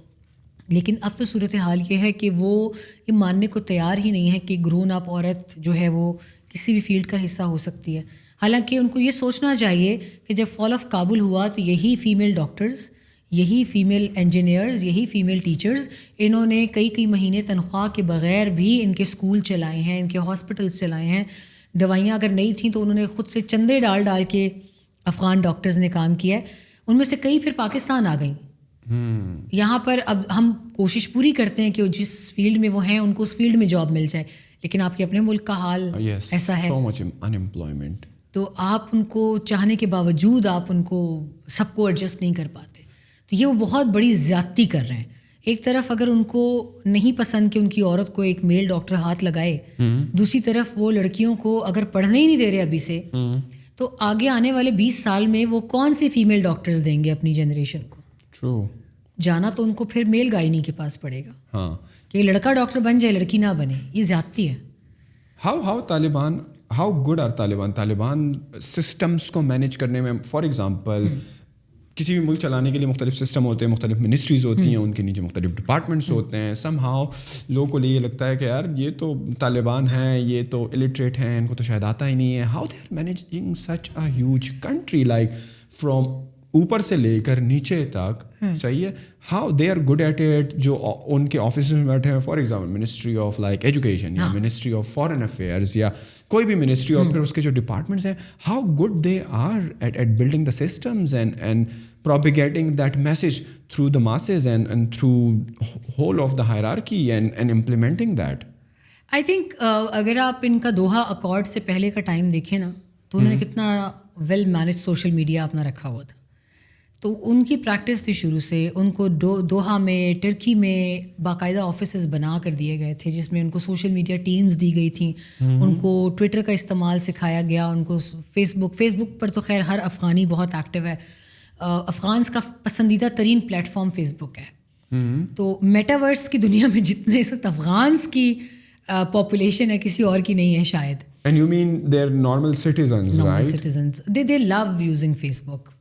لیکن اب تو صورتحال یہ ہے کہ وہ یہ ماننے کو تیار ہی نہیں ہے کہ گرون اپ عورت جو ہے وہ کسی بھی فیلڈ کا حصہ ہو سکتی ہے. حالانکہ ان کو یہ سوچنا چاہیے کہ جب فال آف کابل ہوا تو یہی فیمیل ڈاکٹرز, یہی فیمیل انجینئرز, یہی فیمیل ٹیچرز, انہوں نے کئی مہینے تنخواہ کے بغیر بھی ان کے اسکول چلائے ہیں, ان کے ہاسپٹلس چلائے ہیں. دوائیاں اگر نہیں تھیں تو انہوں نے خود سے چندے ڈال کے افغان ڈاکٹرز نے کام کیا ہے. ان میں سے کئی پھر پاکستان آ گئیں. یہاں پر اب ہم کوشش پوری کرتے ہیں کہ جس فیلڈ میں وہ ہیں ان کو اس فیلڈ میں جاب مل جائے, لیکن آپ کے اپنے ملک کا حال ایسا ہے, تو آپ ان کو چاہنے کے باوجود آپ ان کو سب کو ایڈجسٹ نہیں کر پاتے. تو یہ وہ بہت بڑی زیادتی کر رہے ہیں. ایک طرف اگر ان کو نہیں پسند کہ ان کی عورت کو ایک میل ڈاکٹر ہاتھ لگائے, دوسری طرف وہ لڑکیوں کو اگر پڑھنے ہی نہیں دے رہے ابھی سے, تو آگے آنے والے 20 سال میں وہ کون سی فیمیل ڈاکٹرز دیں گے اپنی جنریشن کو. جانا تو ان کو پھر میل گائنی کے پاس پڑے گا کہ لڑکا ڈاکٹر بن جائے لڑکی نہ بنے. یہ زیادتی ہے. How good are Taliban systems کو مینیج کرنے میں. فار ایگزامپل کسی بھی ملک چلانے کے لیے مختلف سسٹم ہوتے ہیں, مختلف منسٹریز ہوتی ہیں, ان کے نیچے مختلف ڈپارٹمنٹس ہوتے ہیں. سم ہاؤ لوگوں کو یہ لگتا ہے کہ یار یہ تو طالبان ہیں, یہ تو الٹریٹ ہیں, ان کو تو شاید آتا ہی نہیں ہے. How they are managing such a huge country, like from اوپر سے لے کر نیچے تک. صحیح ہے. How they are good at it. جو ان کے آفس میں بیٹھے ہیں, for example ministry of like education یا منسٹری آف فارن افیئرز یا کوئی بھی منسٹری, اور پھر اس کے جو ڈپارٹمنٹس ہیں, how good they are at building the systems and propagating that message through the masses and through whole of the hierarchy and implementing that. I think اگر آپ ان کا دوحہ اکارڈ سے پہلے کا ٹائم دیکھیں نا, تو انہوں نے کتنا ویل مینج سوشل میڈیا اپنا رکھا ہوا تھا. تو ان کی پریکٹس تھی شروع سے. ان کو دوحہ میں, ٹرکی میں باقاعدہ آفیسز بنا کر دیے گئے تھے, جس میں ان کو سوشل میڈیا ٹیمز دی گئی تھیں. ان کو ٹویٹر کا استعمال سکھایا گیا, ان کو فیس بک پر تو خیر ہر افغانی بہت ایکٹیو ہے. افغانس کا پسندیدہ ترین پلیٹ فارم فیس بک ہے. تو میٹاورس کی دنیا میں جتنے اس وقت افغانس کی پاپولیشن ہے کسی اور کی نہیں ہے شاید. And you mean they're normal citizens, right? Normal citizens. They love using Facebook.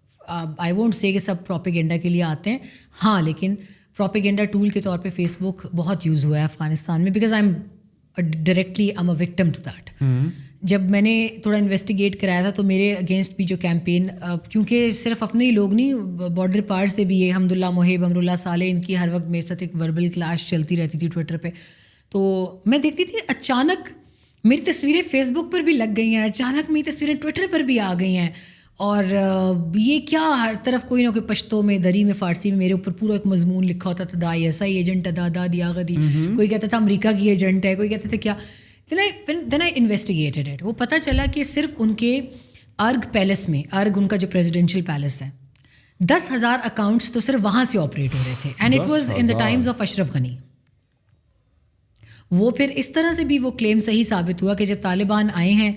I won't say کہ سب پروپیگنڈا کے لیے آتے ہیں, ہاں, لیکن پروپیگنڈا ٹول کے طور پہ فیس بک بہت یوز ہوا ہے افغانستان میں, because I'm a victim to that. جب میں نے تھوڑا انویسٹیگیٹ کرایا تھا تو میرے اگینسٹ بھی جو کیمپین, کیونکہ صرف اپنے ہی لوگ نہیں, بارڈر پار سے بھی, یہ حمداللہ محب, امراللہ صالح, ان کی ہر وقت میرے ساتھ ایک وربل کلاش چلتی رہتی تھی ٹویٹر پہ. تو میں دیکھتی تھی اچانک میری تصویریں فیس بک پر بھی لگ گئی ہیں, اچانک میری تصویریں ٹویٹر پر بھی آ گئی ہیں, اور یہ کیا ہر طرف کوئی نہ کوئی پشتو میں, دری میں, فارسی میں میرے اوپر پورا ایک مضمون لکھا ہوتا تھا, دا ایسا ایجنٹ, دا دیا گدی, کوئی کہتا تھا امریکہ کی ایجنٹ ہے, کوئی کہتا تھا کیا. Then I investigated it. وہ پتہ چلا کہ صرف ان کے ارگ پیلس میں, ارگ ان کا جو پریزیڈینشیل پیلس ہے, 10,000 اکاؤنٹس تو صرف وہاں سے آپریٹ ہو رہے تھے. And it was in the times of Ashraf Ghani. وہ پھر اس طرح سے بھی وہ کلیم صحیح ثابت ہوا کہ جب طالبان آئے ہیں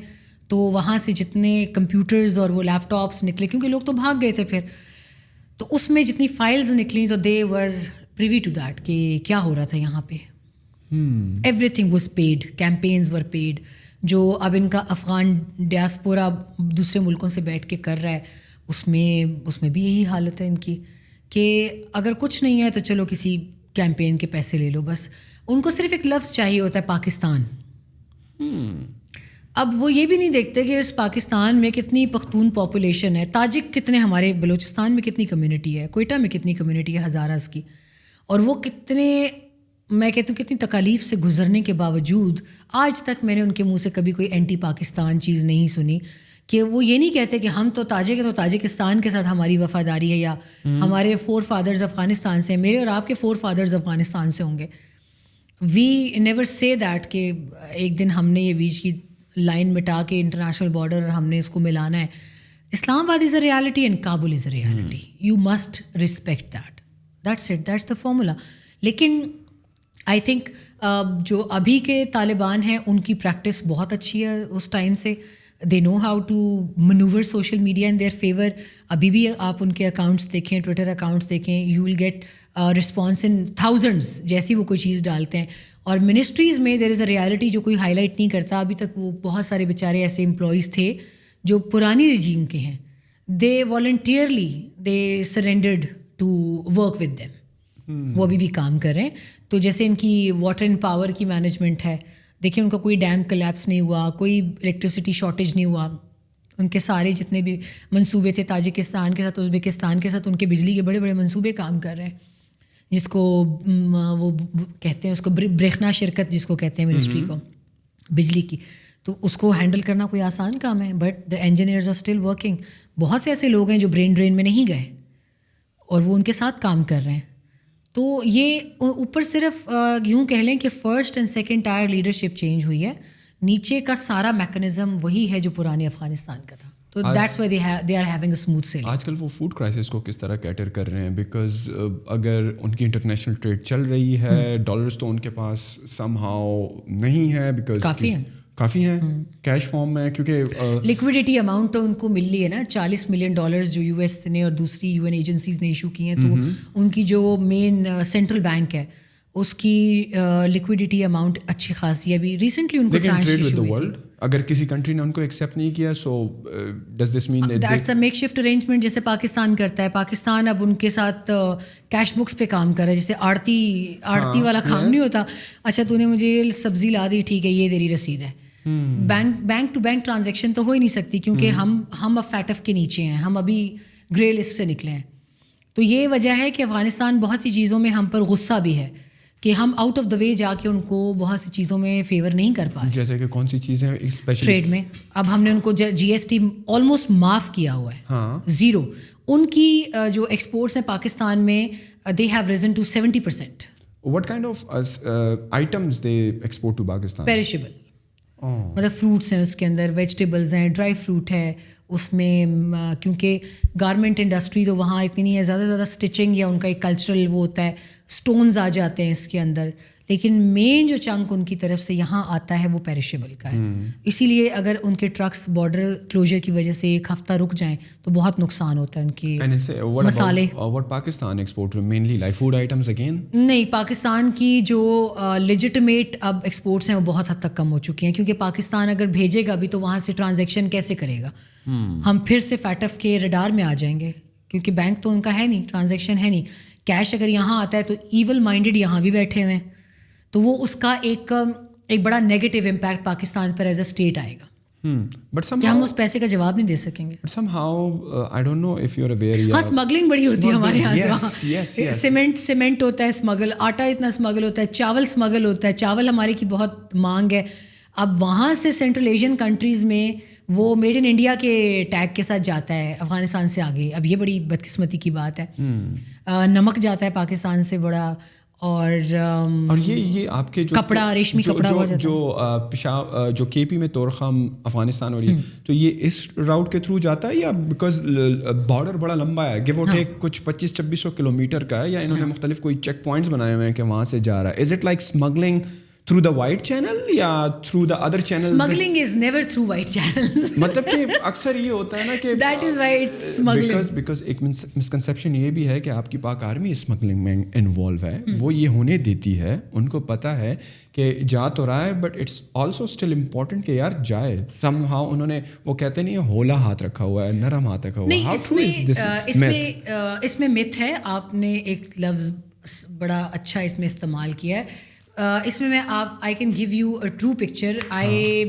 تو وہاں سے جتنے کمپیوٹرز اور وہ لیپ ٹاپس نکلے, کیونکہ لوگ تو بھاگ گئے تھے پھر, تو اس میں جتنی فائلز نکلیں تو دے ور پریوی ٹو دیٹ کہ کیا ہو رہا تھا یہاں پہ. Everything was paid, campaigns were paid. جو اب ان کا افغان ڈیاسپورا دوسرے ملکوں سے بیٹھ کے کر رہا ہے, اس میں بھی یہی حالت ہے ان کی کہ اگر کچھ نہیں ہے تو چلو کسی کیمپین کے پیسے لے لو. بس ان کو صرف ایک لفظ چاہیے ہوتا ہے پاکستان. اب وہ یہ بھی نہیں دیکھتے کہ اس پاکستان میں کتنی پختون پاپولیشن ہے, تاجک کتنے, ہمارے بلوچستان میں کتنی کمیونٹی ہے, کوئٹہ میں کتنی کمیونٹی ہے ہزاراز کی, اور وہ کتنے, میں کہتی ہوں کتنی تکالیف سے گزرنے کے باوجود آج تک میں نے ان کے منہ سے کبھی کوئی اینٹی پاکستان چیز نہیں سنی, کہ وہ یہ نہیں کہتے کہ ہم تو تاجک ہیں تو تاجکستان کے ساتھ ہماری وفاداری ہے, یا ہمارے 4 فادرز افغانستان سے, میرے اور آپ کے 4 فادرز افغانستان سے ہوں گے. وی نیور سے دیٹ کہ ایک دن ہم نے یہ بیچ کی لائن مٹا کے انٹرنیشنل بارڈر ہم نے اس کو ملانا ہے. Islamabad is a reality and Kabul is a reality. You must respect that. That's it, that's the formula. لیکن آئی تھنک جو ابھی کے طالبان ہیں ان کی پریکٹس بہت اچھی ہے اس ٹائم سے. They know how to manoeuvre social media in their favour. ابھی بھی آپ ان کے اکاؤنٹس دیکھیں, ٹویٹر اکاؤنٹس دیکھیں, you will get response in thousands جیسی وہ کوئی چیز ڈالتے ہیں. اور منسٹریز میں دیر از اے ریالٹی جو کوئی ہائی لائٹ نہیں کرتا. ابھی تک وہ بہت سارے بیچارے ایسے امپلائیز تھے جو پرانی رجیم کے ہیں. They voluntarily they surrendered to work with them. وہ ابھی بھی کام کر رہے ہیں. تو جیسے ان کی واٹر اینڈ پاور کی مینجمنٹ ہے, دیکھیں ان کا کوئی ڈیم کلیپس نہیں ہوا, کوئی الیکٹریسٹی شارٹیج نہیں ہوا. ان کے سارے جتنے بھی منصوبے تھے تاجکستان کے ساتھ, ازبکستان کے ساتھ, ان کے بجلی کے بڑے بڑے منصوبے کام کر رہے ہیں, جس کو وہ کہتے ہیں اس کو برکھنا شرکت جس کو کہتے ہیں منسٹری کو بجلی کی. تو اس کو ہینڈل کرنا کوئی آسان کام ہے, but the engineers are still working. بہت سے ایسے لوگ ہیں جو برین ڈرین میں نہیں گئے اور وہ ان کے ساتھ کام کر رہے ہیں. تو یہ اوپر صرف یوں کہہ لیں کہ first and second tier leadership change ہوئی ہے, نیچے کا سارا میکانزم وہی ہے جو پرانے افغانستان کا تھا. تو that's why they are having a smooth sailing. آج کل وہ فوڈ کرائسس کو کس طرح کیٹر کر رہے ہیں, بیکاز اگر ان کی انٹرنیشنل ٹریڈ چل رہی ہے, ڈالرز تو ان کے پاس سم ہاؤ نہیں ہے, بیکاز کافی ہیں کیش فارم میں, کیونکہ لیکوڈیٹی اماؤنٹ تو ان کو مل رہی ہے نا, $40 ملین جو یو ایس نے اور دوسری UN ایجنسیز نے ایشو کی ہیں. تو ان کی جو مین سینٹرل بینک ہے اس کی لیکوڈیٹی اماؤنٹ اچھی خاصی ہے. ابھی ریسنٹلی ان کو ٹرانش ایشو ہوئی تھی. اگر کسی کنٹری نے ان کو ایکسیپٹ نہیں کیا, so does this mean that's a makeshift arrangement جیسے پاکستان کرتا ہے. پاکستان اب ان کے ساتھ کیش بکس پہ کام کر رہا ہے, جیسے آڑتی والا کام نہیں ہوتا. اچھا تو نے مجھے سبزی لا دی, ٹھیک ہے یہ تیری رسید ہے. بینک ٹو بینک ٹرانزیکشن تو ہو ہی نہیں سکتی, کیونکہ ہم اب فیٹف کے نیچے ہیں, ہم ابھی گرے لسٹ سے نکلے ہیں. تو یہ وجہ ہے کہ افغانستان بہت سی چیزوں میں ہم پر غصہ بھی ہے کہ ہم آؤٹ آف دا وے جا کے ان کو بہت سی چیزوں میں فیور نہیں کر پا رہے. جیسے کہ کون سی چیزیں ٹریڈ میں اب ہم نے ان کو GST آلموسٹ معاف کیا ہوا ہے, 0. ان کی جو ایکسپورٹس ہیں پاکستان میں they have reason to 70%. What kind of items they export to Pakistan? Perishable, مطلب فروٹس ہیں اس کے اندر, ویجیٹیبلز ہیں, ڈرائی فروٹ ہے اس میں, کیونکہ گارمنٹ انڈسٹری تو وہاں اتنی نہیں ہے, زیادہ سے زیادہ اسٹچنگ یا ان کا ایک کلچرل وہ ہوتا ہے, اسٹونز آ جاتے ہیں اس کے اندر. لیکن مین جو چنک ان کی طرف سے یہاں آتا ہے وہ پیریشیبل کا ہے. اسی لیے اگر ان کے ٹرکس بارڈر کلوجر کی وجہ سے 1 ہفتہ رک جائیں تو بہت نقصان ہوتا ہے ان کے مسالے. Pakistan export mainly like food items again نہیں, پاکستان کی جو لیجٹمیٹ اب ایکسپورٹس ہیں وہ بہت حد تک کم ہو چکی ہیں, کیونکہ پاکستان اگر بھیجے گا بھی تو وہاں سے ٹرانزیکشن کیسے کرے گا. ہم پھر سے فیٹف کے ریڈار میں آ جائیں گے, کیونکہ بینک تو ان کا ہے نہیں, ٹرانزیکشن ہے نہیں. کیش اگر یہاں آتا ہے تو ایول مائنڈیڈ یہاں بھی بیٹھے ہوئے ہیں, تو وہ اس کا ایک بڑا negative impact Pakistan per as a state آئے گا. کیا ہم اس پیسے کا جواب نہیں دے سکیں گے. ہاں, اسمگلنگ بڑی ہوتی ہے ہمارے یہاں. سیمنٹ ہوتا ہے اسمگل, آٹا اتنا اسمگل ہوتا ہے, چاول اسمگل ہوتا ہے. چاول ہمارے کی بہت مانگ ہے. اب وہاں سے سینٹرل ایشین کنٹریز میں وہ میڈ ان انڈیا کے ٹیگ کے ساتھ جاتا ہے افغانستان سے آگے. اب یہ بڑی بدقسمتی کی بات ہے. نمک جاتا ہے پاکستان سے بڑا, اور یہ آپ کے جو کپڑا, ریشمی کپڑا جو KP میں تورخم افغانستان اور یہ, تو یہ اس راؤٹ کے تھرو جاتا ہے یا بیکاز بارڈر بڑا لمبا ہے, گیو اور ٹیک کچھ 2500-2600 کلومیٹر کا ہے, یا انہوں نے مختلف کوئی چیک پوائنٹس بنائے ہوئے ہیں کہ وہاں سے جا رہا ہے. Is it like smuggling through the white channel یا through the other channel? Smuggling is never through white channels. مطلب کہ اکثر یہ ہوتا ہے نا کہ that is why it's smuggling. because ایک مسکنسیپشن یہ بھی ہے کہ آپ کی پاک آرمی اسمگلنگ میں انوالو ہے, وہ یہ ہونے دیتی ہے, ان کو پتہ ہے کہ جا تو رہا ہے, but it's also still important کہ یار جائے. سم ہاؤ انہوں نے وہ کہتے نہیں ہولا ہاتھ رکھا ہوا ہے, نرم ہاتھ رکھا ہوا ہے. اس میں مت ہے. آپ نے ایک لفظ بڑا اچھا اس میں استعمال کیا ہے. اس میں I can give you a true picture. I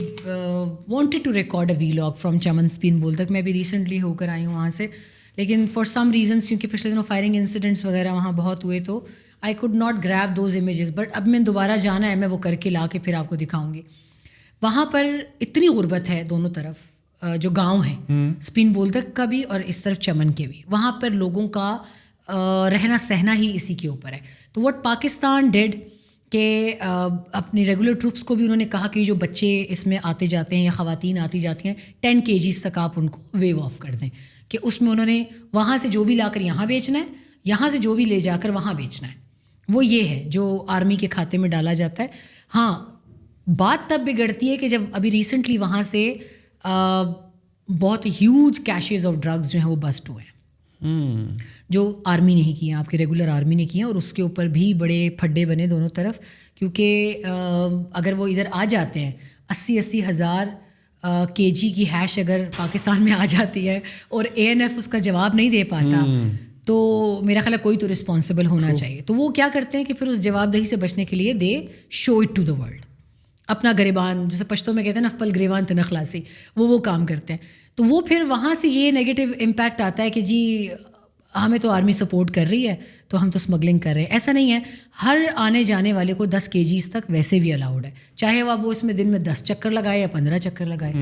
wanted to record a vlog from Chaman Spin Boldak. میں بھی ریسنٹلی ہو کر آئی ہوں وہاں سے, لیکن فار سم ریزنس کیونکہ پچھلے دنوں فائرنگ انسیڈنٹس وغیرہ وہاں بہت ہوئے تو I could not grab those images. But اب میں دوبارہ جانا ہے, میں وہ کر کے لا کے پھر آپ کو دکھاؤں گی. وہاں پر اتنی غربت ہے دونوں طرف, جو گاؤں ہیں اسپین بولدک کا بھی اور اس طرف چمن کے بھی. وہاں پر لوگوں کا رہنا سہنا ہی اسی کے اوپر ہے. تو واٹ پاکستان ڈیڈ کہ اپنی ریگولر ٹروپس کو بھی انہوں نے کہا کہ جو بچے اس میں آتے جاتے ہیں یا خواتین آتی جاتی ہیں 10 kgs تک آپ ان کو ویو آف کر دیں, کہ اس میں انہوں نے وہاں سے جو بھی لا کر یہاں بیچنا ہے, یہاں سے جو بھی لے جا کر وہاں بیچنا ہے. وہ یہ ہے جو آرمی کے کھاتے میں ڈالا جاتا ہے. ہاں بات تب بگڑتی ہے کہ جب ابھی ریسنٹلی وہاں سے بہت ہیوج کیشز آف ڈرگز جو ہیں وہ بسٹ ہوئے ہیں, جو آرمی نہیں کیے, آپ کے ریگولر آرمی نے کیے, اور اس کے اوپر بھی بڑے پھڈے بنے دونوں طرف. کیونکہ اگر وہ ادھر آ جاتے ہیں 80 ہزار kg کی ہیش اگر پاکستان میں آ جاتی ہے اور ANF اس کا جواب نہیں دے پاتا, تو میرا خیال ہے کوئی تو رسپانسبل ہونا چاہیے. تو وہ کیا کرتے ہیں کہ پھر اس جواب دہی سے بچنے کے لیے they show it to the world. اپنا گریبان, جیسے پشتوں میں کہتے ہیں نا افپل گریبان تنخلاسی, وہ کام کرتے ہیں. تو وہ پھر وہاں سے یہ نیگیٹو امپیکٹ آتا ہے کہ جی ہمیں تو آرمی سپورٹ کر رہی ہے تو ہم تو اسمگلنگ کر رہے ہیں. ایسا نہیں ہے, ہر آنے جانے والے کو 10 kgs تک ویسے بھی الاؤڈ ہے, چاہے وہ اس میں دن میں 10 چکر لگائے یا 15 چکر لگائے.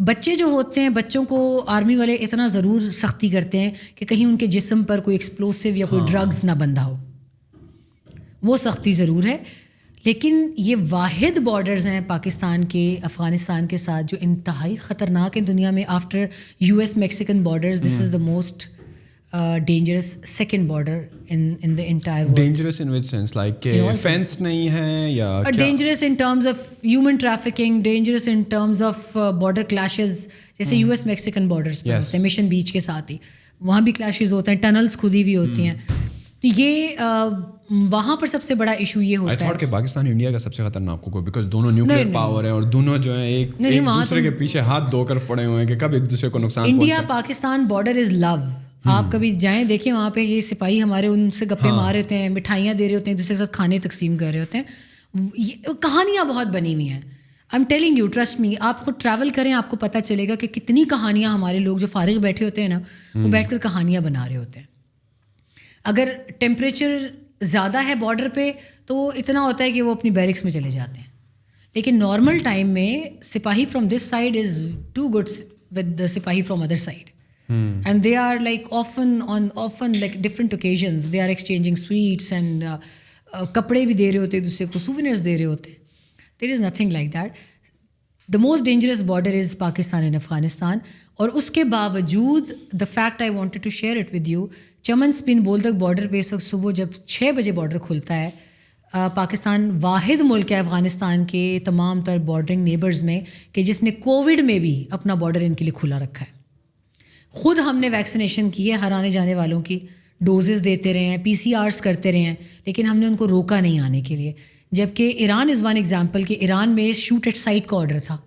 بچے جو ہوتے ہیں, بچوں کو آرمی والے اتنا ضرور سختی کرتے ہیں کہ کہیں ان کے جسم پر کوئی ایکسپلوسیو یا کوئی ڈرگز نہ بندھا ہو, وہ سختی ضرور ہے. لیکن یہ واحد بارڈرز ہیں پاکستان کے افغانستان کے ساتھ جو انتہائی خطرناک ہیں دنیا میں. After US Mexican borders, this is the most dangerous second border in the entire world. Dangerous in which sense? Like fence نہیں ہے یا dangerous in terms of human trafficking, dangerous in terms of border clashes, جیسے US Mexican borders پر ہوتے ہیں, mission بیچ کے ساتھ ہی وہاں بھی clashes ہوتے ہیں, ٹنلز کھدی ہوئی ہوتی ہیں. تو یہ وہاں پر سب سے بڑا ایشو یہ ہوتا ہے. I thought کہ پاکستان انڈیا کا سب سے خطرناک کو, بیکاز دونوں نیوکلیئر پاور ہیں اور دونوں جو ہیں ایک دوسرے کے پیچھے ہاتھ دھو کر پڑے ہوئے ہیں کہ کب ایک دوسرے کو نقصان پہنچے. انڈیا پاکستان بارڈر از لو. آپ کبھی جائیں دیکھیں وہاں پہ یہ سپاہی ہمارے ان سے گپے مار رہے ہوتے ہیں, مٹھائیاں دے رہے ہوتے ہیں, ایک دوسرے کے ساتھ کھانے تقسیم کر رہے ہوتے ہیں. کہانیاں بہت بنی ہوئی ہیں. I am telling you, trust me, آپ خود ٹریول کریں آپ کو پتہ چلے گا کہ کتنی کہانیاں ہمارے لوگ جو فارغ بیٹھے ہوتے ہیں نا, وہ بیٹھ کر کہانیاں بنا رہے ہوتے ہیں. اگر ٹیمپریچر زیادہ ہے بارڈر پہ تو اتنا ہوتا ہے کہ وہ اپنی بیرکس میں چلے جاتے ہیں. لیکن نارمل ٹائم میں sipahi from this side is too good with the sipahi from other side. And they are like often like different occasions they are exchanging sweets and کپڑے بھی دے رہے ہوتے ہیں دوسرے کو, souvenirs دے رہے ہوتے ہیں. There is nothing like that. The most dangerous border is Pakistan and Afghanistan. اور اس کے باوجود the fact I wanted to share it with you, چمن اسپن بولدک بارڈر پہ اس وقت صبح جب 6 بجے بارڈر کھلتا ہے, پاکستان واحد ملک ہے افغانستان کے تمام تر بارڈرنگ نیبرز میں کہ جس نے کووڈ میں بھی اپنا بارڈر ان کے لیے کھلا رکھا ہے. خود ہم نے ویکسینیشن کی ہے ہر آنے جانے والوں کی, ڈوزز دیتے رہے ہیں, PCRs کرتے رہے ہیں, لیکن ہم نے ان کو روکا نہیں آنے کے لیے. جبکہ ایران از ون ایگزامپل کہ ایران میں شوٹ ایٹ سائٹ کا آرڈر تھا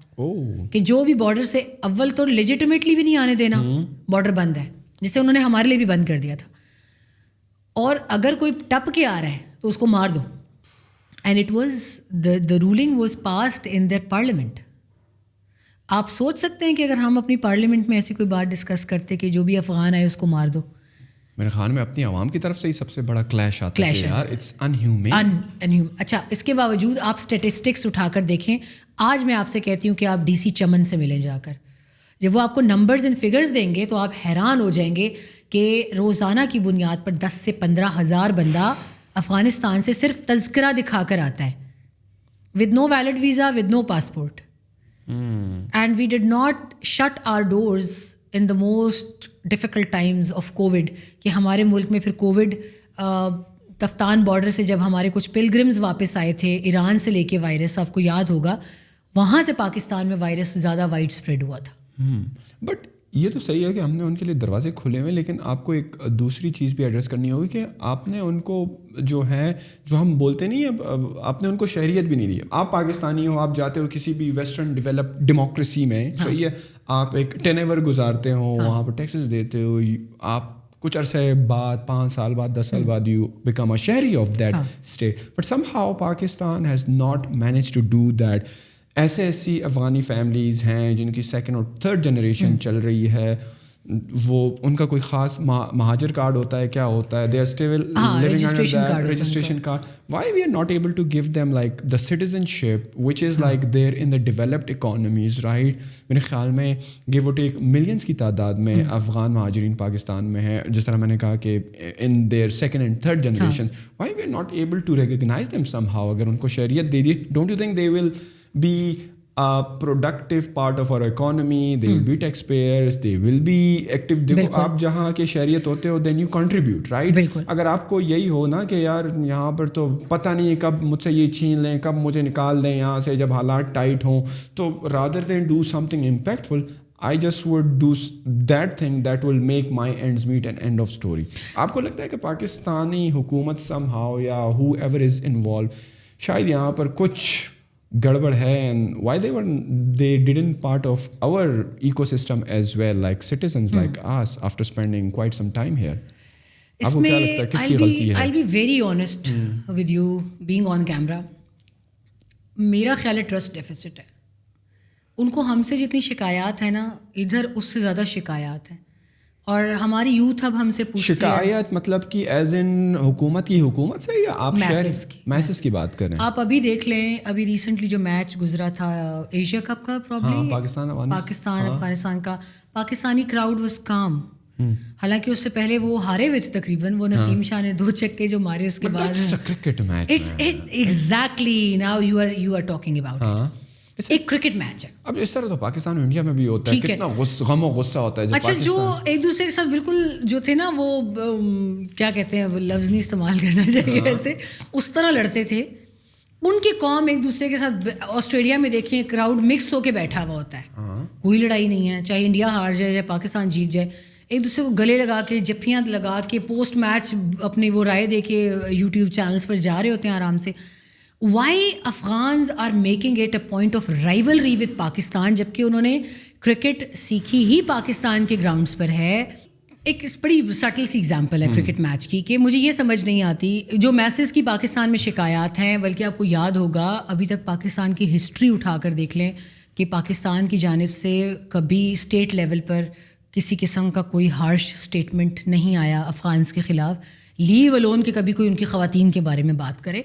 کہ جو بھی بارڈر سے اول تو لیجیٹمیٹلی بھی نہیں آنے دینا, بارڈر بند ہے, جسے انہوں نے ہمارے لیے بھی بند کر دیا تھا. اور اگر کوئی ٹپ کے آ رہا ہے تو اس کو مار دو. And it was the ruling was passed in that parliament. آپ سوچ سکتے ہیں کہ اگر ہم اپنی پارلیمنٹ میں ایسی کوئی بات ڈسکس کرتے کہ جو بھی افغان آئے اس کو مار دو. میرے خیال میں اپنی عوام کی طرف سے ہی سب سے بڑا کلیش آتا ہے یار, اٹس انہیومن. اچھا, اس کے باوجود آپ اسٹیٹسٹکس اٹھا کر دیکھیں. آج میں آپ سے کہتی ہوں کہ آپ DC چمن سے ملیں جا کر, جب وہ آپ کو نمبرز اینڈ فگرز دیں گے تو آپ حیران ہو جائیں گے کہ روزانہ کی بنیاد پر 10 سے 15 ہزار بندہ افغانستان سے صرف تذکرہ دکھا کر آتا ہے, with no valid visa, with no passport. And we did not shut our doors in the most difficult times of COVID کہ ہمارے ملک میں پھر کووڈ تفتان بارڈر سے جب ہمارے کچھ پلگرمز واپس آئے تھے ایران سے لے کے وائرس, آپ کو یاد ہوگا, وہاں سے پاکستان میں وائرس زیادہ وائڈ اسپریڈ ہوا تھا. بٹ یہ تو صحیح ہے کہ ہم نے ان کے لیے دروازے کھولے ہوئے, لیکن آپ کو ایک دوسری چیز بھی ایڈریس کرنی ہوگی کہ آپ نے ان کو جو ہے, جو ہم بولتے نہیں ہیں, آپ نے ان کو شہریت بھی نہیں دی. آپ پاکستانی ہو, آپ جاتے ہو کسی بھی ویسٹرن ڈیولپ ڈیموکریسی میں, صحیح ہے, آپ ایک ٹین ایور گزارتے ہو, وہاں پہ ٹیکسز دیتے ہو, آپ کچھ عرصے بعد 5 سال بعد 10 سال بعد you become a شہری of that state. But somehow Pakistan has not managed to do that. ایسی افغانی فیملیز ہیں جن کی 2nd اور 3rd جنریشن چل رہی ہے, وہ ان کا کوئی خاص مہاجر کارڈ ہوتا ہے, کیا ہوتا ہے, they are still living under that registration card. Why we are not able to give them like the citizenship which is like there in the developed economies, right? میرے خیال میں give or take millions کی تعداد میں افغان مہاجرین پاکستان میں ہے, جس طرح میں نے کہا کہ in their 2nd and 3rd generation. Why we are not able to recognize them somehow? اگر ان کو شہریت دے دی, don't you think they will be a productive part of our economy? They will be taxpayers, they will be active. دیکھو آپ جہاں کے شہریت ہوتے ہو then you contribute, right? اگر آپ کو یہی ہو نا کہ یار یہاں پر تو پتہ نہیں ہے کب مجھ سے یہ چھین لیں, کب مجھے نکال دیں یہاں سے جب حالات ٹائٹ ہوں, تو rather than do something impactful, I just would do that thing that will make my ends meet and end of story. آپ کو لگتا ہے کہ پاکستانی حکومت somehow یا whoever is involved شاید یہاں پر کچھ گڑبڑ ہے, and why they didn't part of our ecosystem as well, like citizens like us after spending quite some time here? آپ کو کیا لگتا ہے کس کی غلطی ہے؟ I'll be very honest with you, being on camera, میرا خیال ہے ٹرسٹ ڈیفیسٹ ہے. ان کو ہم سے جتنی شکایات ہیں نا, ادھر اس سے زیادہ شکایات ہیں, اور ہماری یوتھ اب ہم سے پوچھتی ہے. شکایت مطلب کہ ایز ان حکومت سے یا آپ میسز کی بات کر رہے ہیں؟ آپ ابھی دیکھ لیں, ابھی ریسنٹلی جو میچ گزرا تھا ایشیا کپ کا, پرابلی پاکستان افغانستان کا, پاکستانی کراؤڈ واز کام. حالانکہ اس سے پہلے وہ ہارے ہوئے تھے تقریباً, وہ نسیم شاہ نے 2 چھکے جو مارے اس کے بعد. Cricket match exactly now you are talking about ایک کرکٹ میچ ہے. اب اس طرح تو پاکستان اور انڈیا میں بھی ہوتا ہے, کتنا غم و غصہ ہوتا ہے. اچھا, جو ایک دوسرے کے ساتھ بالکل جو تھے نا, وہ کیا کہتے ہیں, وہ لفظ نہیں استعمال کرنا چاہیے ایسے, اس طرح لڑتے تھے. ان کی قوم ایک دوسرے کے ساتھ, آسٹریلیا میں دیکھیں کراؤڈ مکس ہو کے بیٹھا ہوا ہوتا ہے, کوئی لڑائی نہیں ہے, چاہے انڈیا ہار جائے چاہے پاکستان جیت جائے, ایک دوسرے کو گلے لگا کے جپیاں لگا کے پوسٹ میچ اپنی وہ رائے دے کے یوٹیوب چینلز پر جا رہے ہوتے ہیں آرام سے. Why Afghans are making it a point of rivalry with Pakistan, جبکہ انہوں نے کرکٹ سیکھی ہی پاکستان کے گراؤنڈس پر ہے. ایک بڑی سٹل سی ایگزامپل ہے کرکٹ میچ کی, کہ مجھے یہ سمجھ نہیں آتی جو میسز کی پاکستان میں شکایات ہیں, بلکہ آپ کو یاد ہوگا ابھی تک پاکستان کی ہسٹری اٹھا کر دیکھ لیں کہ پاکستان کی جانب سے کبھی اسٹیٹ لیول پر کسی قسم کا کوئی ہارش اسٹیٹمنٹ نہیں آیا افغانس کے خلاف, لیو الون کہ کبھی کوئی ان کی خواتین کے بارے میں بات کرے,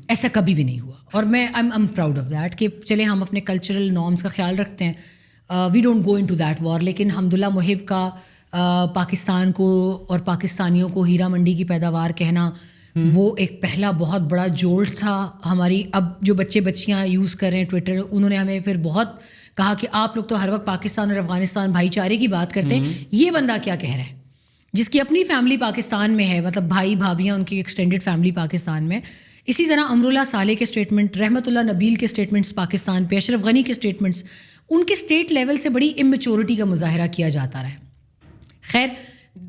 ایسا کبھی بھی نہیں ہوا. اور میں I am proud of that کہ چلے ہم اپنے کلچرل نارمس کا خیال رکھتے ہیں, we don't go into that war. لیکن حمداللہ محب کا پاکستان کو اور پاکستانیوں کو ہیرا منڈی کی پیداوار کہنا, وہ ایک پہلا بہت بڑا جولٹ تھا ہماری. اب جو بچے بچیاں یوز کر رہے ہیں ٹویٹر, انہوں نے ہمیں پھر بہت کہا کہ آپ لوگ تو ہر وقت پاکستان اور افغانستان بھائی چارے کی بات کرتے ہیں, یہ بندہ کیا کہہ رہا ہے جس کی اپنی فیملی پاکستان میں ہے, مطلب بھائی بھابھیاں ان کی ایکسٹینڈیڈ فیملی پاکستان میں. اسی طرح امراللہ صالح کے اسٹیٹمنٹ, رحمت اللہ نبیل کے اسٹیٹمنٹس پاکستان پہ, اشرف غنی کے اسٹیٹمنٹس, ان کے اسٹیٹ لیول سے بڑی اممیچورٹی کا مظاہرہ کیا جاتا رہا ہے. خیر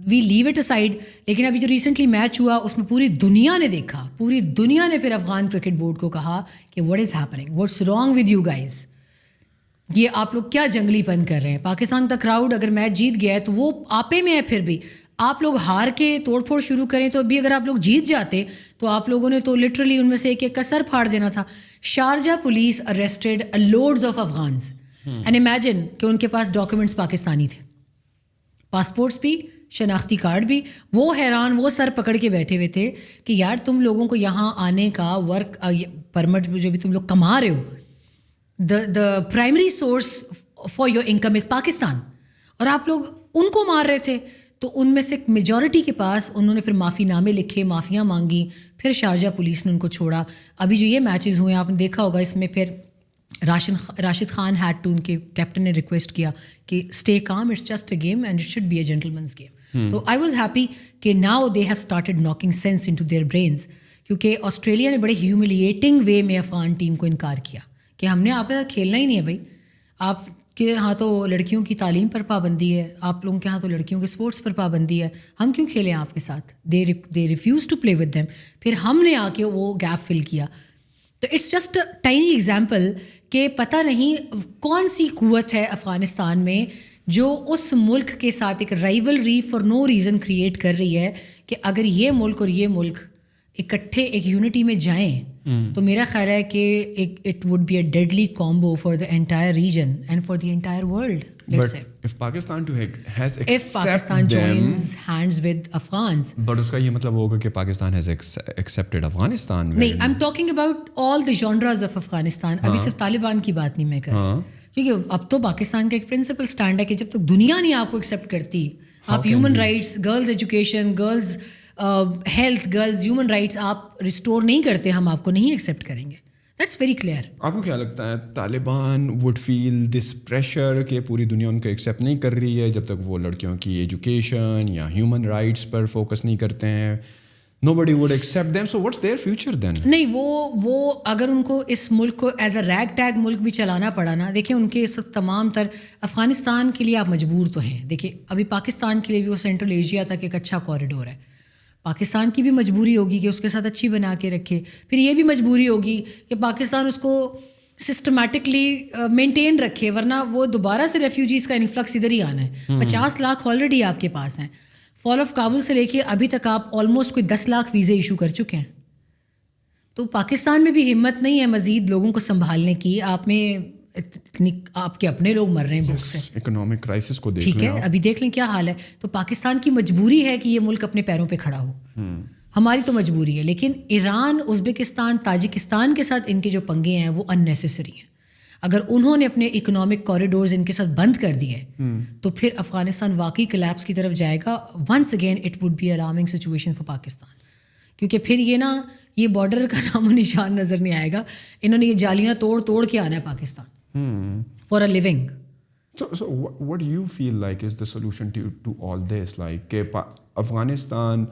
وی لیو اٹ اسائڈ. لیکن ابھی جو ریسنٹلی میچ ہوا اس میں پوری دنیا نے دیکھا, پوری دنیا نے پھر افغان کرکٹ بورڈ کو کہا کہ what is happening, what's wrong with you guys, یہ آپ لوگ کیا جنگلی پن کر رہے ہیں. پاکستان کا کراؤڈ اگر میچ جیت گیا ہے تو وہ آپے میں ہے, پھر بھی آپ لوگ ہار کے توڑ پھوڑ شروع کریں تو ابھی اگر آپ لوگ جیت جاتے تو آپ لوگوں نے تو لٹرلی ان میں سے ایک ایک کا سر پھاڑ دینا تھا. Sharjah police arrested loads of Afghans and imagine کہ ان کے پاس ڈاکیومنٹس پاکستانی تھے, پاسپورٹس بھی, شناختی کارڈ بھی. وہ حیران, وہ سر پکڑ کے بیٹھے ہوئے تھے کہ یار تم لوگوں کو یہاں آنے کا ورک پرمٹ جو بھی تم لوگ کما رہے ہو, the primary source for your income is Pakistan, اور آپ لوگ ان کو مار رہے تھے. تو ان میں سے میجورٹی کے پاس انہوں نے پھر معافی نامے لکھے, معافیاں مانگی, پھر شارجہ پولیس نے ان کو چھوڑا. ابھی جو یہ میچز ہوئے آپ نے دیکھا ہوگا, اس میں پھر راشد خان ہیڈ ٹو, ان کے کیپٹن نے ریکویسٹ کیا کہ stay calm, it's just a game and it should be a gentleman's game. تو آئی واز ہیپی کہ now they have started knocking sense into their brains, کیونکہ آسٹریلیا نے بڑے ہیوملیٹنگ وے میں افغان ٹیم کو انکار کیا کہ ہم نے آپ کے ساتھ کھیلنا ہی نہیں ہے بھائی, آپ کے یہاں تو لڑکیوں کی تعلیم پر پابندی ہے, آپ لوگوں کے یہاں تو لڑکیوں کے اسپورٹس پر پابندی ہے, ہم کیوں کھیلیں آپ کے ساتھ. They refuse to play with them. پھر ہم نے آ کے وہ گیپ فل کیا. تو اٹس جسٹ ٹائنی ایگزامپل کہ پتہ نہیں کون سی قوت ہے افغانستان میں جو اس ملک کے ساتھ ایک rivalry for no reason create کر رہی ہے کہ اگر یہ ملک اور یہ ملک اکٹھے ایک یونٹی میں جائیں تو میرا خیال ہے کہ it would be a deadly combo for the entire region and for the entire world. If Pakistan has if Pakistan joins hands with Afghans. But اس کا یہ مطلب ہوگا کہ پاکستان has accepted افغانستان. نہیں, I'm talking about all the genres of Afghanistan. ابھی صرف طالبان کی بات نہیں میں کر رہا, کیونکہ اب تو پاکستان کا ایک پرنسپل اسٹینڈ ہے کہ جب تک دنیا نہیں آپ کو ایکسیپٹ کرتی, آپ human rights, girls education, girls health, girls human rights آپ ریسٹور نہیں کرتے, ہم آپ کو نہیں ایکسیپٹ کریں گے. That's very clear. آپ کو کیا لگتا ہے Taliban would feel this pressure کہ پوری دنیا ان کو ایکسیپٹ نہیں کر رہی ہے جب تک وہ لڑکیوں کی ایجوکیشن یا ہیومن رائٹس پر فوکس نہیں کرتے ہیں؟ Nobody would accept them, so what's their future then? نہیں, وہ اگر ان کو اس ملک کو ایز اے ریگ ٹیگ ملک بھی چلانا پڑا نا, دیکھیں ان کے اس تمام تر افغانستان کے لیے آپ مجبور تو ہیں. دیکھیں ابھی پاکستان کے لیے بھی وہ سینٹرل ایشیا تک ایک اچھا کوریڈور ہے, پاکستان کی بھی مجبوری ہوگی کہ اس کے ساتھ اچھی بنا کے رکھے. پھر یہ بھی مجبوری ہوگی کہ پاکستان اس کو سسٹمیٹکلی مینٹین رکھے, ورنہ وہ دوبارہ سے ریفیوجیز کا انفلکس ادھر ہی آنا ہے. 50 لاکھ آلریڈی آپ کے پاس ہیں. فال آف کابل سے لے کے ابھی تک آپ آلموسٹ کوئی 10 لاکھ ویزے ایشو کر چکے ہیں. تو پاکستان میں بھی ہمت نہیں ہے مزید لوگوں کو سنبھالنے کی. آپ میں اتنی آپ کے اپنے لوگ مر رہے ہیں بھوک سے, اکنامک کرائسس کو دیکھ لیں. ٹھیک ہے, ابھی دیکھ لیں کیا حال ہے. تو پاکستان کی مجبوری ہے کہ یہ ملک اپنے پیروں پہ کھڑا ہو. ہماری تو مجبوری ہے, لیکن ایران, ازبکستان, تاجکستان کے ساتھ ان کے جو پنگے ہیں وہ ان نیسیسری ہیں. اگر انہوں نے اپنے اکنامک کوریڈورز ان کے ساتھ بند کر دیے تو پھر افغانستان واقعی کلیپس کی طرف جائے گا. Once again it would be alarming situation for Pakistan, کیونکہ پھر یہ بارڈر کا نام و نشان نظر نہیں آئے گا. انہوں نے یہ جالیاں توڑ کے آنا ہے Pakistan for a living. So what do you feel like is the solution to all this? Like کہ افغانستان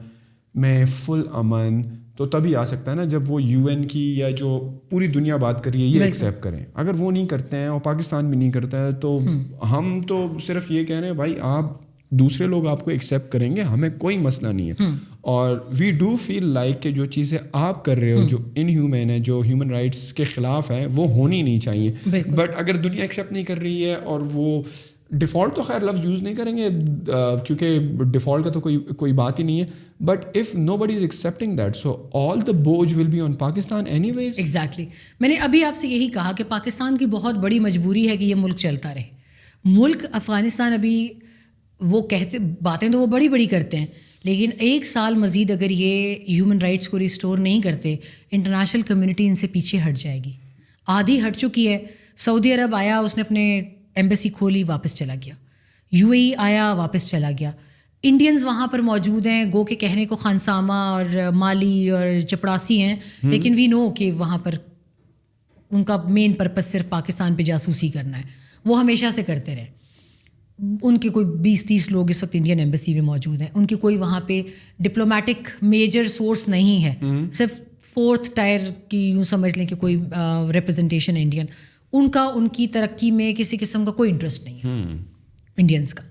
میں فل امن تو تبھی آ سکتا ہے نا جب وہ یو این کی یا جو پوری دنیا بات کر رہی ہے یہ ایکسیپٹ کریں. اگر وہ نہیں کرتے ہیں اور پاکستان بھی نہیں کرتا ہے تو ہم تو صرف یہ کہہ رہے ہیں بھائی آپ دوسرے لوگ آپ کو ایکسیپٹ کریں گے, ہمیں کوئی مسئلہ نہیں ہے. اور وی ڈو فیل لائک کہ جو چیزیں آپ کر رہے ہو جو ان ہیومن ہے, جو ہیومن رائٹس کے خلاف ہے, وہ ہونی نہیں چاہیے. بٹ اگر دنیا ایکسیپٹ نہیں کر رہی ہے اور وہ ڈیفالٹ تو خیر لفظ یوز نہیں کریں گے کیونکہ ڈیفالٹ کا تو کوئی بات ہی نہیں ہے, but if nobody is accepting that so all the bojh will be on Pakistan anyways. Exactly, میں نے ابھی آپ سے یہی کہا کہ پاکستان کی بہت بڑی مجبوری ہے کہ یہ ملک چلتا رہے. ملک افغانستان ابھی وہ کہتے باتیں تو وہ بڑی بڑی کرتے ہیں, لیکن 1 سال مزید اگر یہ ہیومن رائٹس کو ریسٹور نہیں کرتے, انٹرنیشنل کمیونٹی ان سے پیچھے ہٹ جائے گی. آدھی ہٹ چکی ہے. سعودی عرب آیا, اس نے اپنے ایمبیسی کھولی, واپس چلا گیا. یو اے ای آیا, واپس چلا گیا. انڈینز وہاں پر موجود ہیں, گو کے کہنے کو خانسامہ اور مالی اور چپڑاسی ہیں, لیکن وی نو کہ وہاں پر ان کا مین پرپز صرف پاکستان پہ جاسوسی کرنا ہے. وہ ہمیشہ سے کرتے رہے. ان کے کوئی 20-30 لوگ اس وقت انڈین ایمبیسی میں موجود ہیں. ان کی کوئی وہاں پہ ڈپلومیٹک میجر سورس نہیں ہے, صرف 4th ٹائر کی یوں سمجھ لیں کہ کوئی ریپرزنٹیشن انڈین. ان کی ترقی میں کسی قسم کا کوئی انٹرسٹ نہیں ہے انڈینس کا.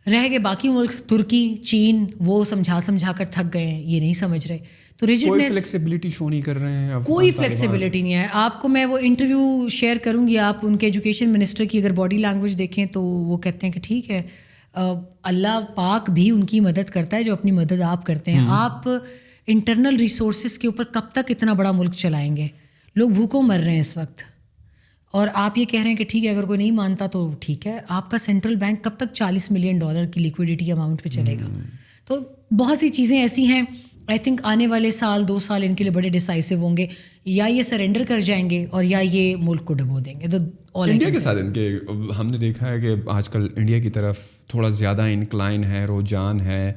رہ گئے باقی ملک, ترکی, چین, وہ سمجھا کر تھک گئے ہیں, یہ نہیں سمجھ رہے. تو ریجڈنس, فلیکسیبلٹی شو نہیں کر رہے ہیں, کوئی فلیکسیبلٹی نہیں ہے. آپ کو میں وہ انٹرویو شیئر کروں گی, آپ ان کے ایجوکیشن منسٹر کی اگر باڈی لینگویج دیکھیں تو وہ کہتے ہیں کہ ٹھیک ہے اللہ پاک بھی ان کی مدد کرتا ہے جو اپنی مدد آپ کرتے ہیں. آپ انٹرنل ریسورسز کے اوپر کب تک اتنا بڑا ملک چلائیں گے؟ لوگ بھوکوں مر رہے ہیں اس وقت, اور آپ یہ کہہ رہے ہیں کہ ٹھیک ہے اگر کوئی نہیں مانتا تو ٹھیک ہے. آپ کا سینٹرل بینک کب تک $40 ملین کی لیکوڈیٹی اماؤنٹ پہ چلے گا؟ تو بہت سی چیزیں ایسی ہیں. آئی تھنک آنے والے 2 سال ان کے لیے بڑے ڈیسائسو ہوں گے. یا یہ سرنڈر کر جائیں گے اور یا یہ ملک کو ڈبو دیں گے. انڈیا کے ساتھ ان کے ہم نے دیکھا ہے کہ آج کل انڈیا کی طرف تھوڑا زیادہ انکلائن ہے, رجحان ہے.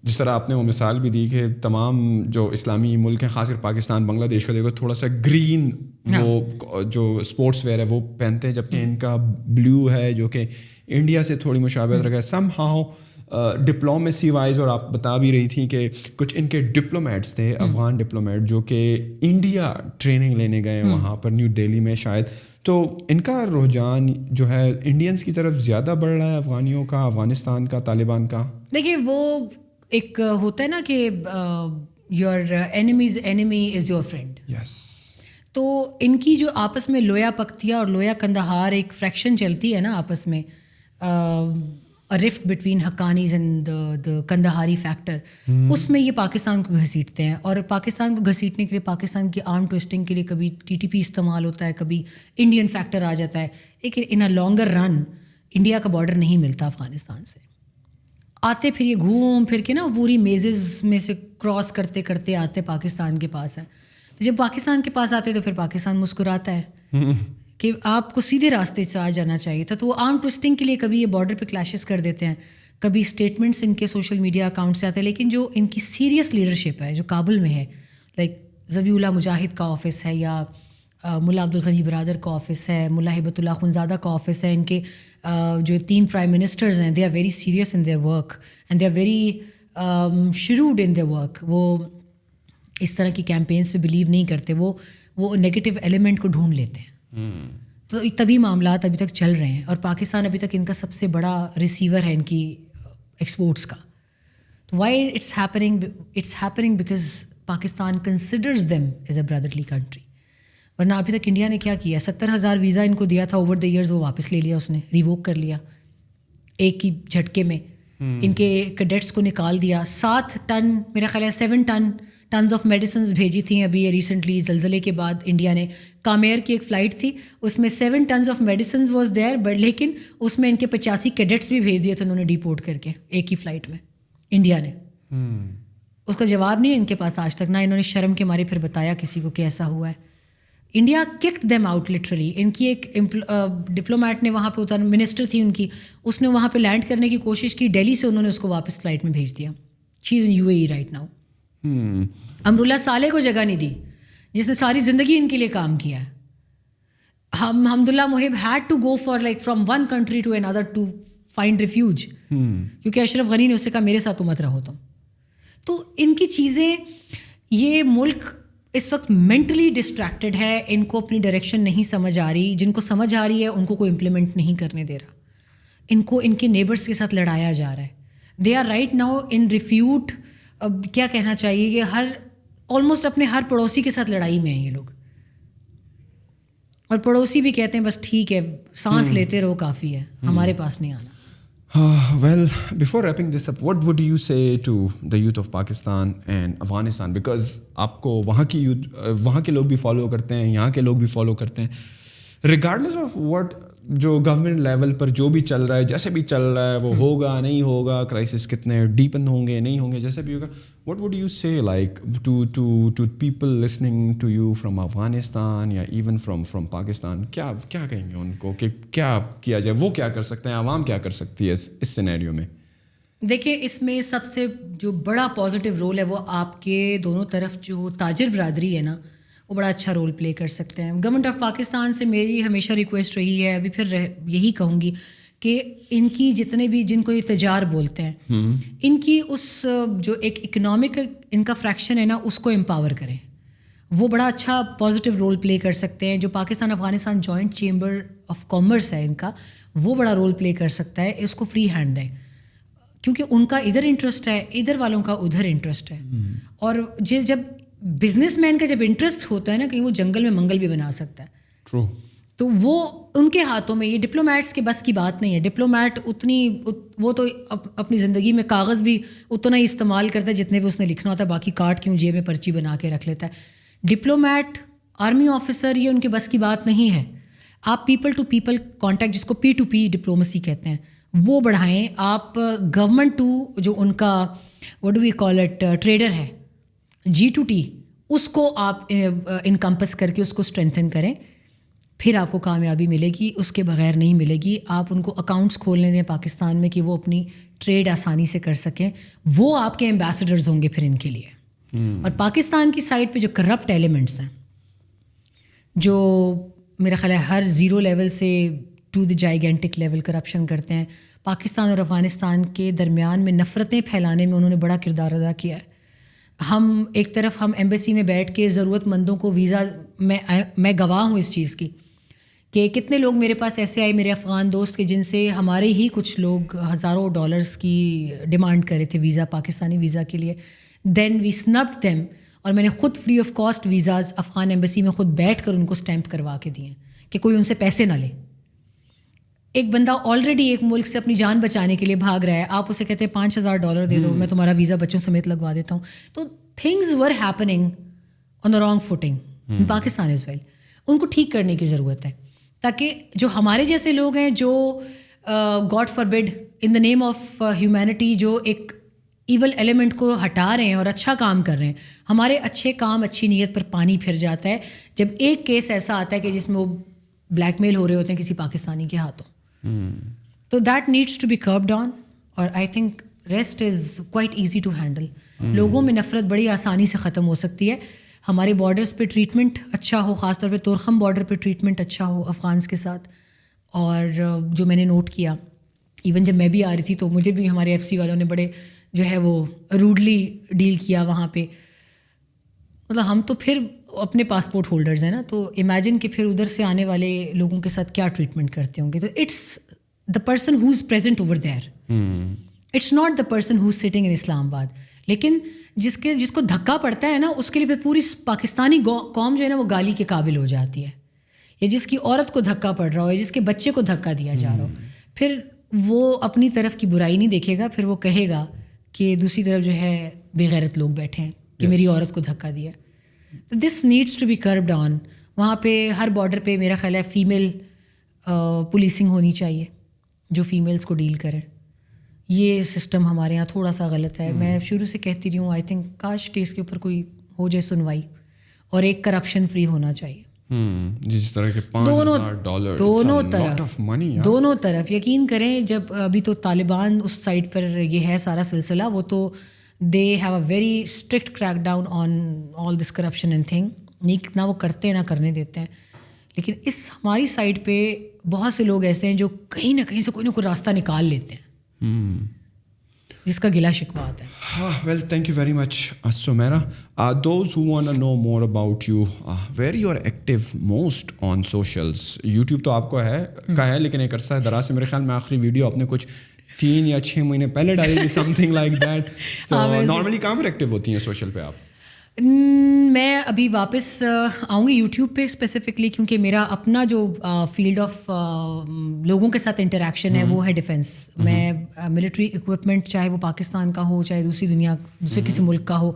جس طرح آپ نے وہ مثال بھی دی کہ تمام جو اسلامی ملک ہیں, خاص کر پاکستان, بنگلہ دیش کا دیکھو تھوڑا سا گرین وہ جو اسپورٹس ویئر ہے وہ پہنتے ہیں, جبکہ ان کا بلیو ہے جو کہ انڈیا سے تھوڑی مشابہت رکھا ہے سم ہاؤ ڈپلومیسی وائز. اور آپ بتا بھی رہی تھیں کہ کچھ ان کے ڈپلومیٹس تھے, افغان ڈپلومیٹ, جو کہ انڈیا ٹریننگ لینے گئے وہاں پر نیو دہلی میں شاید. تو ان کا رجحان جو ہے انڈینس کی طرف زیادہ بڑھ رہا ہے, افغانیوں کا, افغانستان کا, طالبان کا. دیکھیے وہ ایک ہوتا ہے نا کہ your enemies enemy is your friend. Yes. تو ان کی جو آپس میں لویا پختیا اور لویا کندہار ایک فریکشن چلتی ہے نا آپس میں, rift between Haqqanis and the Kandahari factor, اس میں یہ پاکستان کو گھسیٹتے ہیں. اور پاکستان کو گھسیٹنے کے لیے، پاکستان کی آرم ٹویسٹنگ کے لیے کبھی TTP استعمال ہوتا ہے، کبھی انڈین فیکٹر آ جاتا ہے. لیکن ان اے لانگر رن انڈیا کا بارڈر نہیں ملتا افغانستان سے. آتے پھر یہ گھوم پھر کے نا پوری میزز میں سے کراس کرتے کرتے آتے پاکستان کے پاس ہیں. تو جب پاکستان کے پاس آتے تو پھر پاکستان مسکراتا ہے کہ آپ کو سیدھے راستے سے آ جانا چاہیے تھا. تو وہ آرم ٹوسٹنگ کے لیے کبھی یہ بارڈر پہ کلیشز کر دیتے ہیں، کبھی اسٹیٹمنٹس ان کے سوشل میڈیا اکاؤنٹ سے آتے ہیں. لیکن جو ان کی سیریس لیڈرشپ ہے جو کابل میں ہے، لائک ذبیح اللہ مجاہد کا آفس ہے، یا ملا عبدالغنی برادر کا آفس ہے، ملا ہبت اللہ خنزادہ کا آفس ہے. ان کے جو 3 پرائم منسٹرز ہیں، they are very serious in their work and they are very shrewd in their work. وہ اس طرح کی کیمپینس پہ بلیو نہیں کرتے، وہ نیگیٹو ایلیمنٹ کو ڈھونڈ لیتے ہیں. تو تبھی معاملات ابھی تک چل رہے ہیں، اور پاکستان ابھی تک ان کا سب سے بڑا ریسیور ہے ان کی ایکسپورٹس کا. Why it's happening because Pakistan considers them as a brotherly country. ورنہ ابھی تک انڈیا نے کیا کیا؟ 70,000 ویزا ان کو دیا تھا اوور دا ایئرز، وہ واپس لے لیا، اس نے ریووک کر لیا ایک ہی جھٹکے میں. ان کے کیڈٹس کو نکال دیا. 7 ٹن، میرا خیال ہے 7 ٹنز آف میڈیسنز بھیجی تھیں ابھی ریسنٹلی زلزلے کے بعد انڈیا نے. کامیر کی ایک فلائٹ تھی، اس میں 7 tons of medicines was there, but لیکن اس میں ان کے 85 کیڈٹس بھی بھیج دیے تھے انہوں نے ڈیپورٹ کر کے ایک ہی فلائٹ میں انڈیا نے. اس کا جواب نہیں ہے ان کے پاس آج تک، نہ انہوں نے شرم کے مارے پھر بتایا کسی کو کہ ایسا ہوا ہے. India kicked them out literally. ان کی ایک ڈپلومیٹ نے وہاں پہ اتر، منسٹر تھی ان کی، اس نے وہاں پہ لینڈ کرنے کی کوشش کی، دہلی سے انہوں نے اس کو واپس فلائٹ میں بھیج دیا. شی از ان UAE رائٹ ناؤ. امراللہ صالح کو جگہ نہیں دی جس نے ساری زندگی ان کے لیے کام کیا ہے. Hamdullah Mohib had to go for like from one country to another to find refuge, کیونکہ اشرف غنی نے اس سے کہا میرے ساتھ مت رہو تم. تو ان کی چیزیں، یہ ملک اس وقت مینٹلی ڈسٹریکٹڈ ہے، ان کو اپنی ڈائریکشن نہیں سمجھ آ رہی. جن کو سمجھ آ رہی ہے ان کو کوئی امپلیمنٹ نہیں کرنے دے رہا. ان کو ان کے نیبرس کے ساتھ لڑایا جا رہا ہے. They are right now in refute, کیا کہنا چاہیے، یہ آلموسٹ اپنے ہر پڑوسی کے ساتھ لڑائی میں ہیں یہ لوگ. اور پڑوسی بھی کہتے ہیں بس ٹھیک ہے، سانس لیتے رہو، کافی ہے، ہمارے پاس نہیں آنا. Well, before wrapping this up, what would you say to the youth of Pakistan and Afghanistan? Because آپ کو وہاں کی یوتھ، وہاں کے لوگ بھی فالو کرتے ہیں، یہاں کے لوگ بھی فالو کرتے ہیں. ریگارڈلیس آف واٹ جو گورنمنٹ لیول پر جو بھی چل رہا ہے، جیسے بھی چل رہا ہے، وہ ہوگا نہیں ہوگا، کرائسس کتنے ڈیپن ہوں گے نہیں ہوں گے، جیسے بھی ہوگا، what would you say like to people listening to you from Afghanistan یا even from Pakistan؟ کیا کہیں گے ان کو کہ کیا کیا جائے، وہ کیا کر سکتے ہیں، عوام کیا کر سکتی ہے اس سینیریو میں؟ دیکھیں، اس میں سب سے جو بڑا پازیٹیو رول ہے وہ آپ کے دونوں طرف جو تاجر برادری ہے نا، وہ بڑا اچھا رول پلے کر سکتے ہیں. گورنمنٹ آف پاکستان سے میری ہمیشہ ریکویسٹ رہی ہے، ابھی پھر یہی کہوں گی کہ ان کی جتنے بھی، جن کو یہ تجار بولتے ہیں، ان کی اس جو ایک اکنامک ان کا فریکشن ہے نا، اس کو امپاور کریں. وہ بڑا اچھا پازیٹیو رول پلے کر سکتے ہیں. جو Pakistan Afghanistan joint chamber of commerce ہے ان کا، وہ بڑا رول پلے کر سکتا ہے. اس کو فری ہینڈ دیں، کیونکہ ان کا ادھر انٹرسٹ ہے، ادھر والوں کا ادھر انٹرسٹ ہے. اور جب بزنس مین کا جب انٹرسٹ ہوتا ہے نا، کہیں وہ جنگل میں منگل بھی بنا سکتا ہے. ٹرو. تو وہ ان کے ہاتھوں میں، یہ ڈپلومیٹس کے بس کی بات نہیں ہے. ڈپلومیٹ وہ تو اپنی زندگی میں کاغذ بھی اتنا ہی استعمال کرتا ہے جتنے بھی اس نے لکھنا ہوتا ہے، باقی کاٹ کیوں جیب میں پرچی بنا کے رکھ لیتا ہے. ڈپلومیٹ، آرمی آفیسر، یہ ان کے بس کی بات نہیں ہے. آپ پیپل ٹو پیپل کانٹیکٹ، جس کو P2P ڈپلومسی کہتے ہیں، وہ بڑھائیں. آپ گورنمنٹ ٹو جو ان کا what do we call it trader ہے، G2T، اس کو آپ انکمپس کر کے اس کو اسٹرینتھن کریں. پھر آپ کو کامیابی ملے گی، اس کے بغیر نہیں ملے گی. آپ ان کو اکاؤنٹس کھولنے دیں پاکستان میں کہ وہ اپنی ٹریڈ آسانی سے کر سکیں. وہ آپ کے ایمبیسڈرز ہوں گے پھر ان کے لیے. اور پاکستان کی سائڈ پہ جو کرپٹ ایلیمنٹس ہیں، جو میرا خیال ہے ہر زیرو لیول سے to the gigantic level corruption کرتے ہیں، پاکستان اور افغانستان کے درمیان میں نفرتیں پھیلانے میں انہوں نے بڑا کردار ادا کیا ہے. ہم ایک طرف ہم ایمبیسی میں بیٹھ کے ضرورت مندوں کو ویزا، میں گواہ ہوں اس چیز کی کہ کتنے لوگ میرے پاس ایسے آئے، میرے افغان دوست کے، جن سے ہمارے ہی کچھ لوگ ہزاروں ڈالرز کی ڈیمانڈ کرے تھے ویزا، پاکستانی ویزا کے لیے. دین وی سنبڈ دیم، اور میں نے خود free of cost visas Afghan embassy میں خود بیٹھ کر ان کو اسٹیمپ کروا کے دیے کہ کوئی ان سے پیسے نہ لے. ایک بندہ آلریڈی ایک ملک سے اپنی جان بچانے کے لیے بھاگ رہا ہے, آپ اسے کہتے ہیں $5,000 دے دو, میں تمہارا ویزا بچوں سمیت لگوا دیتا ہوں. تو things were happening on the wrong footing in Pakistan as well. ان کو ٹھیک کرنے کی ضرورت ہے تاکہ جو ہمارے جیسے لوگ ہیں جو God forbid in the name of humanity جو ایک ایول ایلیمنٹ کو ہٹا رہے ہیں اور اچھا کام کر رہے ہیں, ہمارے اچھے کام اچھی نیت پر پانی پھر جاتا ہے جب ایک کیس ایسا آتا ہے کہ جس میں وہ بلیک میل ہو رہے ہوتے ہیں کسی پاکستانی کے ہاتھوں. تو that needs to be curbed on, اور I think rest is quite easy to handle. لوگوں میں نفرت بڑی آسانی سے ختم ہو سکتی ہے. ہمارے بارڈرس پہ ٹریٹمنٹ اچھا ہو, خاص طور پہ تورخم بارڈر پہ ٹریٹمنٹ اچھا ہو افغانس کے ساتھ. اور جو میں نے نوٹ کیا ایون جب میں بھی آ رہی تھی تو مجھے بھی ہمارے ایف سی والوں نے بڑے جو ہے وہ روڈلی ڈیل کیا وہاں پہ. مطلب ہم تو پھر اپنے پاسپورٹ ہولڈرز ہیں نا, تو امیجن کہ پھر ادھر سے آنے والے لوگوں کے ساتھ کیا ٹریٹمنٹ کرتے ہوں گے. تو it's the person who is present over there, it's not the person who is sitting in Islamabad. لیکن جس کو دھکا پڑتا ہے نا اس کے لیے پھر پوری پاکستانی قوم جو ہے نا وہ گالی کے قابل ہو جاتی ہے. یا جس کی عورت کو دھکا پڑ رہا ہو یا جس کے بچے کو دھکا دیا جا رہا ہو, پھر وہ اپنی طرف کی برائی نہیں دیکھے گا, پھر وہ کہے گا کہ دوسری طرف جو ہے بے غیرت لوگ بیٹھے ہیں کہ میری عورت کو دھکا دیا. تو this needs to be curbed آن. وہاں پہ ہر بارڈر پہ میرا خیال ہے فیمیل پولیسنگ ہونی چاہیے جو فیمیلز کو ڈیل کریں. یہ سسٹم ہمارے یہاں تھوڑا سا غلط ہے. میں شروع سے کہتی رہی ہوں, آئی تھنک کاش کہ اس کے اوپر کوئی ہو جائے سنوائی, اور ایک کرپشن فری ہونا چاہیے جس طرح کے دونوں طرف. یقین کریں جب ابھی تو طالبان اس سائڈ پر یہ ہے سارا سلسلہ, وہ تو they have a very strict crackdown on all this corruption and thing. نہیں نہ وہ کرتے ہیں نہ کرنے دیتے ہیں. لیکن اس ہماری سائڈ پہ بہت سے لوگ ایسے ہیں جو کہیں نہ کہیں سے کوئی نہ کوئی راستہ نکال لیتے ہیں, جس کا گلا شکوہ آتا ہے. Well thank you very much Samira. Those who want to know more about you, where you are active most on socials. YouTube تو آپ کو ہے لیکن ایک عرصہ دراز سے میرے خیال میں آخری ویڈیو آپ نے کچھ 3 یا 6 مہینے پہلے ڈالی تھی, سم تھنگ لائک دیٹ. تو نارملی کہاں پر ایکٹیو ہوتی ہیں سوشل پہ آپ؟ میں ابھی واپس آؤں گی یوٹیوب پہ اسپیسیفکلی, کیونکہ میرا اپنا جو فیلڈ آف لوگوں کے ساتھ انٹریکشن ہے وہ ہے ڈیفینس. میں ملٹری اکوپمنٹ چاہے وہ پاکستان کا ہو چاہے دوسرے کسی ملک کا ہو,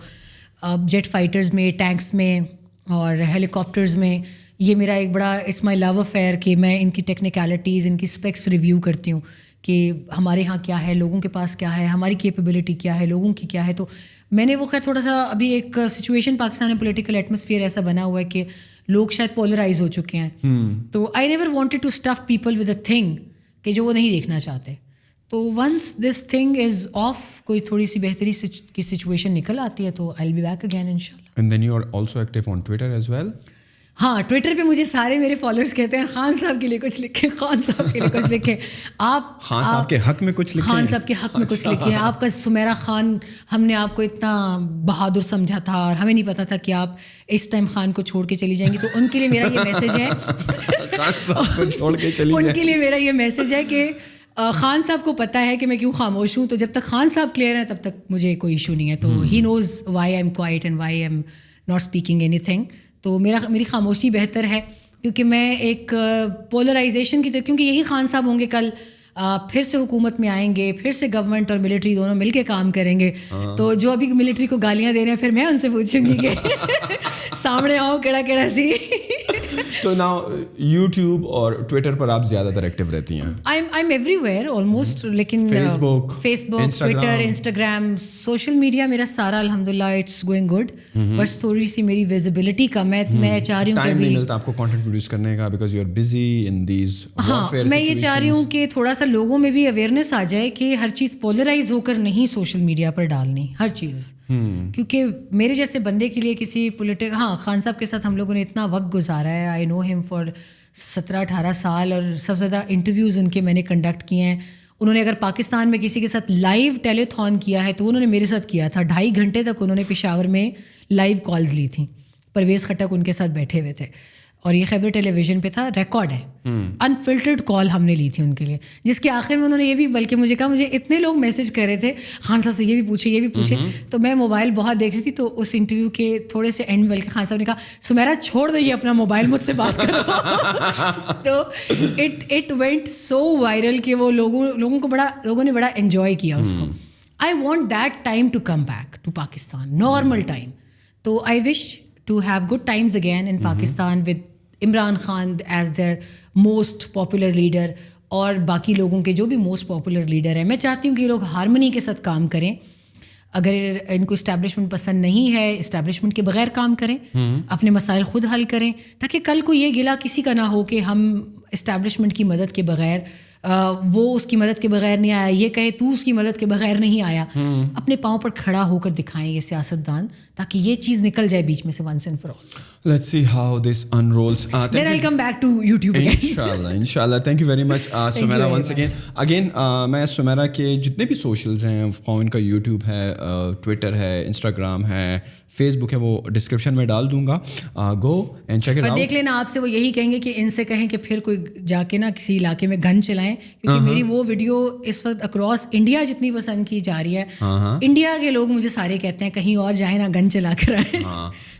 جیٹ فائٹرز میں, ٹینکس میں اور ہیلی کاپٹرز میں, یہ میرا ایک بڑا اٹس مائی لو افیئر کہ میں ان کی ٹیکنیکلٹیز ان کی اسپیکس ریویو کرتی ہوں کہ ہمارے یہاں کیا ہے, لوگوں کے پاس کیا ہے, ہماری کیپیبلٹی کیا ہے, لوگوں کی کیا ہے. تو میں نے وہ خیر تھوڑا سا ابھی ایک سچویشن پاکستان میں پولیٹیکل ایٹماسفیئر ایسا بنا ہوا ہے کہ لوگ شاید پولرائز ہو چکے ہیں. تو I never wanted to stuff people with a thing کہ جو وہ نہیں دیکھنا چاہتے. تو once this thing is off, کوئی تھوڑی سی بہتری کی سچویشن نکل آتی ہے تو I will be back again ان شاء اللہ. And then you are also active on Twitter as well. ہاں, ٹویٹر پہ مجھے سارے میرے فالوورس کہتے ہیں خان صاحب کے لیے کچھ لکھیں, خان صاحب کے لیے کچھ لکھیں. آپ خان صاحب کے حق میں کچھ لکھیں, خان صاحب کے حق میں کچھ لکھیں. آپ کا سمیرا خان, ہم نے آپ کو اتنا بہادر سمجھا تھا اور ہمیں نہیں پتا تھا کہ آپ اس ٹائم خان کو چھوڑ کے چلی جائیں گی. تو ان کے لیے میرا یہ میسج ہے, خان صاحب کو چھوڑ کے چلی جائیں. ان کے لیے میرا یہ میسج ہے کہ خان صاحب کو پتہ ہے کہ میں کیوں خاموش ہوں, تو جب تک خان صاحب کلیئر ہیں تب تک مجھے کوئی ایشو نہیں ہے. تو ہی knows why I am quiet and why I am not speaking anything. تو میری خاموشی بہتر ہے, کیونکہ میں ایک پولرائزیشن کی کیونکہ یہی خان صاحب ہوں گے کل پھر سے حکومت میں آئیں گے, پھر سے گورنمنٹ اور ملٹری دونوں مل کے کام کریں گے. تو جو ابھی ملٹری کو گالیاں دے رہے ہیں پھر میں ان سے پوچھوں گی کہ سامنے آؤ کیڑا سی. تو ناؤ یوٹیوب اور ٹویٹر پر آپ زیادہ تر ایکٹیو رہتی ہیں؟ I am every where almost, لیکن فیس بک, ٹویٹر, انسٹاگرام, سوشل میڈیا میرا سارا الحمد للہ اٹس گوئنگ گڈ. بس تھوڑی سی میری ویزیبلٹی کم ہے. میں چاہ رہی ہوں کہ ٹائم نہیں ملتا آپ کو کنٹینٹ پروڈیوس کرنے کا because you are busy in these. ہاں, میں یہ چاہ رہی ہوں کہ تھوڑا سا لوگوں میں بھی اویئرنیس آ جائے کہ ہر چیز پولرائز ہو کر نہیں سوشل میڈیا پر ڈالنی ہر چیز. کیونکہ میرے جیسے بندے کے لیے کسی ہاں, خان صاحب کے ساتھ ہم لوگوں نے اتنا وقت گزارا ہے. آئی نو ہم فار 17-18 سال, اور سب سے زیادہ انٹرویوز ان کے میں نے کنڈکٹ کیے ہیں. انہوں نے اگر پاکستان میں کسی کے ساتھ لائیو ٹیلی تھون کیا ہے تو انہوں نے میرے ساتھ کیا تھا. 2.5 گھنٹے تک انہوں نے پشاور میں لائیو کالز لی تھیں. پرویز خٹک ان کے ساتھ بیٹھے ہوئے تھے. اور یہ خیبر ٹیلی ویژن پہ تھا, ریکارڈ ہے, انفلٹرڈ کال ہم نے لی تھی ان کے لیے, جس کے آخر میں انہوں نے یہ بھی بلکہ مجھے کہا, مجھے اتنے لوگ میسج کر رہے تھے خان صاحب سے یہ بھی پوچھے, تو میں موبائل بہت دیکھ رہی تھی, تو اس انٹرویو کے تھوڑے سے اینڈ بلکہ خان صاحب نے کہا سمیرا چھوڑ دو یہ اپنا موبائل مجھ سے بات کرو. تو اٹ وینٹ سو وائرل کہ وہ لوگوں نے بڑا انجوائے کیا اس کو. I want that time to come back to Pakistan, normal time. تو I wish to have good times again in Pakistan with Imran Khan as their most popular leader, اور باقی لوگوں کے جو بھی موسٹ پاپولر لیڈر ہیں. میں چاہتی ہوں کہ یہ لوگ ہارمنی کے ساتھ کام کریں. اگر ان کو اسٹیبلشمنٹ پسند نہیں ہے, اسٹیبلشمنٹ کے بغیر کام کریں, اپنے مسائل خود حل کریں, تاکہ کل کو یہ گلا کسی کا نہ ہو کہ ہم اسٹیبلشمنٹ کی مدد کے بغیر, وہ اس کی مدد کے بغیر نہیں آیا, یہ کہے تو اس کی مدد کے بغیر نہیں آیا. اپنے پاؤں پر کھڑا ہو کر دکھائیں یہ سیاستدان, تاکہ یہ چیز نکل جائے بیچ میں سے once and for all. Let's see how this unrolls. Then I'll come back to YouTube again. Inshallah. Thank you very much, Sumaira, once again. Again, میں Sumaira کے جتنے بھی socials ہیں, ان کا YouTube ہے, Twitter ہے, Instagram ہے, Facebook ہے, وہ ڈسکرپشن میں ڈال دوں گا. Go and check it out. اور دیکھ لینا, آپ سے وہ یہی کہیں گے کہ ان سے کہیں کہ پھر کوئی جا کے نا کسی علاقے میں گن چلائیں, کیونکہ میری وہ ویڈیو اس وقت اکراس انڈیا جتنی پسند کی جا رہی ہے. انڈیا کے لوگ مجھے سارے کہتے ہیں کہیں اور جائیں نا, گن چلا کر آئیں.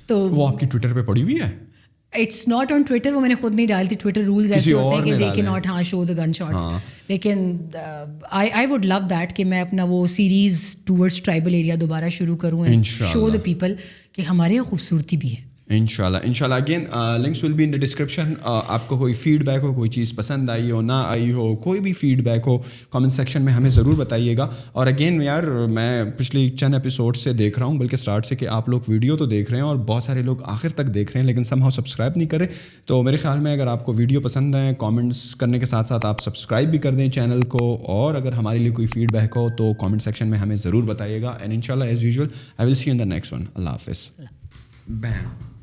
تو وہ آپ کی ٹویٹر پہ پڑی ہوئی ہے؟ اٹس ناٹ آن ٹویٹر, وہ میں نے خود نہیں ڈالی تھی. ٹویٹر رولز ایسے ہوتے ہیں کہ دے کے not show the gun shots. لیکن آئی ووڈ لو دیٹ کہ میں اپنا وہ سیریز ٹورڈس ٹرائبل ایریا دوبارہ شروع کروں اینڈ شو دا پیپل کہ ہمارے یہاں خوبصورتی بھی ہے. انشاءاللہ. Again links will be in the description. آپ کو کوئی فیڈ بیک ہو, کوئی چیز پسند آئی ہو, نہ آئی ہو, کوئی بھی فیڈ بیک ہو, کامنٹ سیکشن میں ہمیں ضرور بتائیے گا. اور اگین یار, میں پچھلی چند ایپیسوڈ سے دیکھ رہا ہوں, بلکہ اسٹارٹ سے, کہ آپ لوگ ویڈیو تو دیکھ رہے ہیں اور بہت سارے لوگ آخر تک دیکھ رہے ہیں, لیکن سم ہاؤ سبسکرائب نہیں کرے. تو میرے خیال میں اگر آپ کو ویڈیو پسند ہے, کامنٹس کرنے کے ساتھ ساتھ آپ سبسکرائب بھی کر دیں چینل کو, اور اگر ہمارے لیے کوئی فیڈ بیک ہو تو کامنٹ سیکشن میں ہمیں ضرور بتائیے گا. اینڈ انشاءاللہ as usual I will see you in the next one. اللہ حافظ. بیم.